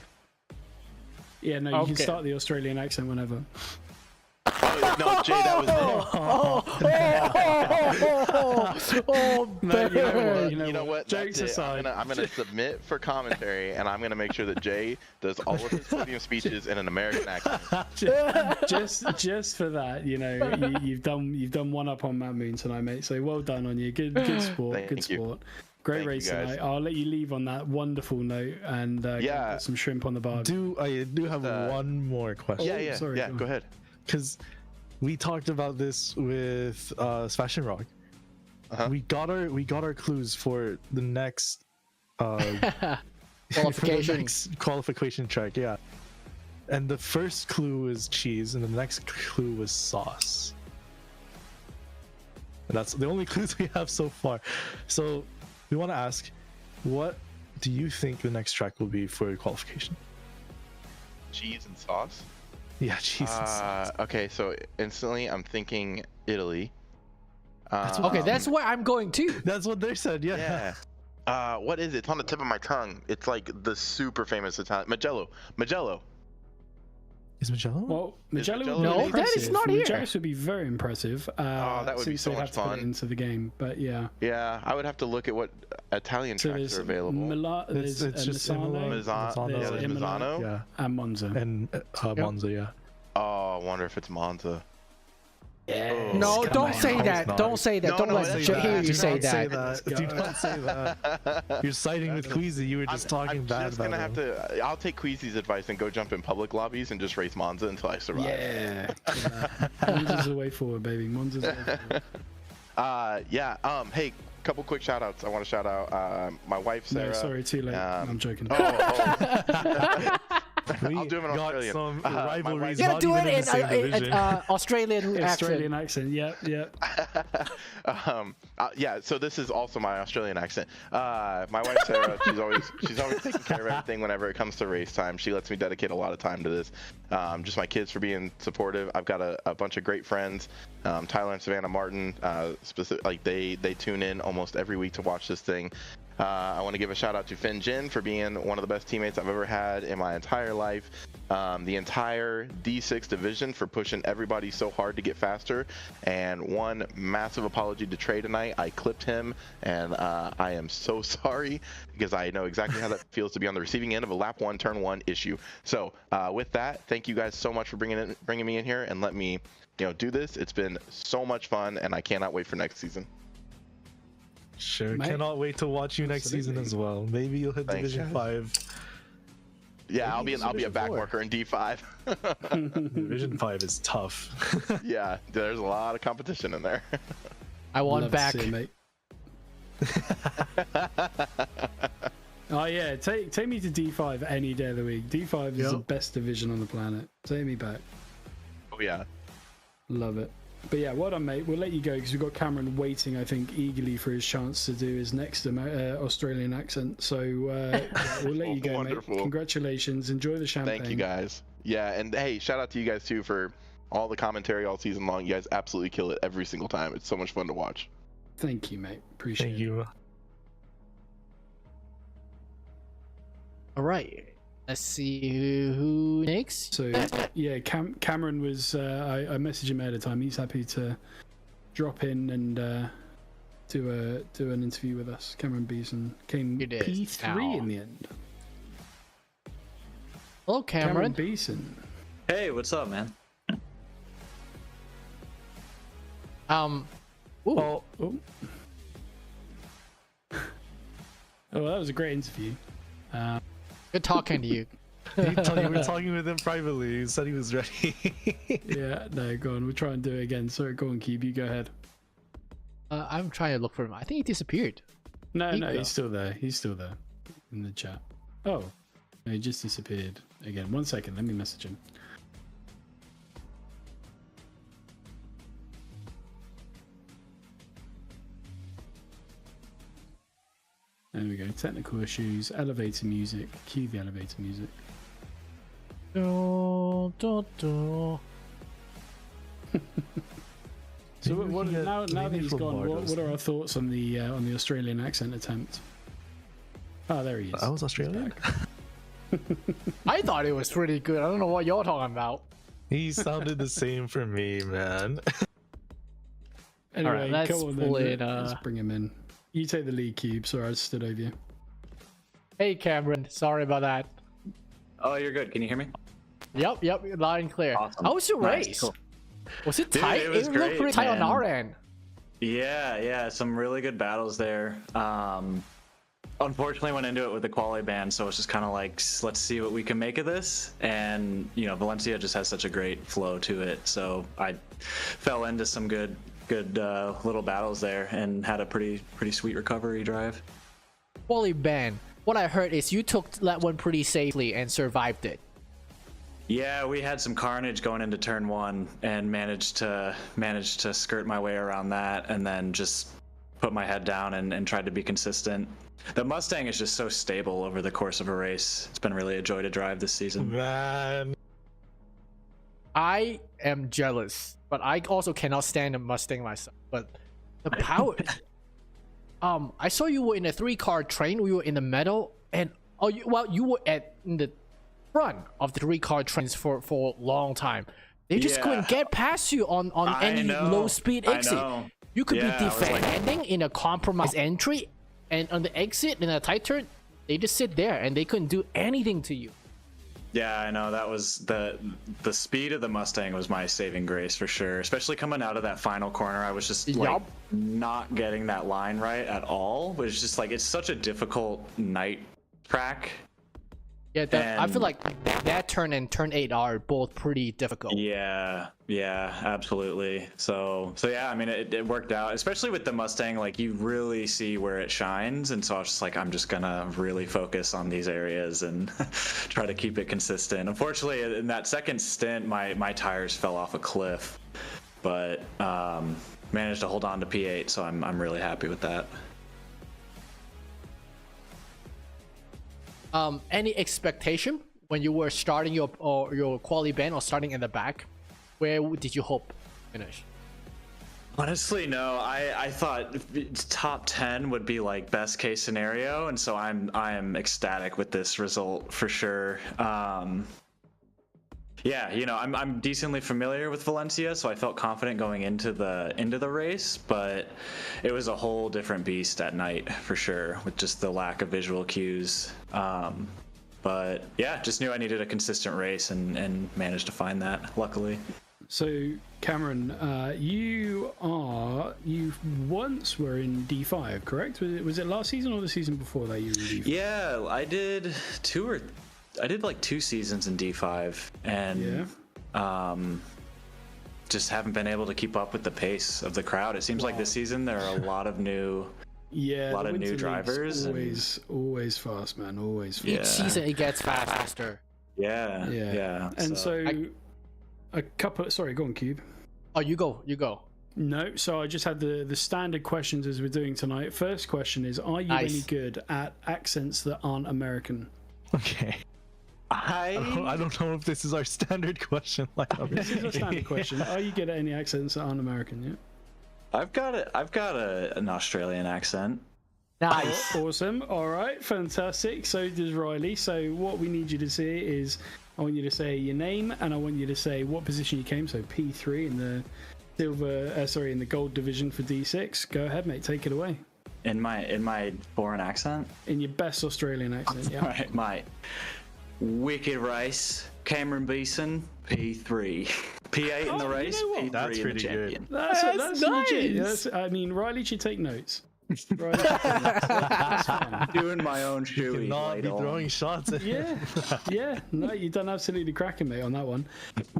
S4: Yeah, no, you can start the Australian accent whenever.
S10: Oh, no, Jay, that was
S4: You know what?
S10: Jokes aside, I'm gonna submit for commentary, and I'm gonna make sure that Jay does all of his podium speeches in an American accent.
S4: just for that, you know, you've done one up on Matt Moon tonight, mate. So well done on you. Good sport. Good sport. Great race tonight. I'll let you leave on that wonderful note, and get some shrimp on the bar.
S6: I do have one more question.
S10: Sorry, go ahead.
S6: Because we talked about this with Sebastian Rock. We got our clues for the next
S2: qualification.
S6: qualification track. Yeah, And the first clue was cheese, and the next clue was sauce. And that's the only clues we have so far. So we want to ask, what do you think the next track will be for qualification?
S10: Cheese and sauce?
S6: Yeah, cheese and sauce.
S10: Okay, so instantly I'm thinking Italy.
S2: Okay, that's where I'm going too.
S6: That's what they said, yeah.
S10: What is it? It's on the tip of my tongue. It's like the super famous Italian. Magello.
S6: Is Magello?
S4: Well, Magello would be
S2: No,
S4: impressive.
S2: that is not here.
S4: Magello would be very impressive.
S10: that would be
S4: since
S10: so
S4: they'd
S10: much
S4: have to put
S10: fun.
S4: it into the game, but yeah.
S10: Yeah, I would have to look at what Italian
S4: So
S10: tracks
S4: there's
S10: are available.
S4: there's
S6: It's just
S4: Misano,
S6: Misano.
S10: Yeah, there's
S4: Imola,
S10: Misano.
S6: Yeah.
S4: and Monza.
S6: And Monza, yeah.
S10: Oh, I wonder if it's Monza.
S4: Yeah.
S2: No,
S6: Come
S2: don't
S6: on.
S2: say
S6: Of
S2: that.
S6: course
S2: Don't
S6: not.
S2: say that.
S10: No,
S2: Don't
S10: no,
S2: let
S10: don't
S2: Jay
S10: say
S2: hear
S10: that.
S2: you
S10: Do
S2: say
S6: not say
S2: that.
S6: that. Do not say that. You're siding with Queasy. You were just talking bad
S10: just
S6: about
S10: gonna
S6: him.
S10: have to. I'll take Queasy's advice and go jump in public lobbies and just race Monza until I survive.
S4: Yeah. Monza's the way forward, baby. Monza's the way forward.
S10: Yeah. Hey, couple quick shout outs. I want to shout out my wife Sarah.
S4: No, sorry, too late. I'm joking.
S10: I'll do them in
S6: got
S10: Australian.
S6: some
S10: My
S6: rivalries.
S10: wife-
S2: Yeah,
S6: not
S2: do
S6: even
S2: it
S6: in the same
S2: in
S6: division.
S2: Australian
S4: Australian
S2: accent.
S4: accent. Yep.
S10: Yeah, so this is also my Australian accent. My wife Sarah, she's always taking care of everything whenever it comes to race time. She lets me dedicate a lot of time to this. Just my kids for being supportive. I've got a bunch of great friends. Tyler and Savannah Martin, they tune in almost every week to watch this thing. I want to give a shout out to Finn Jin for being one of the best teammates I've ever had in my entire life. The entire D6 division for pushing everybody so hard to get faster. And one massive apology to Trey tonight. I clipped him, and I am so sorry because I know exactly how that feels to be on the receiving end of a lap 1, turn 1 issue. So with that, thank you guys so much for bringing me in here and let me do this. It's been so much fun, and I cannot wait for next season.
S6: Sure,
S4: Mate.
S6: cannot wait to watch you next season as well. Maybe you'll hit
S10: Thanks,
S6: Division
S10: guys.
S6: 5.
S10: Yeah, I'll be a
S6: Division
S10: back
S6: 4.
S10: worker in D5.
S6: Division 5 is tough.
S10: Yeah, there's a lot of competition in there.
S2: I want
S4: Love to
S2: back.
S4: see it, mate. Oh yeah, take me to D5 any day of the week. D5 is the best division on the planet. Take me back.
S10: Oh yeah.
S4: Love it. But yeah, well done, mate. We'll let you go because we've got Cameron waiting, I think, eagerly for his chance to do his next Australian accent. So yeah, we'll let you go,
S10: Wonderful.
S4: mate. Congratulations. Enjoy the champagne.
S10: Thank you guys. Yeah, and hey, shout out to you guys too for all the commentary all season long. You guys absolutely kill it every single time. It's so much fun to watch.
S4: Thank you, mate. Appreciate
S6: Thank
S4: it.
S6: you.
S2: All right. Let's see who next.
S4: So yeah, Cameron was. I messaged him ahead of time. He's happy to drop in and do an interview with us. Cameron Beeson came
S2: It is.
S4: P3
S2: Ow.
S4: in the end.
S2: Hello, Cameron.
S4: Beeson.
S11: Hey, what's up, man?
S2: Ooh.
S4: Oh, that was a great interview.
S2: Good talking to you.
S6: You were talking with him privately. He said he was ready.
S4: Yeah, no, go on. We'll try and do it again. Sorry, go on, Keeb. You go ahead.
S2: I'm trying to look for him. I think he disappeared.
S4: No,
S2: Nico.
S4: he's still there. He's still there in the chat. Oh, no, he just disappeared again. 1 second. Let me message him. There we go. Technical issues. Elevator music. Cue the elevator music.
S2: Do, do, do.
S4: So
S6: Maybe we
S4: what,
S6: can get
S4: now that
S6: maybe
S4: he's
S6: from
S4: gone,
S6: Bardos
S4: what are our thoughts on the Australian accent attempt? Oh, there he is.
S6: I was Australian.
S2: I thought it was pretty good. I don't know what you're talking about.
S6: He sounded the same for me, man.
S4: Anyway,
S2: Alright, let's
S4: come on
S2: pull
S4: then.
S2: it,
S4: Let's bring him in. You take the lead, Cube. Sorry, I stood over you.
S2: Hey, Cameron. Sorry about that.
S11: Oh, you're good. Can you hear me?
S2: Yep, loud and clear.
S11: Awesome.
S2: How was your
S11: Nice,
S2: race?
S11: cool.
S2: Was it
S11: Dude,
S2: tight?
S11: it was
S2: looked
S11: great,
S2: pretty tight on
S11: man.
S2: our end.
S11: Yeah, some really good battles there. Unfortunately, went into it with the quali ban, so it's just kind of like, let's see what we can make of this. And Valencia just has such a great flow to it, so I fell into some good little battles there and had a pretty sweet recovery drive.
S2: Quali ban. What I heard is you took that one pretty safely and survived it.
S11: Yeah, we had some carnage going into turn 1 and managed to skirt my way around that, and then just put my head down and tried to be consistent. The Mustang is just so stable over the course of a race. It's been really a joy to drive this season.
S6: Man.
S2: I am jealous, but I also cannot stand a Mustang myself. But the power. I saw you were in a 3-car train. We were in the middle, and you were in the front of the 3-car trains for a long time. They just couldn't get past you on any low speed exit. You could be defending in a compromised entry, and on the exit in a tight turn, they just sit there and they couldn't do anything to you.
S11: Yeah, I know. That was the speed of the Mustang was my saving grace for sure. Especially coming out of that final corner, I was just like not getting that line right at all. It was just like, it's such a difficult night track.
S2: Yeah, I feel like that turn and turn 8 are both pretty difficult.
S11: Yeah, absolutely. So yeah, I mean, it worked out, especially with the Mustang. Like, you really see where it shines, and so I was just like, I'm just gonna really focus on these areas and try to keep it consistent. Unfortunately, in that second stint, my tires fell off a cliff, but managed to hold on to P8, so I'm really happy with that.
S2: Any expectation when you were starting your quali band or starting in the back? Where did you hope to finish?
S11: Honestly, no. I thought top 10 would be like best case scenario, and so I am ecstatic with this result for sure. Yeah, you know, I'm decently familiar with Valencia, so I felt confident going into the race, but it was a whole different beast at night for sure, with just the lack of visual cues. But yeah, just knew I needed a consistent race and managed to find that, luckily.
S4: So Cameron, you once were in D5, correct? Was it last season or the season before that you were in D5?
S11: Yeah, I did like 2 seasons in D5, and just haven't been able to keep up with the pace of the crowd. It seems like this season there are a lot of new drivers. Always fast, man. Always fast.
S2: Each season it gets faster.
S11: Yeah.
S4: And so a couple. Sorry, go on, Cube.
S2: Oh, you go.
S4: No, so I just had the standard questions as we're doing tonight. First question is: are you any good at accents that aren't American?
S6: Okay. I don't know if this is our standard question.
S4: This is a standard question. Are you good at any accents that aren't American? Yeah.
S11: I've got an Australian accent.
S2: Nice.
S4: Awesome. All right. Fantastic. So does Riley. So what we need you to say is, I want you to say your name, and I want you to say what position you came. So P3 in the in the gold division for D6. Go ahead, mate. Take it away.
S11: In my foreign accent.
S4: In your best Australian accent. Yeah.
S11: All right, mate. Wicked race. Cameron Beeson, P3. P8 in the race,
S4: you know
S11: P3
S6: That's
S11: in
S6: pretty
S11: the champion.
S6: good.
S4: That's
S2: nice.
S4: legit. I mean, Riley should take notes. That's fine.
S11: Doing my own shoey.
S6: You cannot be throwing shots at
S4: Yeah. No, you've done absolutely cracking, mate, on that one.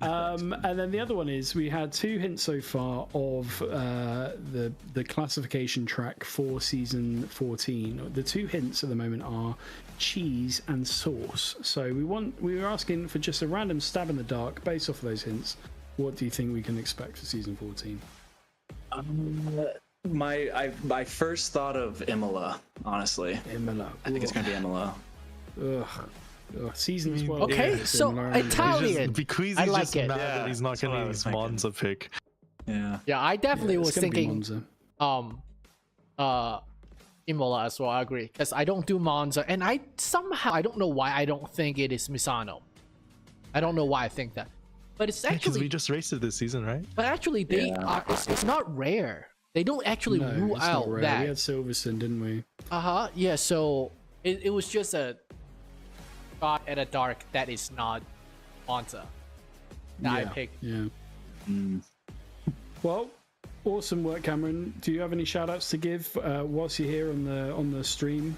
S4: And then the other one is we had 2 hints so far of the classification track for season 14. The 2 hints at the moment are cheese and sauce. So we were asking for just a random stab in the dark based off of those hints. What do you think we can expect for season 14?
S11: My first thought of Imola, honestly.
S4: Imola.
S11: I think it's gonna be Imola.
S4: Ugh. Season 12.
S2: Okay, so Italian.
S6: Because he's just mad that he's not getting his Monza pick.
S11: Yeah,
S2: I definitely was thinking
S4: Monza.
S2: Imola as well. I agree, because I don't do Monza, and I don't know why I don't think it is Misano. I don't know why I think that, but it's actually
S6: because we just raced it this season, right?
S2: But actually, it's not rare. They don't actually rule out that.
S4: We had Silverstone, didn't we?
S2: Yeah. So it was just a shot at a dark that is not Monza that I picked.
S4: Yeah. Well, awesome work, Cameron. Do you have any shout outs to give whilst you're here on the stream?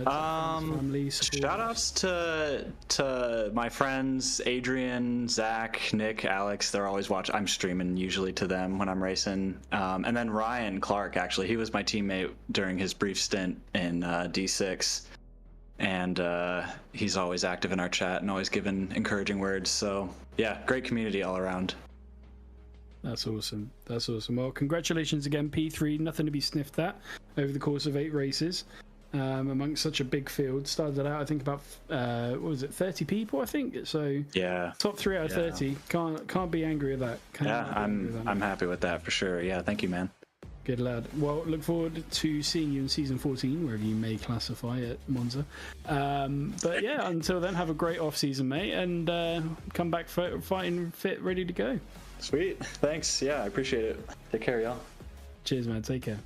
S11: Family, shout outs to my friends Adrian, Zach, Nick, Alex. They're always watching. I'm streaming usually to them when I'm racing. And then Ryan Clark, actually, he was my teammate during his brief stint in D6. and he's always active in our chat and always giving encouraging words. So yeah, great community all around.
S4: That's awesome. That's awesome. Well, congratulations again, P3. Nothing to be sniffed at over the course of 8 races. Amongst such a big field. Started out, I think, about what was it, 30 people, I think. So
S11: yeah,
S4: top 3 out of 30. Can't be angry at that.
S11: I'm happy with that for sure. Yeah, thank you, man.
S4: Good lad. Well, look forward to seeing you in season 14, wherever you may classify at Monza. But yeah, until then, have a great off season, mate, and come back fighting fit, ready to go.
S11: Sweet. Thanks. Yeah, I appreciate it. Take care, y'all.
S4: Cheers, man. Take care.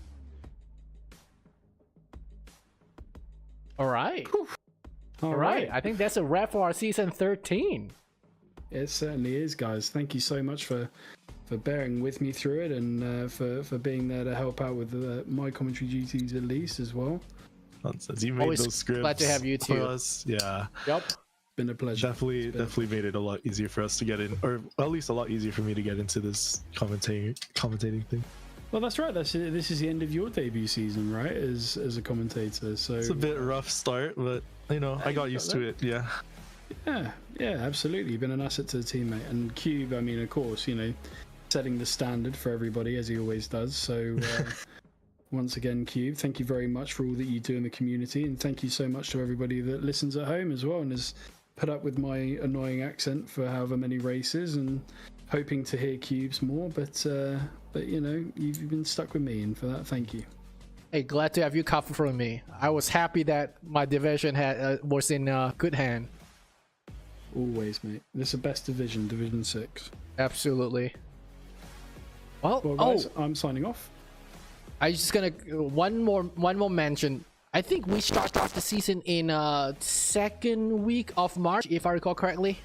S2: All right.
S4: All
S2: right. I think that's a wrap for our season 13.
S4: It certainly is, guys. Thank you so much for bearing with me through it, and for being there to help out with my commentary duties at least as well.
S6: Nonsense. You made
S2: Always
S6: those scripts.
S2: glad to have you too.
S6: For us. Yeah.
S2: Yep.
S4: Been a pleasure.
S6: Definitely made it a lot easier for us to get in, or at least a lot easier for me to get into this commentating thing.
S4: Well, that's right. This is the end of your debut season, right? As a commentator, so
S6: it's a bit rough start, but you know, I got used to it. Yeah.
S4: Yeah, absolutely. You've been an asset to the team, mate. And Cube, I mean, of course, you know, setting the standard for everybody as he always does. So once again, Cube, thank you very much for all that you do in the community, and thank you so much to everybody that listens at home as well and has put up with my annoying accent for however many races, and hoping to hear Cubes more, but you know, you've been stuck with me, and for that, thank you.
S2: Hey, glad to have you cover for me. I was happy that my division was in good hand.
S4: Always, mate. This is the best division, Division 6.
S2: Absolutely. Well,
S4: guys, I'm signing off.
S2: I'm just gonna one more mention. I think we start off the season in second week of March, if I recall correctly.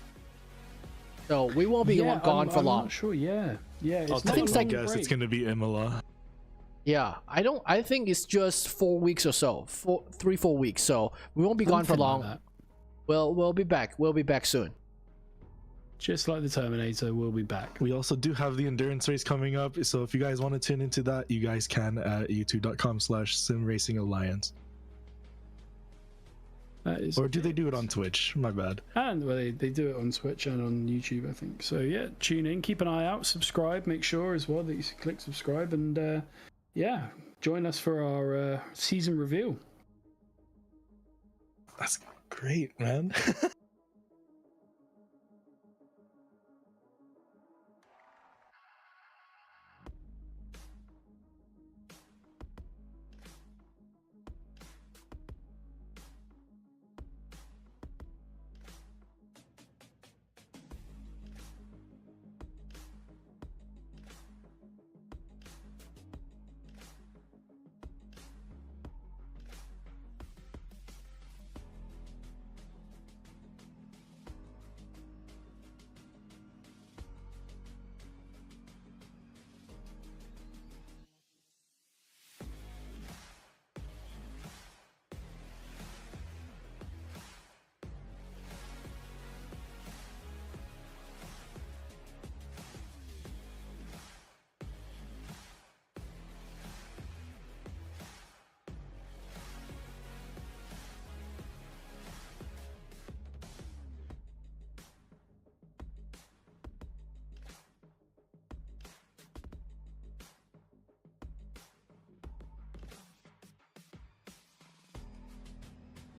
S2: So we won't be gone for long.
S4: I'm not sure. Yeah.
S6: I'll guess it's gonna be Imola.
S2: Yeah, I think it's just 4 weeks or so, 3-4 weeks. So we won't be gone for long.
S4: Like
S2: we'll be back. We'll be back soon.
S4: Just like the Terminator, we'll be back.
S6: We also do have the endurance race coming up, so if you guys want to tune into that, you guys can at youtube.com/simracingalliance. Or do they do it on Twitch? My bad.
S4: And well, they do it on Twitch and on YouTube, I think. So yeah, tune in, keep an eye out, subscribe, make sure as well that you click subscribe, and yeah, join us for our season reveal.
S6: That's great, man.